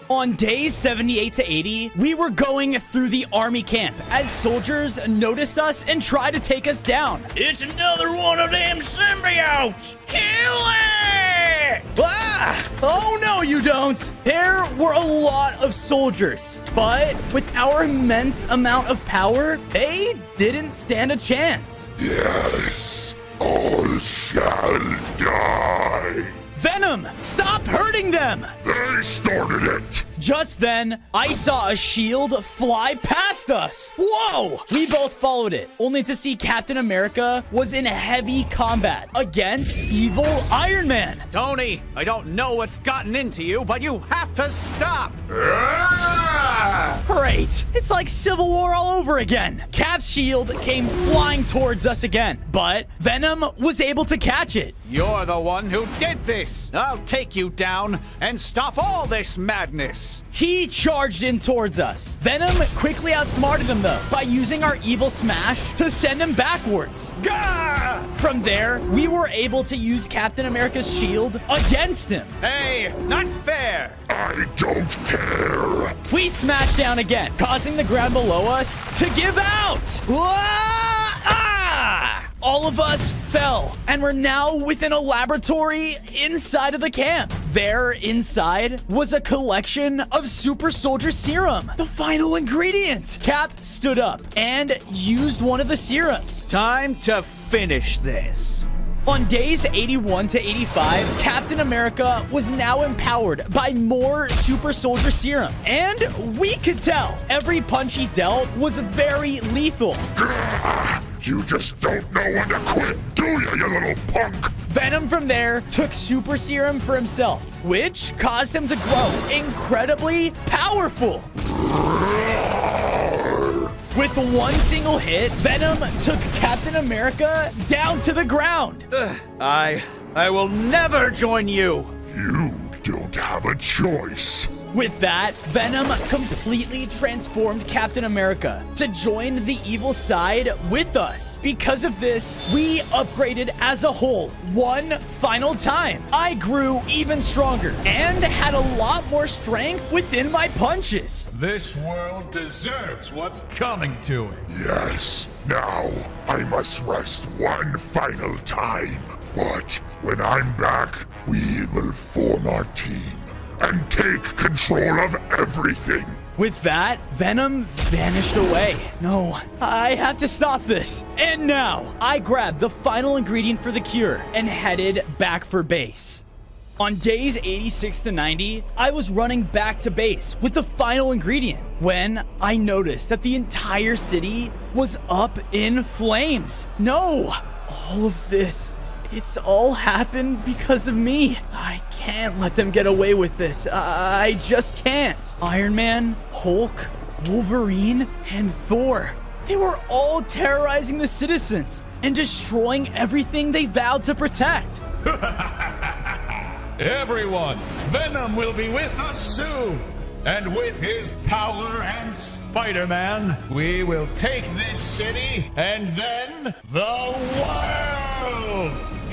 On days 78 to 80, we were going through the army camp as soldiers noticed us and tried to take us down. It's another one of them symbiotes! Kill it! Ah! Oh no, you don't! There were a lot of soldiers, but with our immense amount of power, they didn't stand a chance. Yes, all shall die. Venom, stop hurting them! They started it! Just then, I saw a shield fly past us. Whoa! We both followed it, only to see Captain America was in heavy combat against evil Iron Man. Tony, I don't know what's gotten into you, but you have to stop! Great! It's like Civil War all over again. Cap's shield came flying towards us again, but Venom was able to catch it. You're the one who did this! I'll take you down and stop all this madness! He charged in towards us. Venom quickly outsmarted him though by using our evil smash to send him backwards. Gah! From there, we were able to use Captain America's shield against him. Hey, not fair! I don't care. We smashed down again, causing the ground below us to give out. All of us fell, and we're now within a laboratory inside of the camp. There, inside, was a collection of super soldier serum, the final ingredient. Cap stood up and used one of the serums. Time to finish this. On days 81 to 85, Captain America was now empowered by more super soldier serum. And we could tell every punch he dealt was very lethal. You just don't know when to quit, do you little punk? Venom from there took super serum for himself, which caused him to grow incredibly powerful. With one single hit, Venom took Captain America down to the ground. I will never join you. You don't have a choice. With that, Venom completely transformed Captain America to join the evil side with us. Because of this, we upgraded as a whole one final time. I grew even stronger and had a lot more strength within my punches. This world deserves what's coming to it. Yes, now I must rest one final time. But when I'm back, we will form our team and take control of everything. With that, Venom vanished away. No, I have to stop this. And now, I grabbed the final ingredient for the cure and headed back for base. On days 86 to 90, I was running back to base with the final ingredient when I noticed that the entire city was up in flames. No, all of this, it's all happened because of me. I can't let them get away with this. I just can't. Iron Man, Hulk, Wolverine, and Thor. They were all terrorizing the citizens and destroying everything they vowed to protect. Everyone, Venom will be with us soon. And with his power and Spider-Man, we will take this city and then the world!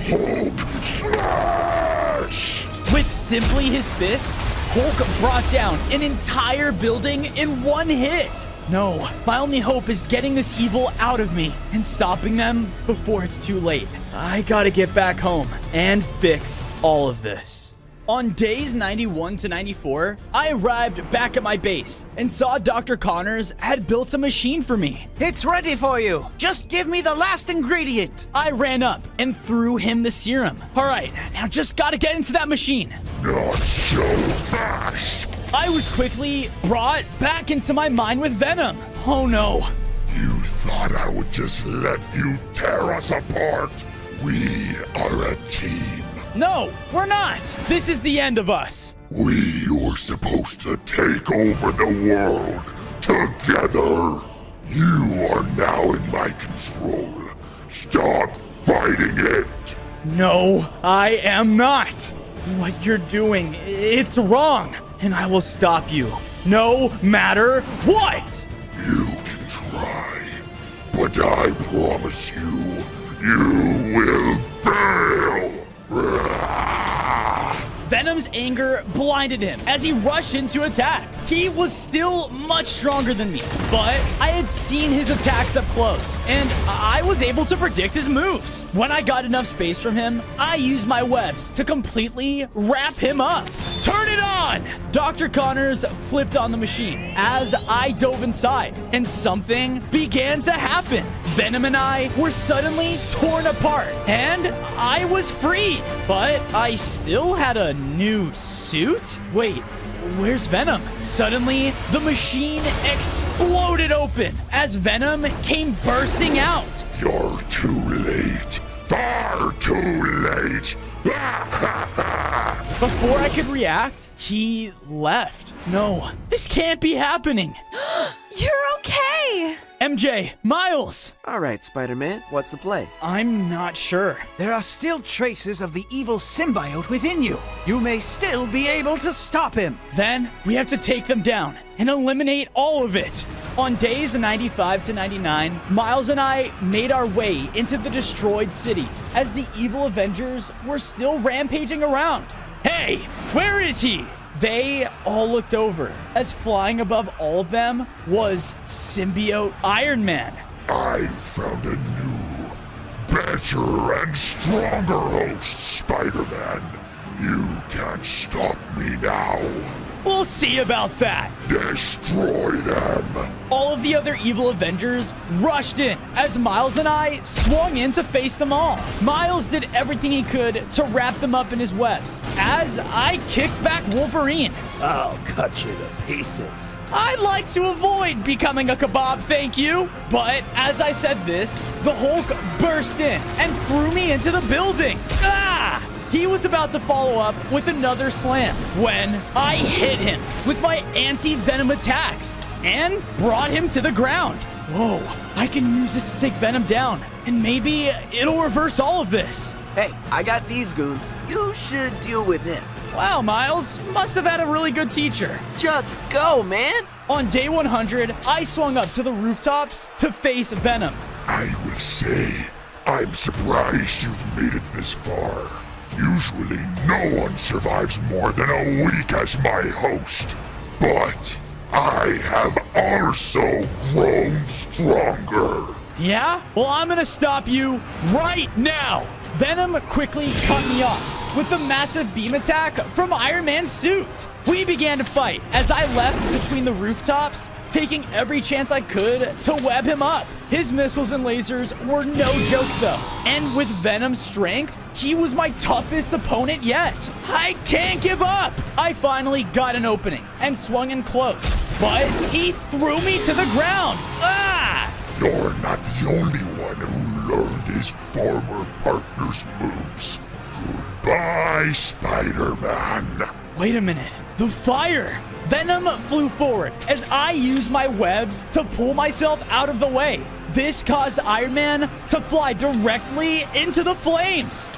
Hulk smash! With simply his fists, Hulk brought down an entire building in one hit. No, my only hope is getting this evil out of me and stopping them before it's too late. I gotta get back home and fix all of this. On days 91 to 94, I arrived back at my base and saw Dr. Connors had built a machine for me. It's ready for you. Just give me the last ingredient. I ran up and threw him the serum. All right, now just gotta get into that machine. Not so fast. I was quickly brought back into my mind with Venom. Oh no. You thought I would just let you tear us apart? We are a team. No, we're not. This is the end of us. We were supposed to take over the world together. You are now in my control. Stop fighting it. No, I am not. What you're doing, it's wrong, and I will stop you, no matter what. You can try, but I promise you will fail. Venom's anger blinded him as he rushed in to attack. He was still much stronger than me, but I had seen his attacks up close, and I was able to predict his moves. When I got enough space from him, I used my webs to completely wrap him up. Turn it on! Dr. Connors flipped on the machine as I dove inside, and something began to happen. Venom and I were suddenly torn apart, and I was freed, but I still had a new suit? Wait, where's Venom? Suddenly, the machine exploded open as Venom came bursting out. You're too late. Far too late. Before I could react, he left. No, this can't be happening. You're okay. MJ, Miles! All right, Spider-Man, what's the play? I'm not sure. There are still traces of the evil symbiote within you. You may still be able to stop him. Then we have to take them down and eliminate all of it. On days 95 to 99, Miles and I made our way into the destroyed city as the evil Avengers were still rampaging around. Hey, where is he? They all looked over as flying above all of them was Symbiote Iron Man. I found a new, better and stronger host, Spider-Man. You can't stop me now. We'll see about that. Destroy them. All of the other evil Avengers rushed in as Miles and I swung in to face them all. Miles did everything he could to wrap them up in his webs as I kicked back Wolverine. I'll cut you to pieces. I'd like to avoid becoming a kebab, thank you. But as I said this, the Hulk burst in and threw me into the building. Ah! He was about to follow up with another slam when I hit him with my anti-venom attacks and brought him to the ground. Whoa, I can use this to take Venom down, and maybe it'll reverse all of this. Hey, I got these goons. You should deal with him. Wow, Miles, must have had a really good teacher. Just go, man. On day 100, I swung up to the rooftops to face Venom. I will say, I'm surprised you've made it this far. Usually, no one survives more than a week as my host. But I have also grown stronger. Yeah? Well, I'm gonna stop you right now. Venom quickly cut me off with the massive beam attack from Iron Man's suit. We began to fight as I left between the rooftops, taking every chance I could to web him up. His missiles and lasers were no joke though, and with Venom's strength, he was my toughest opponent yet. I can't give up! I finally got an opening and swung in close, but he threw me to the ground. Ah! You're not the only one who learned his former partner's moves. Goodbye, Spider-Man. Wait a minute. The fire! Venom flew forward as I used my webs to pull myself out of the way. This caused Iron Man to fly directly into the flames.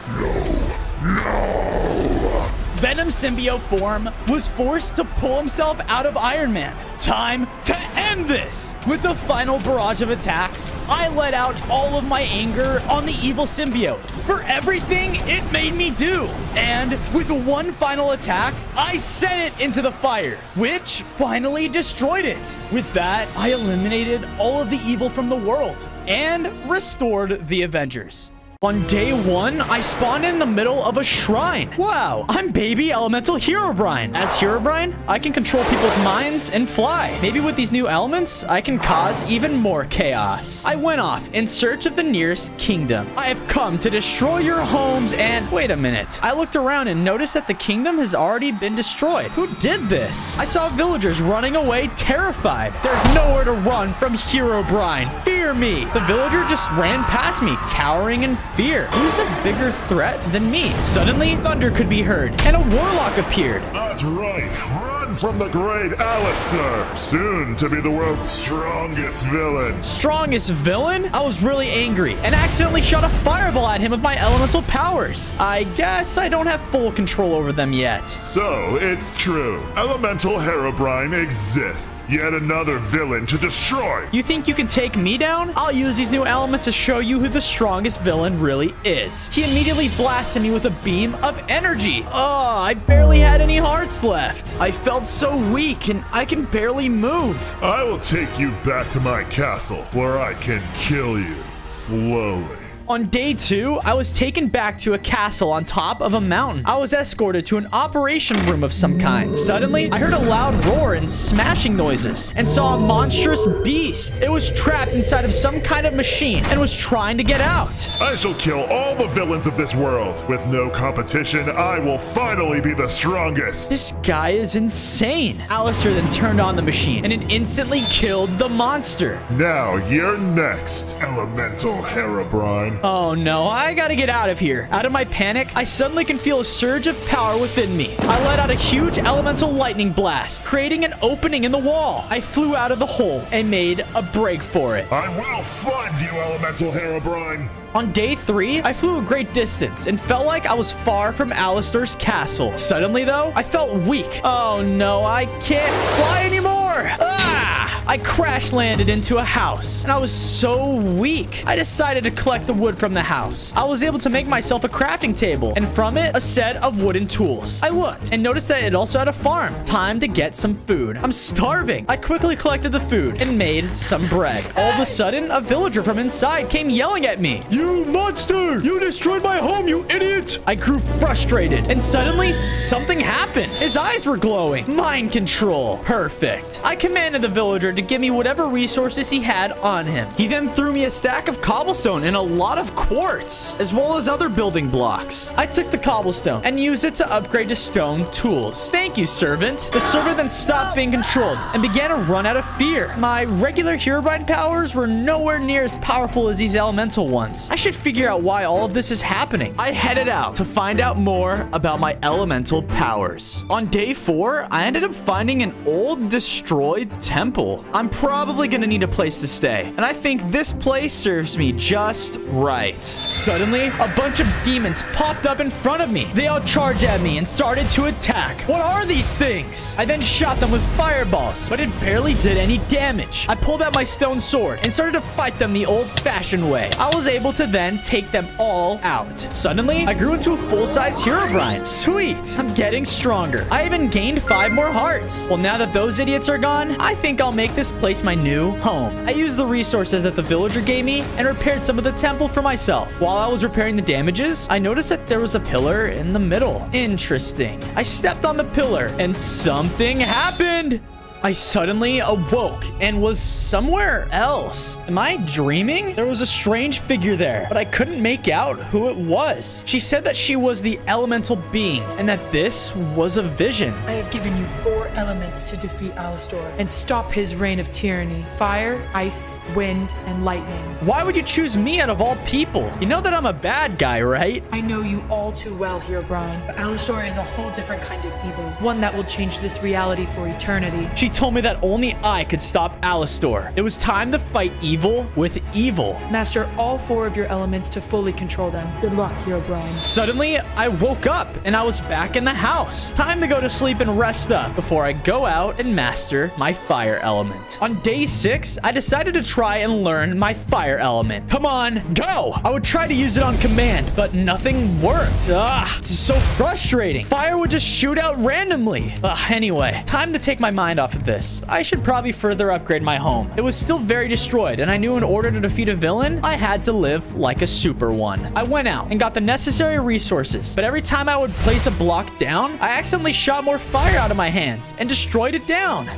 No! Venom's symbiote form was forced to pull himself out of Iron Man. Time to end end this! With the final barrage of attacks, I let out all of my anger on the evil symbiote for everything it made me do. And with one final attack, I sent it into the fire, which finally destroyed it. With that, I eliminated all of the evil from the world and restored the Avengers. On day 1, I spawned in the middle of a shrine. Wow, I'm baby elemental Herobrine. As Herobrine, I can control people's minds and fly. Maybe with these new elements, I can cause even more chaos. I went off in search of the nearest kingdom. I have come to destroy your homes and... Wait a minute. I looked around and noticed that the kingdom has already been destroyed. Who did this? I saw villagers running away terrified. There's nowhere to run from Herobrine. Fear me. The villager just ran past me, cowering in fear. Who's a bigger threat than me? Suddenly, thunder could be heard, and a warlock appeared. That's right. Run from the great Alistair, soon to be the world's strongest villain. Strongest villain? I was really angry and accidentally shot a fireball at him with my elemental powers. I guess I don't have full control over them yet. So, it's true. Elemental Herobrine exists. Yet another villain to destroy. You think you can take me down? I'll use these new elements to show you who the strongest villain really is. He immediately blasted me with a beam of energy. Oh, I barely had any hearts left. I felt so weak and I can barely move. I will take you back to my castle where I can kill you slowly. On day 2, I was taken back to a castle on top of a mountain. I was escorted to an operation room of some kind. Suddenly, I heard a loud roar and smashing noises and saw a monstrous beast. It was trapped inside of some kind of machine and was trying to get out. I shall kill all the villains of this world. With no competition, I will finally be the strongest. This guy is insane. Alistair then turned on the machine and it instantly killed the monster. Now you're next, Elemental Herobrine. Oh no, I gotta get out of here. Out of my panic, I suddenly can feel a surge of power within me. I let out a huge elemental lightning blast, creating an opening in the wall. I flew out of the hole and made a break for it. I will find you, Elemental Herobrine. On day 3, I flew a great distance and felt like I was far from Alistair's castle. Suddenly, though, I felt weak. Oh no, I can't fly anymore! Ah! I crash landed into a house and I was so weak. I decided to collect the wood from the house. I was able to make myself a crafting table and from it, a set of wooden tools. I looked and noticed that it also had a farm. Time to get some food. I'm starving. I quickly collected the food and made some bread. All of a sudden, a villager from inside came yelling at me. You monster! You destroyed my home, you idiot! I grew frustrated and suddenly something happened. His eyes were glowing. Mind control. Perfect. I commanded the villager to give me whatever resources he had on him. He then threw me a stack of cobblestone and a lot of quartz, as well as other building blocks. I took the cobblestone and used it to upgrade to stone tools. Thank you, servant. The servant then stopped being controlled and began to run out of fear. My regular Herobrine powers were nowhere near as powerful as these elemental ones. I should figure out why all of this is happening. I headed out to find out more about my elemental powers. On day 4, I ended up finding an old destroyed temple. I'm probably gonna need a place to stay, and I think this place serves me just right. Suddenly, a bunch of demons popped up in front of me. They all charged at me and started to attack. What are these things? I then shot them with fireballs, but it barely did any damage. I pulled out my stone sword and started to fight them the old-fashioned way. I was able to then take them all out. Suddenly, I grew into a full-size Herobrine. Sweet! I'm getting stronger. I even gained 5 more hearts. Well, now that those idiots are gone, I think I'll make this place my new home. I used the resources that the villager gave me and repaired some of the temple for myself. While I was repairing the damages, I noticed that there was a pillar in the middle. Interesting. I stepped on the pillar and something happened. I suddenly awoke and was somewhere else. Am I dreaming? There was a strange figure there, but I couldn't make out who it was. She said that she was the elemental being and that this was a vision. I have given you 4 elements to defeat Alistair and stop his reign of tyranny: fire, ice, wind, and lightning. Why would you choose me out of all people? You know that I'm a bad guy, right? I know you all too well, Herobrine, but Alistair is a whole different kind of evil, one that will change this reality for eternity. She told me that only I could stop Alastor. It was time to fight evil with evil. Master all 4 of your elements to fully control them. Good luck, Herobrine. Suddenly, I woke up and I was back in the house. Time to go to sleep and rest up before I go out and master my fire element. On day 6, I decided to try and learn my fire element. Come on, go! I would try to use it on command, but nothing worked. This is so frustrating. Fire would just shoot out randomly. Anyway, time to take my mind off of this. I should probably further upgrade my home. It was still very destroyed, and I knew in order to defeat a villain, I had to live like a super one. I went out and got the necessary resources, but every time I would place a block down, I accidentally shot more fire out of my hands and destroyed it down.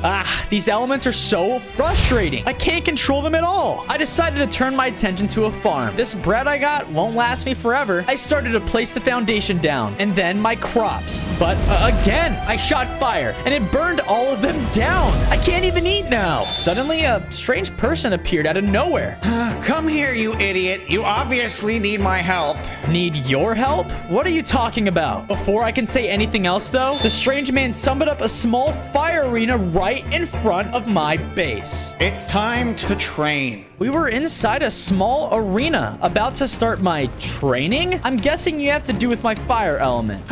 These elements are so frustrating. I can't control them at all. I decided to turn my attention to a farm. This bread I got won't last me forever. I started to place the foundation down and then my crops. But again, I shot fire and it burned all of them down. I can't even eat now. Suddenly, a strange person appeared out of nowhere. Come here, you idiot. You obviously need my help. Need your help? What are you talking about? Before I can say anything else, though, the strange man summoned up a small fire arena right in front of my base. It's time to train. We were inside a small arena, about to start my training? I'm guessing you have to do with my fire element.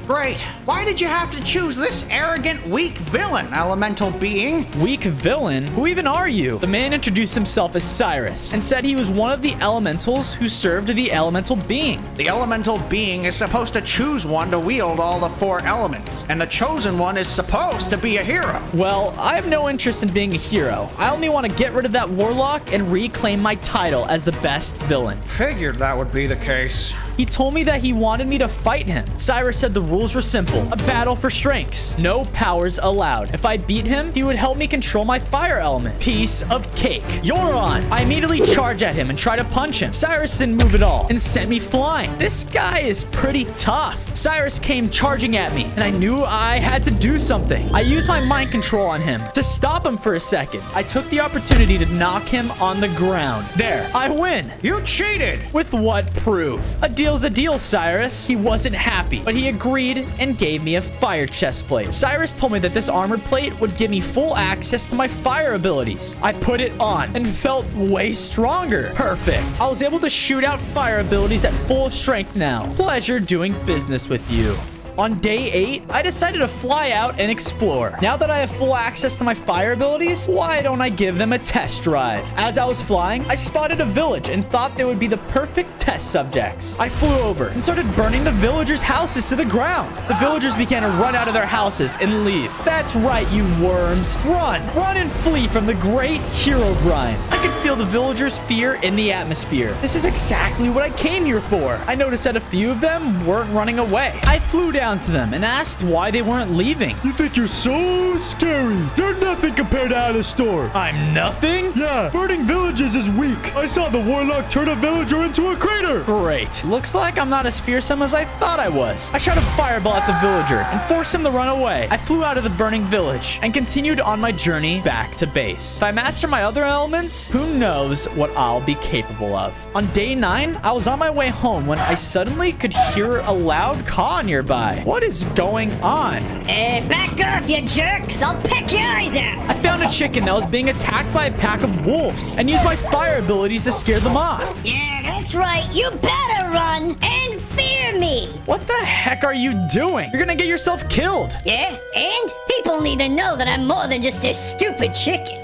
Great. Why did you have to choose this arrogant, weak villain, elemental being? Weak villain? Who even are you? The man introduced himself as Cyrus and said he was one of the elementals who served the elemental being. The elemental being is supposed to choose one to wield all the 4 elements, and the chosen one is supposed to be a hero. Well, I have no interest in being a hero. I only want to get rid of that warlock and reclaim my title as the best villain. Figured that would be the case. He told me that he wanted me to fight him. Cyrus said the rules were simple. A battle for strengths. No powers allowed. If I beat him, he would help me control my fire element. Piece of cake. You're on. I immediately charge at him and try to punch him. Cyrus didn't move at all and sent me flying. This guy is pretty tough. Cyrus came charging at me and I knew I had to do something. I used my mind control on him to stop him for a second. I took the opportunity to knock him on the ground. There, I win. You cheated. With what proof? A deal's a deal, Cyrus. He wasn't happy, but he agreed and gave me a fire chest plate. Cyrus told me that this armored plate would give me full access to my fire abilities. I put it on and felt way stronger. Perfect. I was able to shoot out fire abilities at full strength now. Pleasure doing business with you. On day 8, I decided to fly out and explore. Now that I have full access to my fire abilities, why don't I give them a test drive? As I was flying, I spotted a village and thought they would be the perfect test subjects. I flew over and started burning the villagers' houses to the ground. The villagers began to run out of their houses and leave. That's right, you worms. Run! Run and flee from the great Herobrine. I could feel the villagers' fear in the atmosphere. This is exactly what I came here for. I noticed that a few of them weren't running away. I flew down to them and asked why they weren't leaving. You think you're so scary. You're nothing compared to Alastor. I'm nothing? Yeah, burning villages is weak. I saw the warlock turn a villager into a crater. Great. Looks like I'm not as fearsome as I thought I was. I shot a fireball at the villager and forced him to run away. I flew out of the burning village and continued on my journey back to base. If I master my other elements, who knows what I'll be capable of. On day 9, I was on my way home when I suddenly could hear a loud caw nearby. What is going on? Back off, you jerks! I'll peck your eyes out! I found a chicken that was being attacked by a pack of wolves and used my fire abilities to scare them off. Yeah, that's right. You better run and fear me! What the heck are you doing? You're gonna get yourself killed. Yeah, and people need to know that I'm more than just a stupid chicken.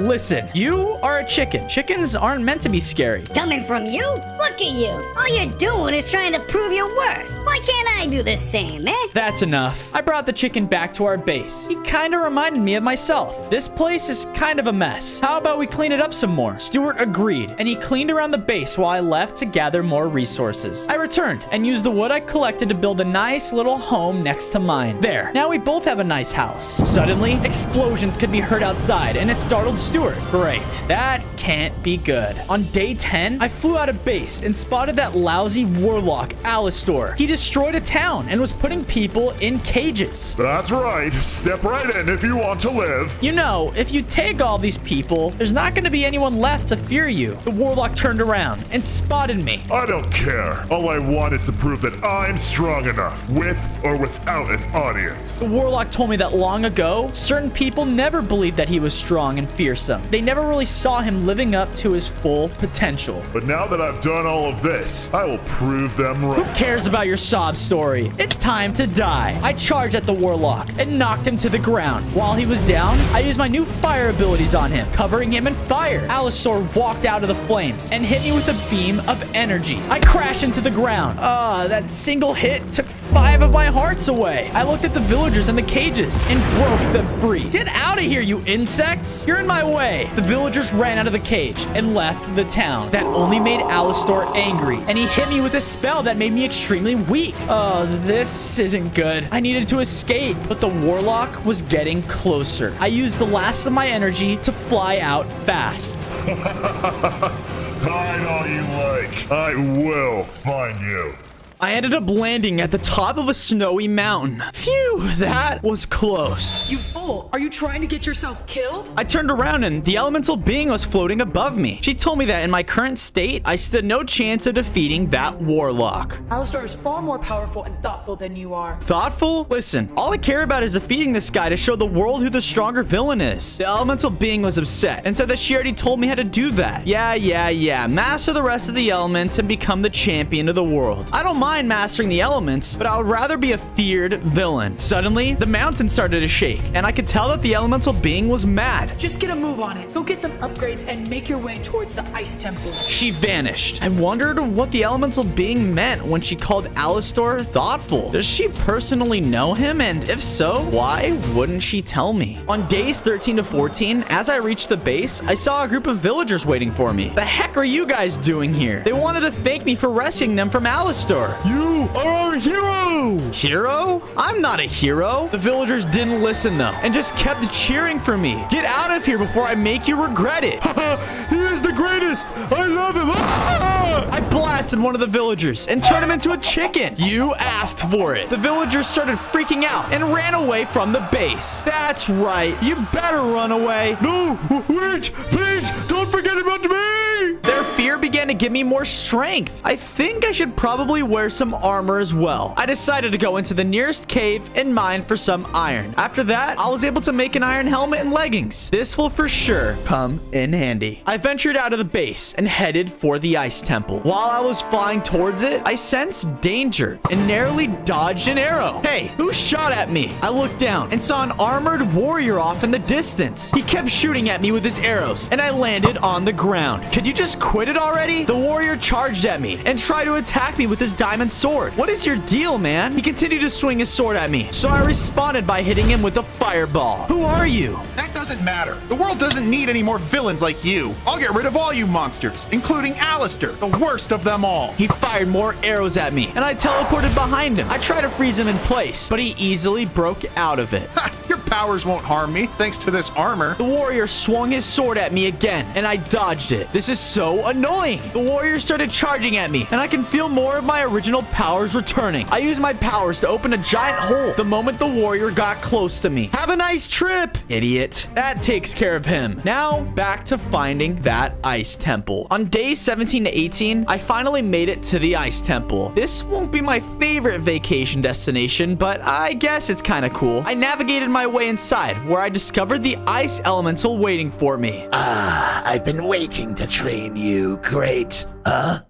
Listen, you are a chicken. Chickens aren't meant to be scary. Coming from you? Look at you. All you're doing is trying to prove your worth. Why can't I do the same, eh? That's enough. I brought the chicken back to our base. He kind of reminded me of myself. This place is kind of a mess. How about we clean it up some more? Stuart agreed, and he cleaned around the base while I left to gather more resources. I returned and used the wood I collected to build a nice little home next to mine. There. Now we both have a nice house. Suddenly, explosions could be heard outside, and it startled Stuart. Great. That can't be good. On day 10, I flew out of base and spotted that lousy warlock, Alastor. He destroyed a town and was putting people in cages. That's right. Step right in if you want to live. You know, if you take all these people, there's not going to be anyone left to fear you. The warlock turned around and spotted me. I don't care. All I want is to prove that I'm strong enough, with or without an audience. The Warlock told me that long ago, certain people never believed that he was strong and fearsome. They never really saw him living up to his full potential. But now that I've done all of this, I will prove them Who right. cares about your sob story? It's time to die. I charged at the Warlock and knocked him to the ground. While he was down, I used my new fire abilities on him, covering him in fire. Alistor walked out of the flames and hit me with a beam of energy. I crashed into the ground. That single hit took 5 of my hearts away. I looked at the villagers in the cages and broke them free. Get out of here, you insects! You're in my way. The villagers ran out of the cage and left the town. That only made Alistor angry, and he hit me with a spell that made me extremely weak. This isn't good. I needed to escape, but the Warlock was getting closer. I used the last of my energy to fly out fast. Hide all you like. I will find you. I ended up landing at the top of a snowy mountain. Phew, that was close. You fool! Are you trying to get yourself killed? I turned around and the elemental being was floating above me. She told me that in my current state, I stood no chance of defeating that Warlock. Alistar is far more powerful and thoughtful than you are. Thoughtful? Listen, all I care about is defeating this guy to show the world who the stronger villain is. The elemental being was upset and said that she already told me how to do that. Yeah. Master the rest of the elements and become the champion of the world. I don't mind mastering the elements, but I would rather be a feared villain. Suddenly, the mountain started to shake, and I could tell that the elemental being was mad. Just get a move on it. Go get some upgrades and make your way towards the ice temple. She vanished. I wondered what the elemental being meant when she called Alistor thoughtful. Does she personally know him? And if so, why wouldn't she tell me? On days 13 to 14, as I reached the base, I saw a group of villagers waiting for me. The heck are you guys doing here? They wanted to thank me for rescuing them from Alistor. You are our hero! Hero? I'm not a hero. The villagers didn't listen though, and just kept cheering for me. Get out of here before I make you regret it. He is the greatest! I love him! I blasted one of the villagers and turned him into a chicken. You asked for it. The villagers started freaking out and ran away from the base. That's right. You better run away. No! Wait! Please! Don't forget about me! Their fear began to give me more strength. I think I should probably wear some armor as well. I decided to go into the nearest cave and mine for some iron. After that, I was able to make an iron helmet and leggings. This will for sure come in handy. I ventured out of the base and headed for the ice temple. While I was flying towards it, I sensed danger and narrowly dodged an arrow. Hey, who shot at me? I looked down and saw an armored warrior off in the distance. He kept shooting at me with his arrows and I landed on the ground. Could you just quit it already? The warrior charged at me and tried to attack me with his diamond sword. What is your deal, man? He continued to swing his sword at me, so I responded by hitting him with a fireball. Who are you? That doesn't matter. The world doesn't need any more villains like you. I'll get rid of all you monsters, including Alistar, the worst of them all. He fired more arrows at me, and I teleported behind him. I tried to freeze him in place, but he easily broke out of it. Your powers won't harm me, thanks to this armor. The warrior swung his sword at me again, and I dodged it. This is so annoying. The warrior started charging at me, and I can feel more of my original powers returning. I used my powers to open a giant hole the moment the warrior got close to me. Have a nice trip, idiot. That takes care of him. Now, back to finding that ice temple. On days 17 to 18, I finally made it to the ice temple. This won't be my favorite vacation destination, but I guess it's kind of cool. I navigated my way inside, where I discovered the ice elemental waiting for me. I've been waiting to train you. Great.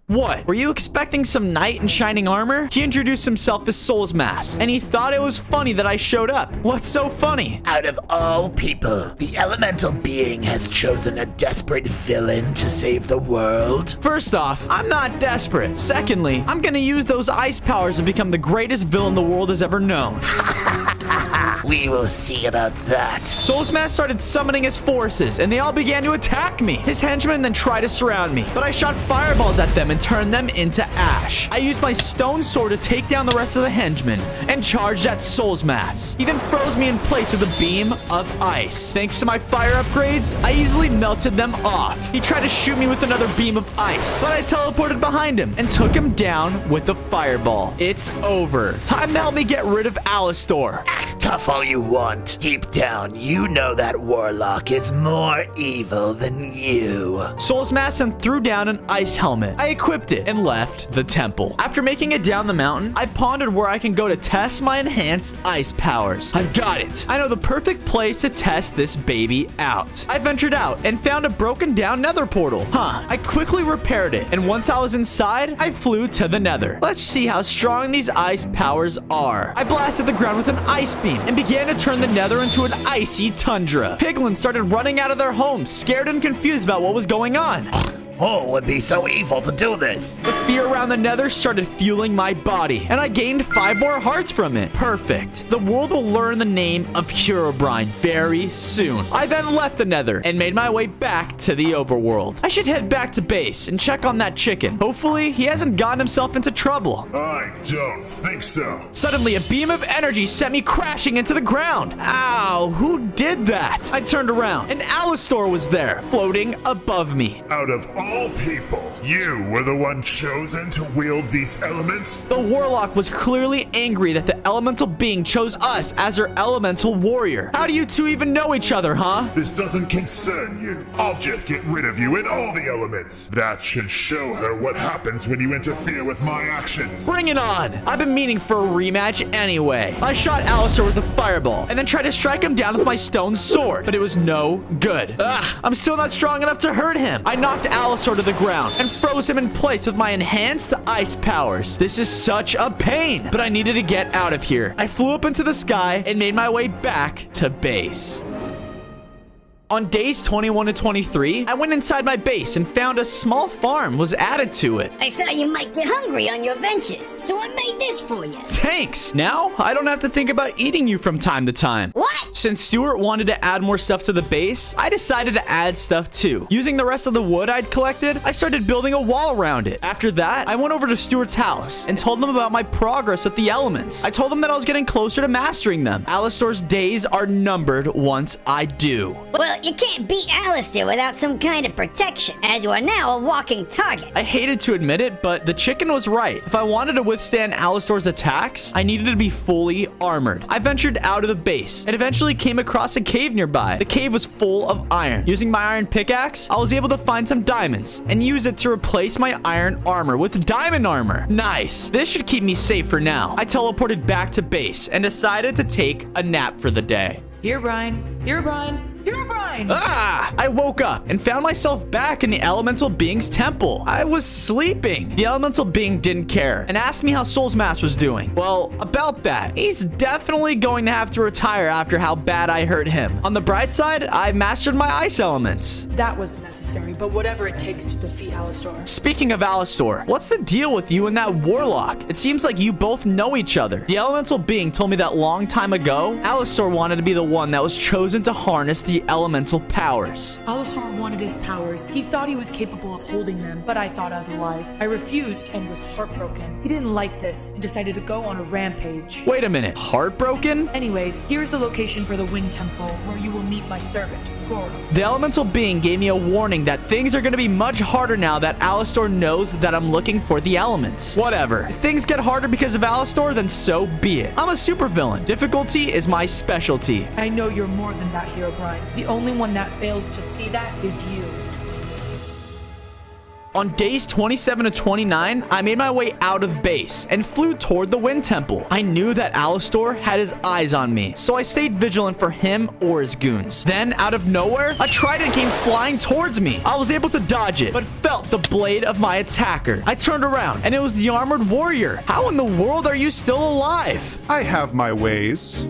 What? Were you expecting some knight in shining armor? He introduced himself as Soulsmass, and he thought it was funny that I showed up. What's so funny? Out of all people, the elemental being has chosen a desperate villain to save the world. First off, I'm not desperate. Secondly, I'm gonna use those ice powers to become the greatest villain the world has ever known. We will see about that. Soulsmass started summoning his forces, and they all began to attack me. His henchmen then tried to surround me, but I shot fireballs at them and turned them into ash. I used my stone sword to take down the rest of the henchmen and charged at Soulsmass. He then froze me in place with a beam of ice. Thanks to my fire upgrades, I easily melted them off. He tried to shoot me with another beam of ice, but I teleported behind him and took him down with a fireball. It's over. Time to help me get rid of Alistor. tough all you want. Deep down, you know that Warlock is more evil than you. Souls Mask and threw down an ice helmet. I equipped it and left the temple. After making it down the mountain, I pondered where I can go to test my enhanced ice powers. I've got it. I know the perfect place to test this baby out. I ventured out and found a broken down nether portal. I quickly repaired it, and once I was inside, I flew to the nether. Let's see how strong these ice powers are. I blasted the ground with an ice beam and began to turn the nether into an icy tundra. Piglins started running out of their homes, scared and confused about what was going on. Who would be so evil to do this? The fear around the nether started fueling my body, and I gained 5 more hearts from it. Perfect. The world will learn the name of Herobrine very soon. I then left the nether and made my way back to the overworld. I should head back to base and check on that chicken. Hopefully, he hasn't gotten himself into trouble. I don't think so. Suddenly, a beam of energy sent me crashing into the ground. Ow, who did that? I turned around, and Alistor was there, floating above me. Out of all people, you were the one chosen to wield these elements? The Warlock was clearly angry that the elemental being chose us as her elemental warrior. How do you two even know each other, huh? This doesn't concern you. I'll just get rid of you in all the elements. That should show her what happens when you interfere with my actions. Bring it on! I've been meaning for a rematch anyway. I shot Alistor with a fireball and then tried to strike him down with my stone sword, but it was no good. I'm still not strong enough to hurt him. I knocked Alistor to the ground and froze him in place with my enhanced ice powers. This is such a pain, but I needed to get out of here. I flew up into the sky and made my way back to base. On days 21 to 23, I went inside my base and found a small farm was added to it. I thought you might get hungry on your ventures, so I made this for you. Thanks. Now, I don't have to think about eating you from time to time. What? Since Stuart wanted to add more stuff to the base, I decided to add stuff too. Using the rest of the wood I'd collected, I started building a wall around it. After that, I went over to Stuart's house and told them about my progress with the elements. I told them that I was getting closer to mastering them. Alistor's days are numbered once I do. Well, you can't beat Alistair without some kind of protection, as you are now a walking target. I hated to admit it, but the chicken was right. If I wanted to withstand Alistor's attacks, I needed to be fully armored. I ventured out of the base and eventually came across a cave nearby. The cave was full of iron. Using my iron pickaxe, I was able to find some diamonds and use it to replace my iron armor with diamond armor. Nice. This should keep me safe for now. I teleported back to base and decided to take a nap for the day. Herobrine. Herobrine. Herobrine! I woke up and found myself back in the elemental being's temple. I was sleeping. The elemental being didn't care and asked me how Souls Mask was doing. Well, about that, he's definitely going to have to retire after how bad I hurt him. On the bright side, I've mastered my ice elements. That wasn't necessary, but whatever it takes to defeat Alistor. Speaking of Alistor, what's the deal with you and that Warlock? It seems like you both know each other. The elemental being told me that long time ago, Alistor wanted to be the one that was chosen to harness the elemental powers. Alistor wanted his powers. He thought he was capable of holding them, but I thought otherwise. I refused and was heartbroken. He didn't like this and decided to go on a rampage. Wait a minute, heartbroken? Anyways, here's the location for the Wind Temple, where you will meet my servant, Goro. The elemental being gave me a warning that things are going to be much harder now that Alistor knows that I'm looking for the elements. Whatever. If things get harder because of Alistor, then so be it. I'm a supervillain. Difficulty is my specialty. I know you're more than that, Herobrine. The only one that fails to see that is you. On days 27 to 29, I made my way out of base and flew toward the Wind Temple. I knew that Alistor had his eyes on me, so I stayed vigilant for him or his goons. Then, out of nowhere, a trident came flying towards me. I was able to dodge it, but felt the blade of my attacker. I turned around, and it was the armored warrior. How in the world are you still alive? I have my ways.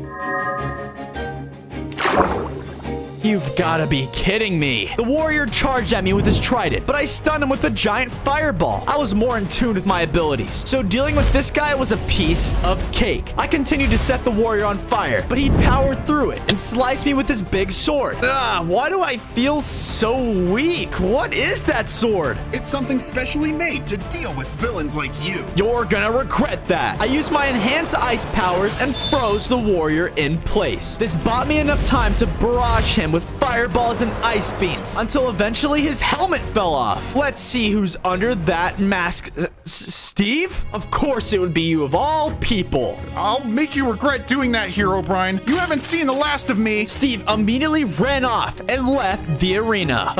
You've got to be kidding me. The warrior charged at me with his trident, but I stunned him with a giant fireball. I was more in tune with my abilities, so dealing with this guy was a piece of cake. I continued to set the warrior on fire, but he powered through it and sliced me with his big sword. Why do I feel so weak? What is that sword? It's something specially made to deal with villains like you. You're gonna regret that. I used my enhanced ice powers and froze the warrior in place. This bought me enough time to barrage him with fireballs and ice beams until eventually his helmet fell off. Let's see who's under that mask. Steve? Of course it would be you of all people. I'll make you regret doing that, Herobrine. You haven't seen the last of me. Steve immediately ran off and left the arena.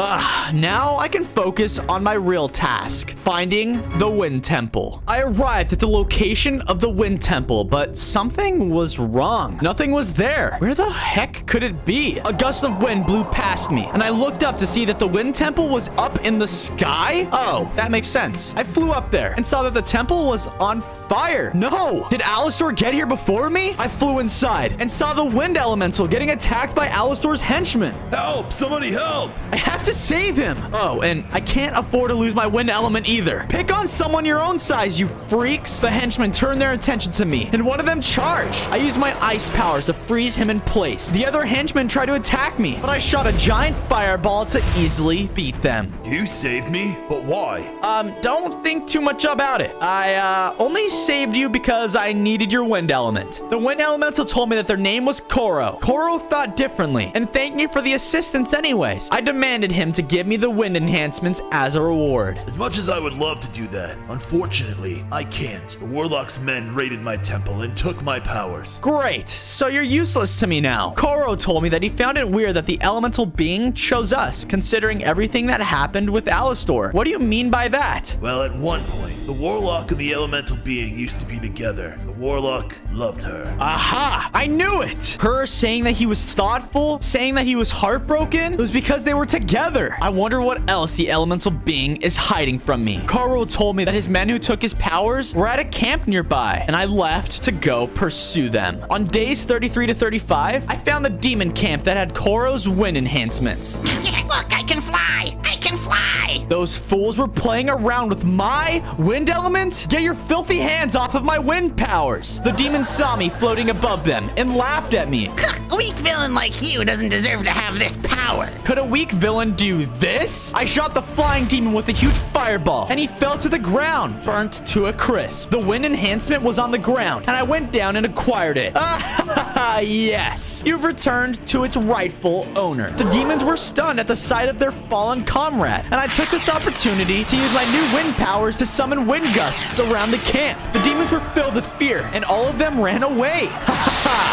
Now I can focus on my real task, finding the Wind Temple. I arrived at the location of the Wind Temple, but something was wrong. Nothing was there. Where the heck could it be? A gust of wind blew past me, and I looked up to see that the Wind Temple was up in the sky. Oh, that makes sense. I flew up there and saw that the temple was on fire. No! Did Alastor get here before me? I flew inside and saw the Wind Elemental getting attacked by Alastor's henchmen. Help! Somebody help! I have to save him. Oh, and I can't afford to lose my wind element either. Pick on someone your own size, you freaks. The henchmen turned their attention to me, and one of them charged. I used my ice powers to freeze him in place. The other henchmen tried to attack me, but I shot a giant fireball to easily beat them. You saved me? But why? Don't think too much about it. I only saved you because I needed your wind element. The wind elemental told me that their name was Koro. Koro thought differently and thanked me for the assistance anyways. I demanded him to give me the wind enhancements as a reward. As much as I would love to do that, unfortunately, I can't. The Warlock's men raided my temple and took my powers. Great, so you're useless to me now. Koro told me that he found it weird that the elemental being chose us, considering everything that happened with Alastor. What do you mean by that? Well, at one point, the Warlock and the elemental being used to be together. The Warlock loved her. Aha! I knew it! Her saying that he was thoughtful, saying that he was heartbroken, it was because they were together. I wonder what else the elemental being is hiding from me. Koro told me that his men who took his powers were at a camp nearby, and I left to go pursue them. On days 33 to 35, I found the demon camp that had Koro's wind enhancements. Look, I can fly! I can fly! Those fools were playing around with my wind element? Get your filthy hands off of my wind powers! The demons saw me floating above them and laughed at me. A weak villain like you doesn't deserve to have this power. Could a weak villain do this? I shot the flying demon with a huge fireball, and he fell to the ground, burnt to a crisp. The wind enhancement was on the ground, and I went down and acquired it. Yes, you've returned to its rightful owner. The demons were stunned at the sight of their fallen comrade, and I took this opportunity to use my new wind powers to summon wind gusts around the camp. The demons were filled with fear, and all of them ran away.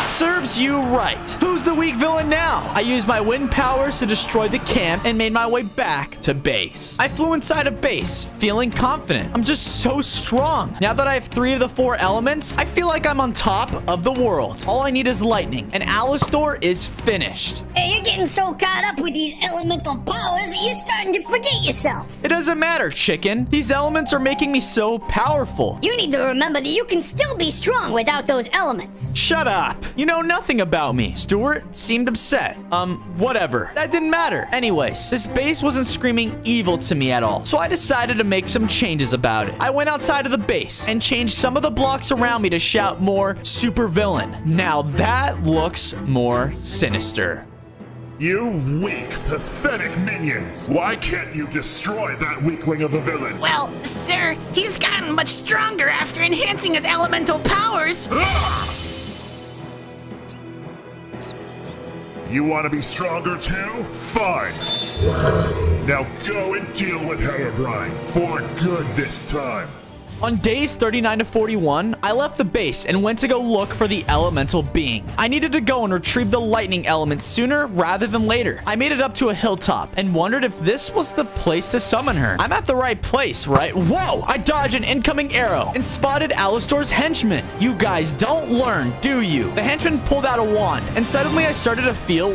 Serves you right. Who's the weak villain now? I used my wind powers to destroy the camp and made my way back to base. I flew inside of base, feeling confident. I'm just so strong. Now that I have 3 of the 4 elements, I feel like I'm on top of the world. All I need is lightning, and Alastor is finished. Hey, you're getting so caught up with these elemental powers that you're starting to forget yourself. It doesn't matter, chicken. These elements are making me so powerful. You need to remember that you can still be strong without those elements. Shut up. You know nothing about me. Stuart seemed upset. Whatever. That didn't matter. Anyways, this base wasn't screaming evil to me at all, so I decided to make some changes about it. I went outside of the base and changed some of the blocks around me to shout more super villain. Now that looks more sinister. You weak, pathetic minions! Why can't you destroy that weakling of a villain? Well, sir, he's gotten much stronger after enhancing his elemental powers. You want to be stronger too? Fine. Now go and deal with Herobrine, for good this time. On days 39 to 41, I left the base and went to go look for the elemental being. I needed to go and retrieve the lightning element sooner rather than later. I made it up to a hilltop and wondered if this was the place to summon her. I'm at the right place, right? Whoa! I dodged an incoming arrow and spotted Alastor's henchmen. You guys don't learn, do you? The henchman pulled out a wand, and suddenly I started to feel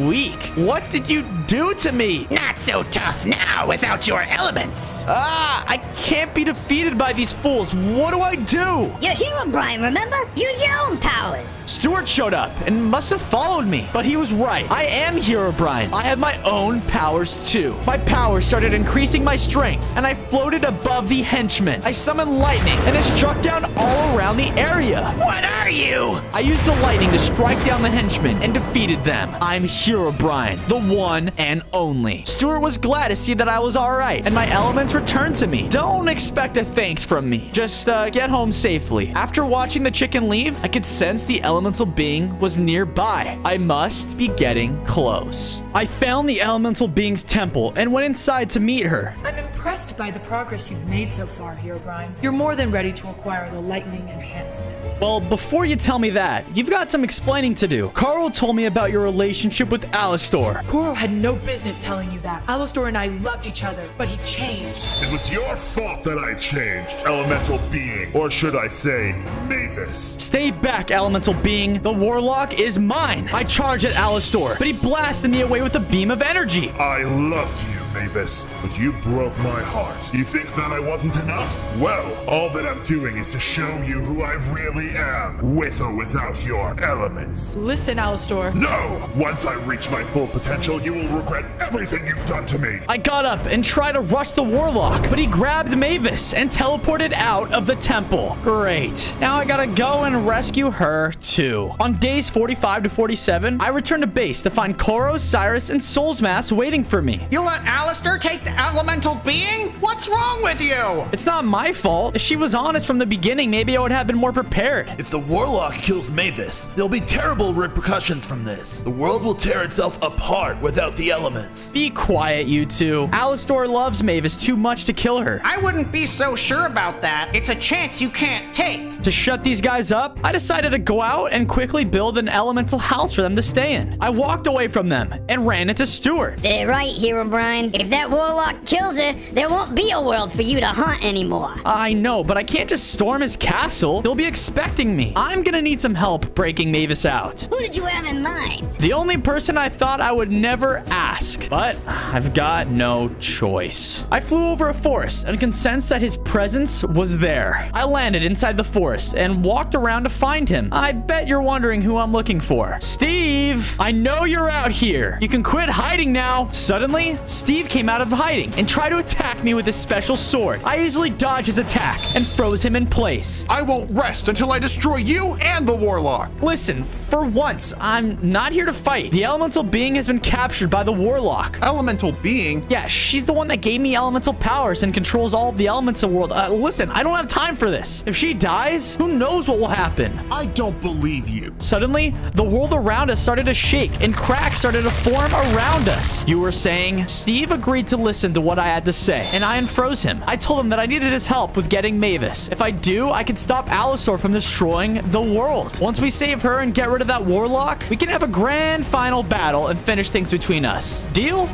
weak. What did you do to me? Not so tough now without your elements. I can't be defeated by these fools. What do I do? You're Herobrine, remember? Use your own powers. Stuart showed up and must have followed me, but he was right. I am Herobrine. I have my own powers too. My powers started increasing my strength, and I floated above the henchmen. I summoned lightning, and it struck down all around the area. What are you? I used the lightning to strike down the henchmen and defeated them. I'm Herobrine, the one and only. Stuart was glad to see that I was all right, and my elements returned to me. Don't expect a thanks from me. Just get home safely. After watching the chicken leave, I could sense the elemental elemental being was nearby. I must be getting close. I found the elemental being's temple and went inside to meet her. I'm impressed by the progress you've made so far, Herobrine. You're more than ready to acquire the lightning enhancement. Well, before you tell me that, you've got some explaining to do. Carl told me about your relationship with Alastor. Koro had no business telling you that. Alastor and I loved each other, but he changed. It was your fault that I changed, elemental being. Or should I say, Mavis. Stay back, elemental being. The warlock is mine. I charged at Alastor, but he blasted me away with a beam of energy. I loved you, Mavis, but you broke my heart. You think that I wasn't enough? Well, all that I'm doing is to show you who I really am, with or without your elements. Listen, Alastor. No! Once I reach my full potential, you will regret everything you've done to me. I got up and tried to rush the warlock, but he grabbed Mavis and teleported out of the temple. Great. Now I gotta go and rescue her too. On days 45 to 47, I returned to base to find Koro, Cyrus, and Soulsmass waiting for me. You let Alistair take the elemental being? What's wrong with you? It's not my fault. If she was honest from the beginning, maybe I would have been more prepared. If the warlock kills Mavis, there'll be terrible repercussions from this. The world will tear itself apart without the elements. Be quiet, you two. Alastor loves Mavis too much to kill her. I wouldn't be so sure about that. It's a chance you can't take. To shut these guys up, I decided to go out and quickly build an elemental house for them to stay in. I walked away from them and ran into Stuart. They're right, Herobrine. If that warlock kills her, there won't be a world for you to hunt anymore. I know, but I can't just storm his castle. He'll be expecting me. I'm gonna need some help breaking Mavis out. Who did you have in mind? The only person I thought I would never ask, but I've got no choice. I flew over a forest and could sense that his presence was there. I landed inside the forest and walked around to find him. I bet you're wondering who I'm looking for. Steve, I know you're out here. You can quit hiding now. Suddenly, Steve came out of hiding and tried to attack me with his special sword. I easily dodged his attack and froze him in place. I won't rest until I destroy you and the warlock. Listen, for once, I'm not here to fight. The elemental being has been captured by the warlock. Elemental being? Yeah, she's the one that gave me elemental powers and controls all of the elements of the world. Listen, I don't have time for this. If she dies, who knows what will happen? I don't believe you. Suddenly, the world around us started to shake and cracks started to form around us. You were saying? Steve agreed to listen to what I had to say, and I unfroze him. I told him that I needed his help with getting Mavis. If I do, I can stop Alastor from destroying the world. Once we save her and get rid of that warlock, we can have a grand final battle and finish things between us. Deal?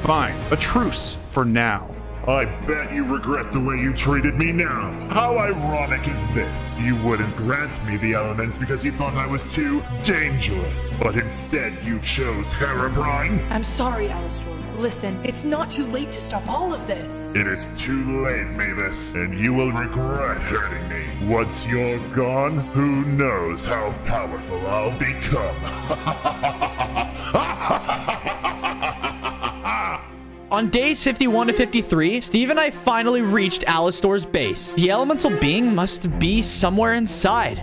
Fine. A truce for now. I bet you regret the way you treated me now. How ironic is this? You wouldn't grant me the elements because you thought I was too dangerous. But instead you chose Herobrine. I'm sorry, Alastor. Listen, it's not too late to stop all of this. It is too late, Mavis, and you will regret hurting me. Once you're gone, who knows how powerful I'll become. On days 51 to 53, Steve and I finally reached Alastor's base. The elemental being must be somewhere inside.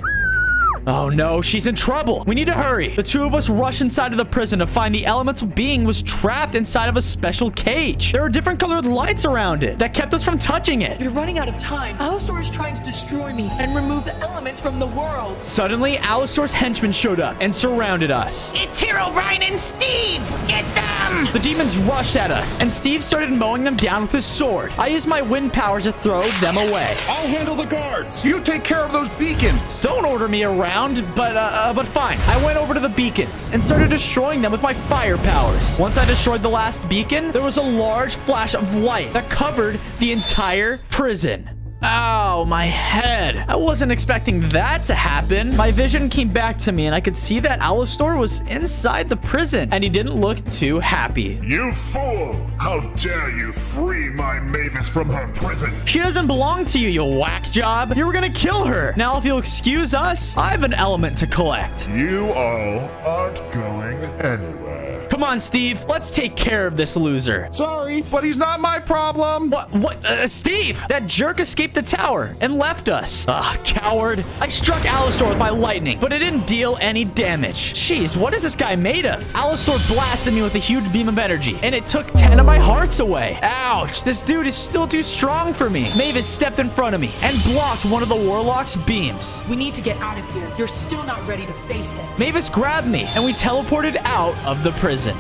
Oh no, she's in trouble. We need to hurry. The two of us rush inside of the prison to find the elemental being was trapped inside of a special cage. There were different colored lights around it that kept us from touching it. You're running out of time. Alastor is trying to destroy me and remove the elements from the world. Suddenly, Alastor's henchmen showed up and surrounded us. It's Herobrine and Steve! Get them! The demons rushed at us, and Steve started mowing them down with his sword. I used my wind powers to throw them away. I'll handle the guards. You take care of those beacons. Don't order me around. But fine. I went over to the beacons and started destroying them with my fire powers. Once I destroyed the last beacon, there was a large flash of light that covered the entire prison. Ow, my head. I wasn't expecting that to happen. My vision came back to me and I could see that Alastor was inside the prison and he didn't look too happy. You fool! How dare you free my Mavis from her prison? She doesn't belong to you, you whack job. You were gonna kill her. Now, if you'll excuse us, I have an element to collect. You all aren't going anywhere. Come Come on, Steve. Let's take care of this loser. Sorry, but he's not my problem. What? Steve! That jerk escaped the tower and left us. Coward. I struck Alistar with my lightning, but it didn't deal any damage. Jeez, what is this guy made of? Alistar blasted me with a huge beam of energy, and it took 10 of my hearts away. Ouch, this dude is still too strong for me. Mavis stepped in front of me and blocked one of the Warlock's beams. We need to get out of here. You're still not ready to face him. Mavis grabbed me, and we teleported out of the prison.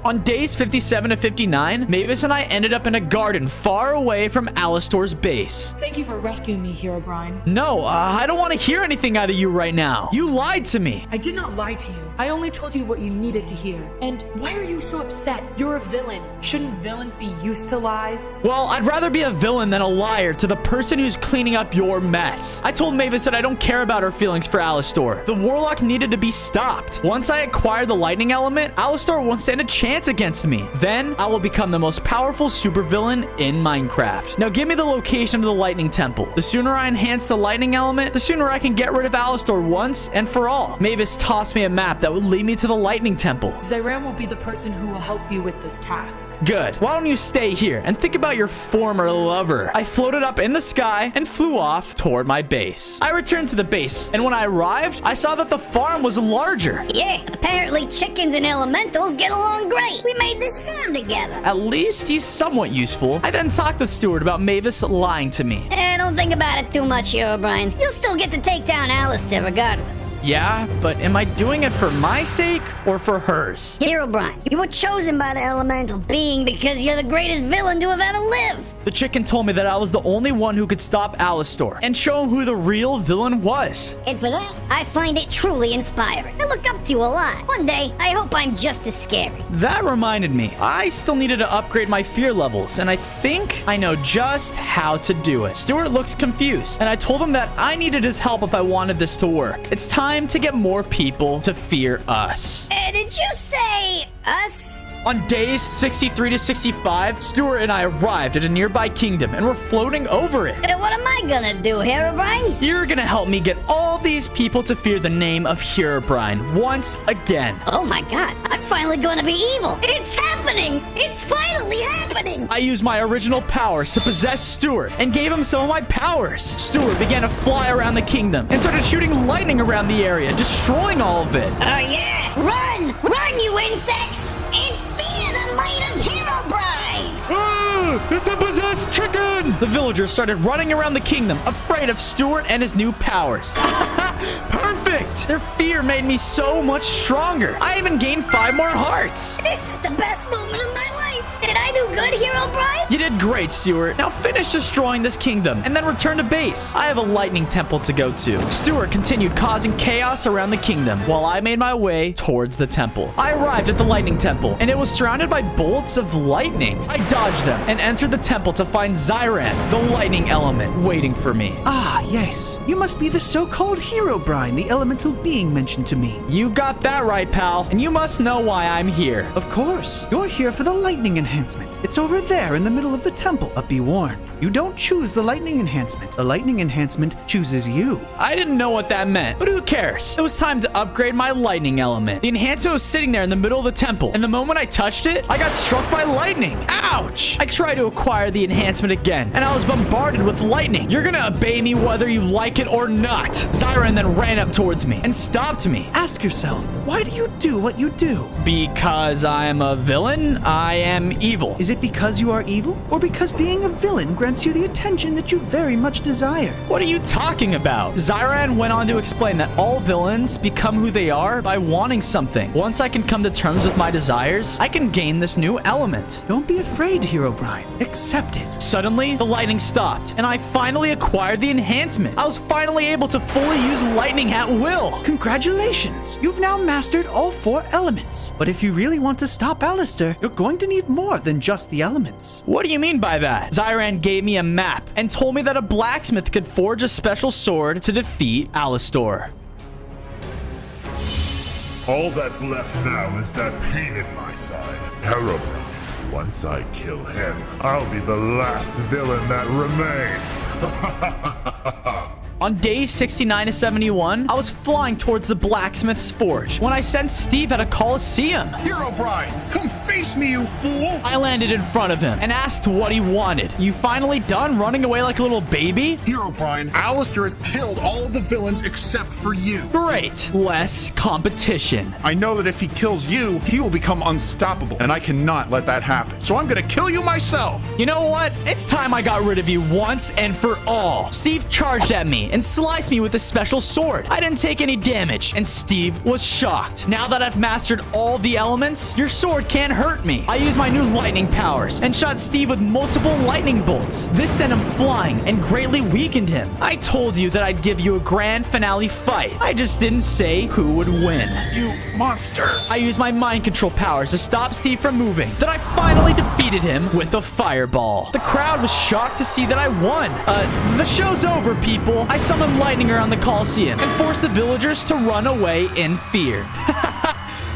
On days 57 to 59, Mavis and I ended up in a garden far away from Alistar's base. Thank you for rescuing me, Herobrine. No, I don't want to hear anything out of you right now. You lied to me. I did not lie to you. I only told you what you needed to hear. And why are you so upset? You're a villain. Shouldn't villains be used to lies? Well, I'd rather be a villain than a liar to the person who's cleaning up your mess. I told Mavis that I don't care about her feelings for Alistar. The Warlock needed to be stopped. Once I acquire the lightning element, Alistar won't stand a chance against me. Then I will become the most powerful supervillain in Minecraft. Now give me the location of the lightning temple. The sooner I enhance the lightning element, the sooner I can get rid of Alistar once and for all. Mavis tossed me a map that would lead me to the lightning temple. Zyran will be the person who will help you with this task. Good. Why don't you stay here and think about your former lover? I floated up in the sky and flew off toward my base. I returned to the base, and when I arrived, I saw that the farm was larger. Yeah, apparently chickens and elementals get along great. We made this farm together. At least he's somewhat useful. I then talked with Stuart about Mavis lying to me. Don't think about it too much, Herobrine. You'll still get to take down Alistair regardless. Yeah, but am I doing it for my sake or for hers? Herobrine, you were chosen by the elemental being because you're the greatest villain to have ever lived. The chicken told me that I was the only one who could stop Alistar and show him who the real villain was. And for that, I find it truly inspiring. I look up to you a lot. One day, I hope I'm just as scary. That reminded me, I still needed to upgrade my fear levels, and I think I know just how to do it. Stuart looked confused, and I told him that I needed his help if I wanted this to work. It's time to get more people to fear us. Did you say us? On days 63 to 65, Stuart and I arrived at a nearby kingdom, and we're floating over it. What am I gonna do, Herobrine? You're gonna help me get all these people to fear the name of Herobrine once again. Oh my god, I'm finally gonna be evil. It's happening! It's finally happening! I used my original powers to possess Stuart and gave him some of my powers. Stuart began to fly around the kingdom and started shooting lightning around the area, destroying all of it. Oh yeah! Run! Run, you insects! And fear the might of Herobrine! It's a possessed chicken! The villagers started running around the kingdom, afraid of Stuart and his new powers. Perfect! Their fear made me so much stronger. I even gained 5 more hearts. This is the best moment of my life. Did I do good, Herobrine? You did great, Stuart. Now finish destroying this kingdom and then return to base. I have a lightning temple to go to. Stuart continued causing chaos around the kingdom while I made my way towards the temple. I arrived at the lightning temple and it was surrounded by bolts of lightning. I dodged them and entered the temple to find Zyran, the lightning element, waiting for me. Ah, yes. You must be the so-called Herobrine, the elemental being mentioned to me. You got that right, pal. And you must know why I'm here. Of course. You're here for the lightning enhancement. It's over there in the middle of the temple. But be warned, you don't choose the lightning enhancement. The lightning enhancement chooses you. I didn't know what that meant, but who cares? It was time to upgrade my lightning element. The enhancement was sitting there in the middle of the temple, and the moment I touched it, I got struck by lightning. Ouch! I tried to acquire the enhancement again, and I was bombarded with lightning. You're gonna obey me whether you like it or not. Zyran then ran up towards me and stopped me. Ask yourself, why do you do what you do? Because I'm a villain. I am evil. Is it because you are evil, or because being a villain grants you the attention that you very much desire? What are you talking about? Zyran went on to explain that all villains become who they are by wanting something. Once I can come to terms with my desires, I can gain this new element. Don't be afraid, Herobrine. Accept it. Suddenly, the lightning stopped, and I finally acquired the enhancement. I was finally able to fully use lightning at will. Congratulations! You've now mastered all 4 elements. But if you really want to stop Alistair, you're going to need more than just the elements. What do you mean by that? Zyran gave me a map and told me that a blacksmith could forge a special sword to defeat Alistar. All that's left now is that pain in my side. Herobrine. Once I kill him, I'll be the last villain that remains. On days 69 to 71, I was flying towards the blacksmith's forge when I sensed Steve at a Coliseum. Herobrine, come face me, you fool! I landed in front of him and asked what he wanted. You finally done running away like a little baby? Herobrine, Alistair has killed all of the villains except for you. Great. Less competition. I know that if he kills you, he will become unstoppable, and I cannot let that happen. So I'm gonna kill you myself. You know what? It's time I got rid of you once and for all. Steve charged at me and sliced me with a special sword. I didn't take any damage, and Steve was shocked. Now that I've mastered all the elements, your sword can't hurt me. I used my new lightning powers and shot Steve with multiple lightning bolts. This sent him flying and greatly weakened him. I told you that I'd give you a grand finale fight. I just didn't say who would win. You monster. I used my mind control powers to stop Steve from moving. Then I finally defeated him with a fireball. The crowd was shocked to see that I won. The show's over, people. I summoned lightning around the Coliseum and forced the villagers to run away in fear.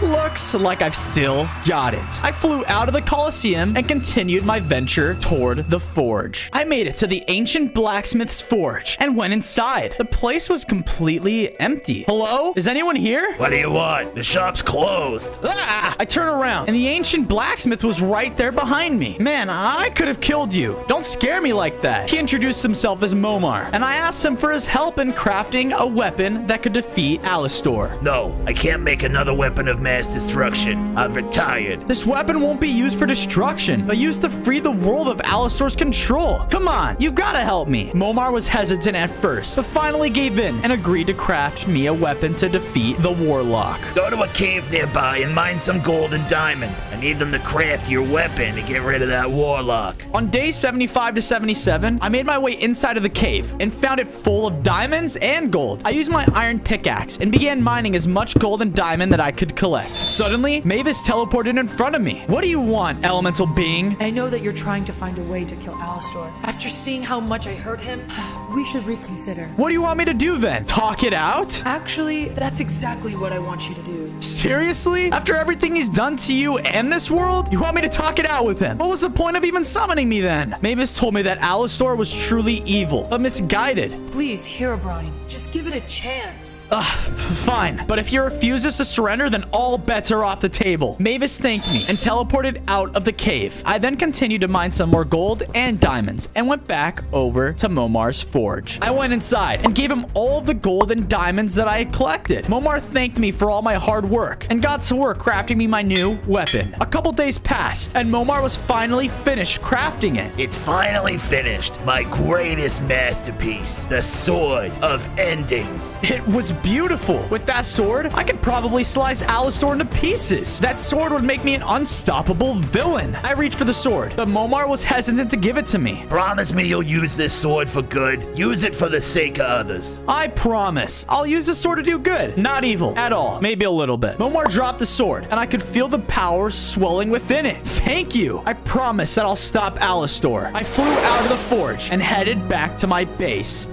Looks like I've still got it. I flew out of the Coliseum and continued my venture toward the forge. I made it to the ancient blacksmith's forge and went inside. The place was completely empty. Hello? Is anyone here? What do you want? The shop's closed. Ah! I turn around and the ancient blacksmith was right there behind me. Man, I could have killed you. Don't scare me like that. He introduced himself as Momar, and I asked him for his help in crafting a weapon that could defeat Alastor. No, I can't make another weapon of mass destruction. I've retired. This weapon won't be used for destruction, but used to free the world of Alastor's control. Come on, you've got to help me. Momar was hesitant at first, but finally gave in and agreed to craft me a weapon to defeat the warlock. Go to a cave nearby and mine some gold and diamond. I need them to craft your weapon to get rid of that warlock. On days 75 to 77, I made my way inside of the cave and found it full of diamonds and gold. I used my iron pickaxe and began mining as much gold and diamond that I could collect. Suddenly, Mavis teleported in front of me. What do you want, elemental being? I know that you're trying to find a way to kill Alastor. After seeing how much I hurt him, we should reconsider. What do you want me to do then? Talk it out? Actually, that's exactly what I want you to do. Seriously? After everything he's done to you and this world, you want me to talk it out with him? What was the point of even summoning me then? Mavis told me that Alastor was truly evil, but misguided. Please, Herobrine, just give it a chance. Fine. But if he refuses to surrender, then all bets are off the table. Mavis thanked me and teleported out of the cave. I then continued to mine some more gold and diamonds and went back over to Momar's forge. I went inside and gave him all the gold and diamonds that I had collected. Momar thanked me for all my hard work and got to work crafting me my new weapon. A couple days passed and Momar was finally finished crafting it. It's finally finished. My greatest masterpiece, the Sword of Endings. It was beautiful. With that sword, I could probably slice Alastor into pieces. That sword would make me an unstoppable villain. I reached for the sword, but Momar was hesitant to give it to me. Promise me you'll use this sword for good. Use it for the sake of others. I promise. I'll use the sword to do good, not evil at all. Maybe a little bit. Momar dropped the sword, and I could feel the power swelling within it. Thank you. I promise that I'll stop Alastor. I flew out of the forge and headed back to my base.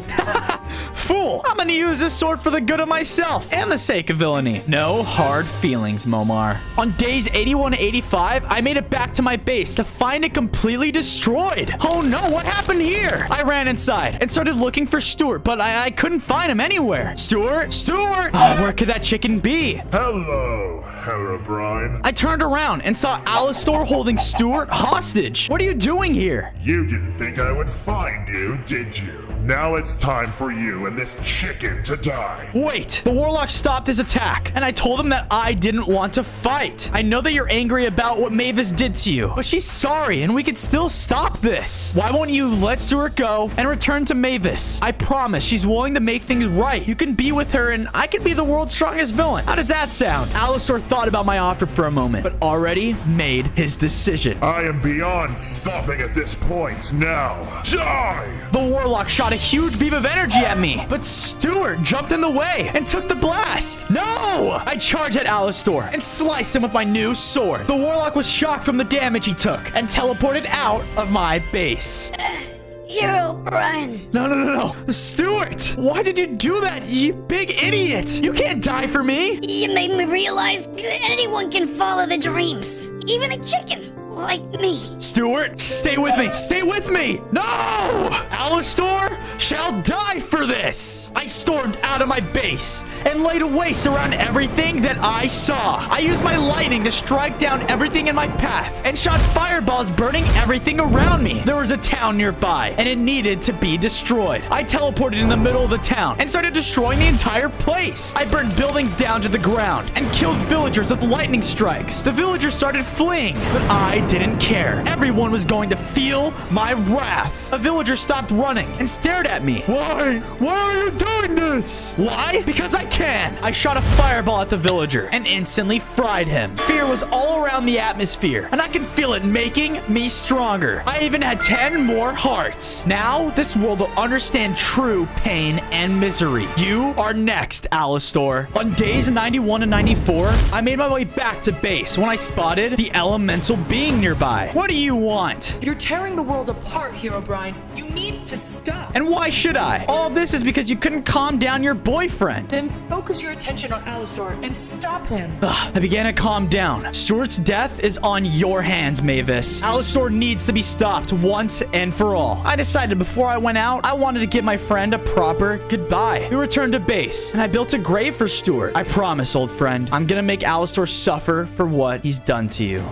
Fool! I'm gonna use this sword for the good of myself and the sake of villainy. No hard feelings, Momar. On days 81 to 85, I made it back to my base to find it completely destroyed. Oh no, what happened here? I ran inside and started looking for Stuart, but I couldn't find him anywhere. Stuart! Stuart! Oh, where could that chicken be? Hello, Herobrine. I turned around and saw Alastor holding Stuart hostage. What are you doing here? You didn't think I would find you, did you? Now it's time for you and this chicken to die. Wait, the warlock stopped his attack, and I told him that I didn't want to fight. I know that you're angry about what Mavis did to you, but she's sorry, and we could still stop this. Why won't you let Stuart go and return to Mavis? I promise she's willing to make things right. You can be with her, and I can be the world's strongest villain. How does that sound? Alastor thought about my offer for a moment, but already made his decision. I am beyond stopping at this point. Now, die! The warlock shot a huge beam of energy at me, but Stuart jumped in the way and took the blast. No! I charged at Alastor and sliced him with my new sword. The warlock was shocked from the damage he took and teleported out of my base. Herobrine. No. Stuart! Why did you do that, you big idiot? You can't die for me. You made me realize that anyone can follow their dreams. Even a chicken. like me. Stuart, stay with me. Stay with me. No! Alastor shall die for this. I stormed out of my base and laid a waste around everything that I saw. I used my lightning to strike down everything in my path and shot fireballs burning everything around me. There was a town nearby and it needed to be destroyed. I teleported in the middle of the town and started destroying the entire place. I burned buildings down to the ground and killed villagers with lightning strikes. The villagers started fleeing, but I didn't care. Everyone was going to feel my wrath. A villager stopped running and stared at me. Why? Why are you doing this? Why? Because I can. I shot a fireball at the villager and instantly fried him. Fear was all around the atmosphere, and I can feel it making me stronger. I even had 10 more hearts. Now, this world will understand true pain and misery. You are next, Alastor. On days 91 and 94, I made my way back to base when I spotted the elemental being nearby. What do you want? You're tearing the world apart, Herobrine. You need to stop. And why should I? All this is because you couldn't calm down your boyfriend. Then focus your attention on Alastor and stop him. I began to calm down. Stuart's death is on your hands, Mavis. Alastor needs to be stopped once and for all. I decided before I went out, I wanted to give my friend a proper goodbye. We returned to base, and I built a grave for Stuart. I promise, old friend, I'm gonna make Alastor suffer for what he's done to you.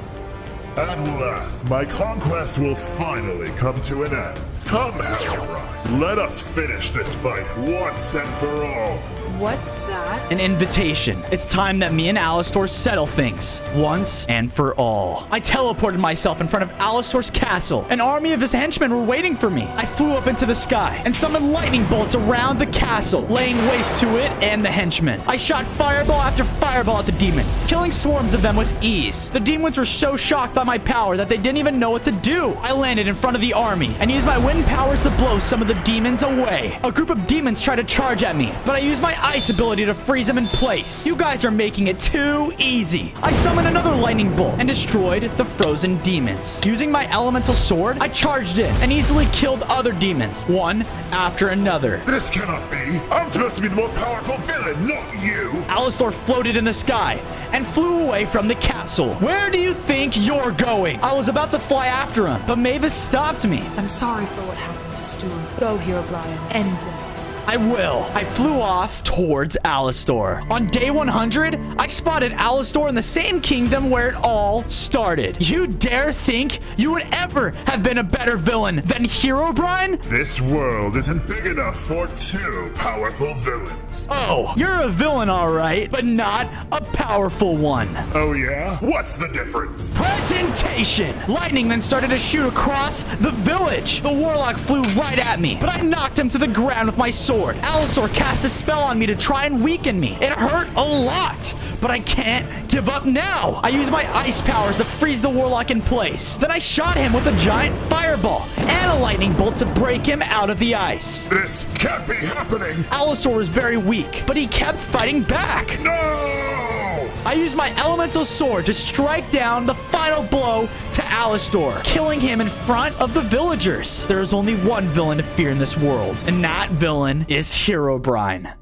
At last, my conquest will finally come to an end. Come, Herobrine, let us finish this fight once and for all. What's that? An invitation. It's time that me and Alastor settle things once and for all. I teleported myself in front of Alastor's castle. An army of his henchmen were waiting for me. I flew up into the sky and summoned lightning bolts around the castle, laying waste to it and the henchmen. I shot fireball after fireball at the demons, killing swarms of them with ease. The demons were so shocked by my power that they didn't even know what to do. I landed in front of the army and used my wind powers to blow some of the demons away. A group of demons tried to charge at me, but I used my ice ability to freeze them in place. You guys are making it too easy. I summoned another lightning bolt and destroyed the frozen demons. Using my elemental sword, I charged in and easily killed other demons, one after another. This cannot be. I'm supposed to be the most powerful villain, not you. Alastor floated in the sky and flew away from the castle. Where do you think you're going? I was about to fly after him, but Mavis stopped me. I'm sorry for what happened to Stuart. Go, Herobrine. End this. I will. I flew off towards Alastor. On day 100, I spotted Alastor in the same kingdom where it all started. You dare think you would ever have been a better villain than Herobrine? This world isn't big enough for two powerful villains. Oh, you're a villain, all right, but not a powerful one. Oh, yeah? What's the difference? Presentation! Lightning then started to shoot across the village. The warlock flew right at me, but I knocked him to the ground with my sword. Alastor cast a spell on me to try and weaken me. It hurt a lot, but I can't give up now. I used my ice powers to freeze the warlock in place. Then I shot him with a giant fireball and a lightning bolt to break him out of the ice. This can't be happening. Alastor was very weak, but he kept fighting back. No! I used my elemental sword to strike down the final blow to Alastor, killing him in front of the villagers. There is only one villain to fear in this world, and that villain is Herobrine.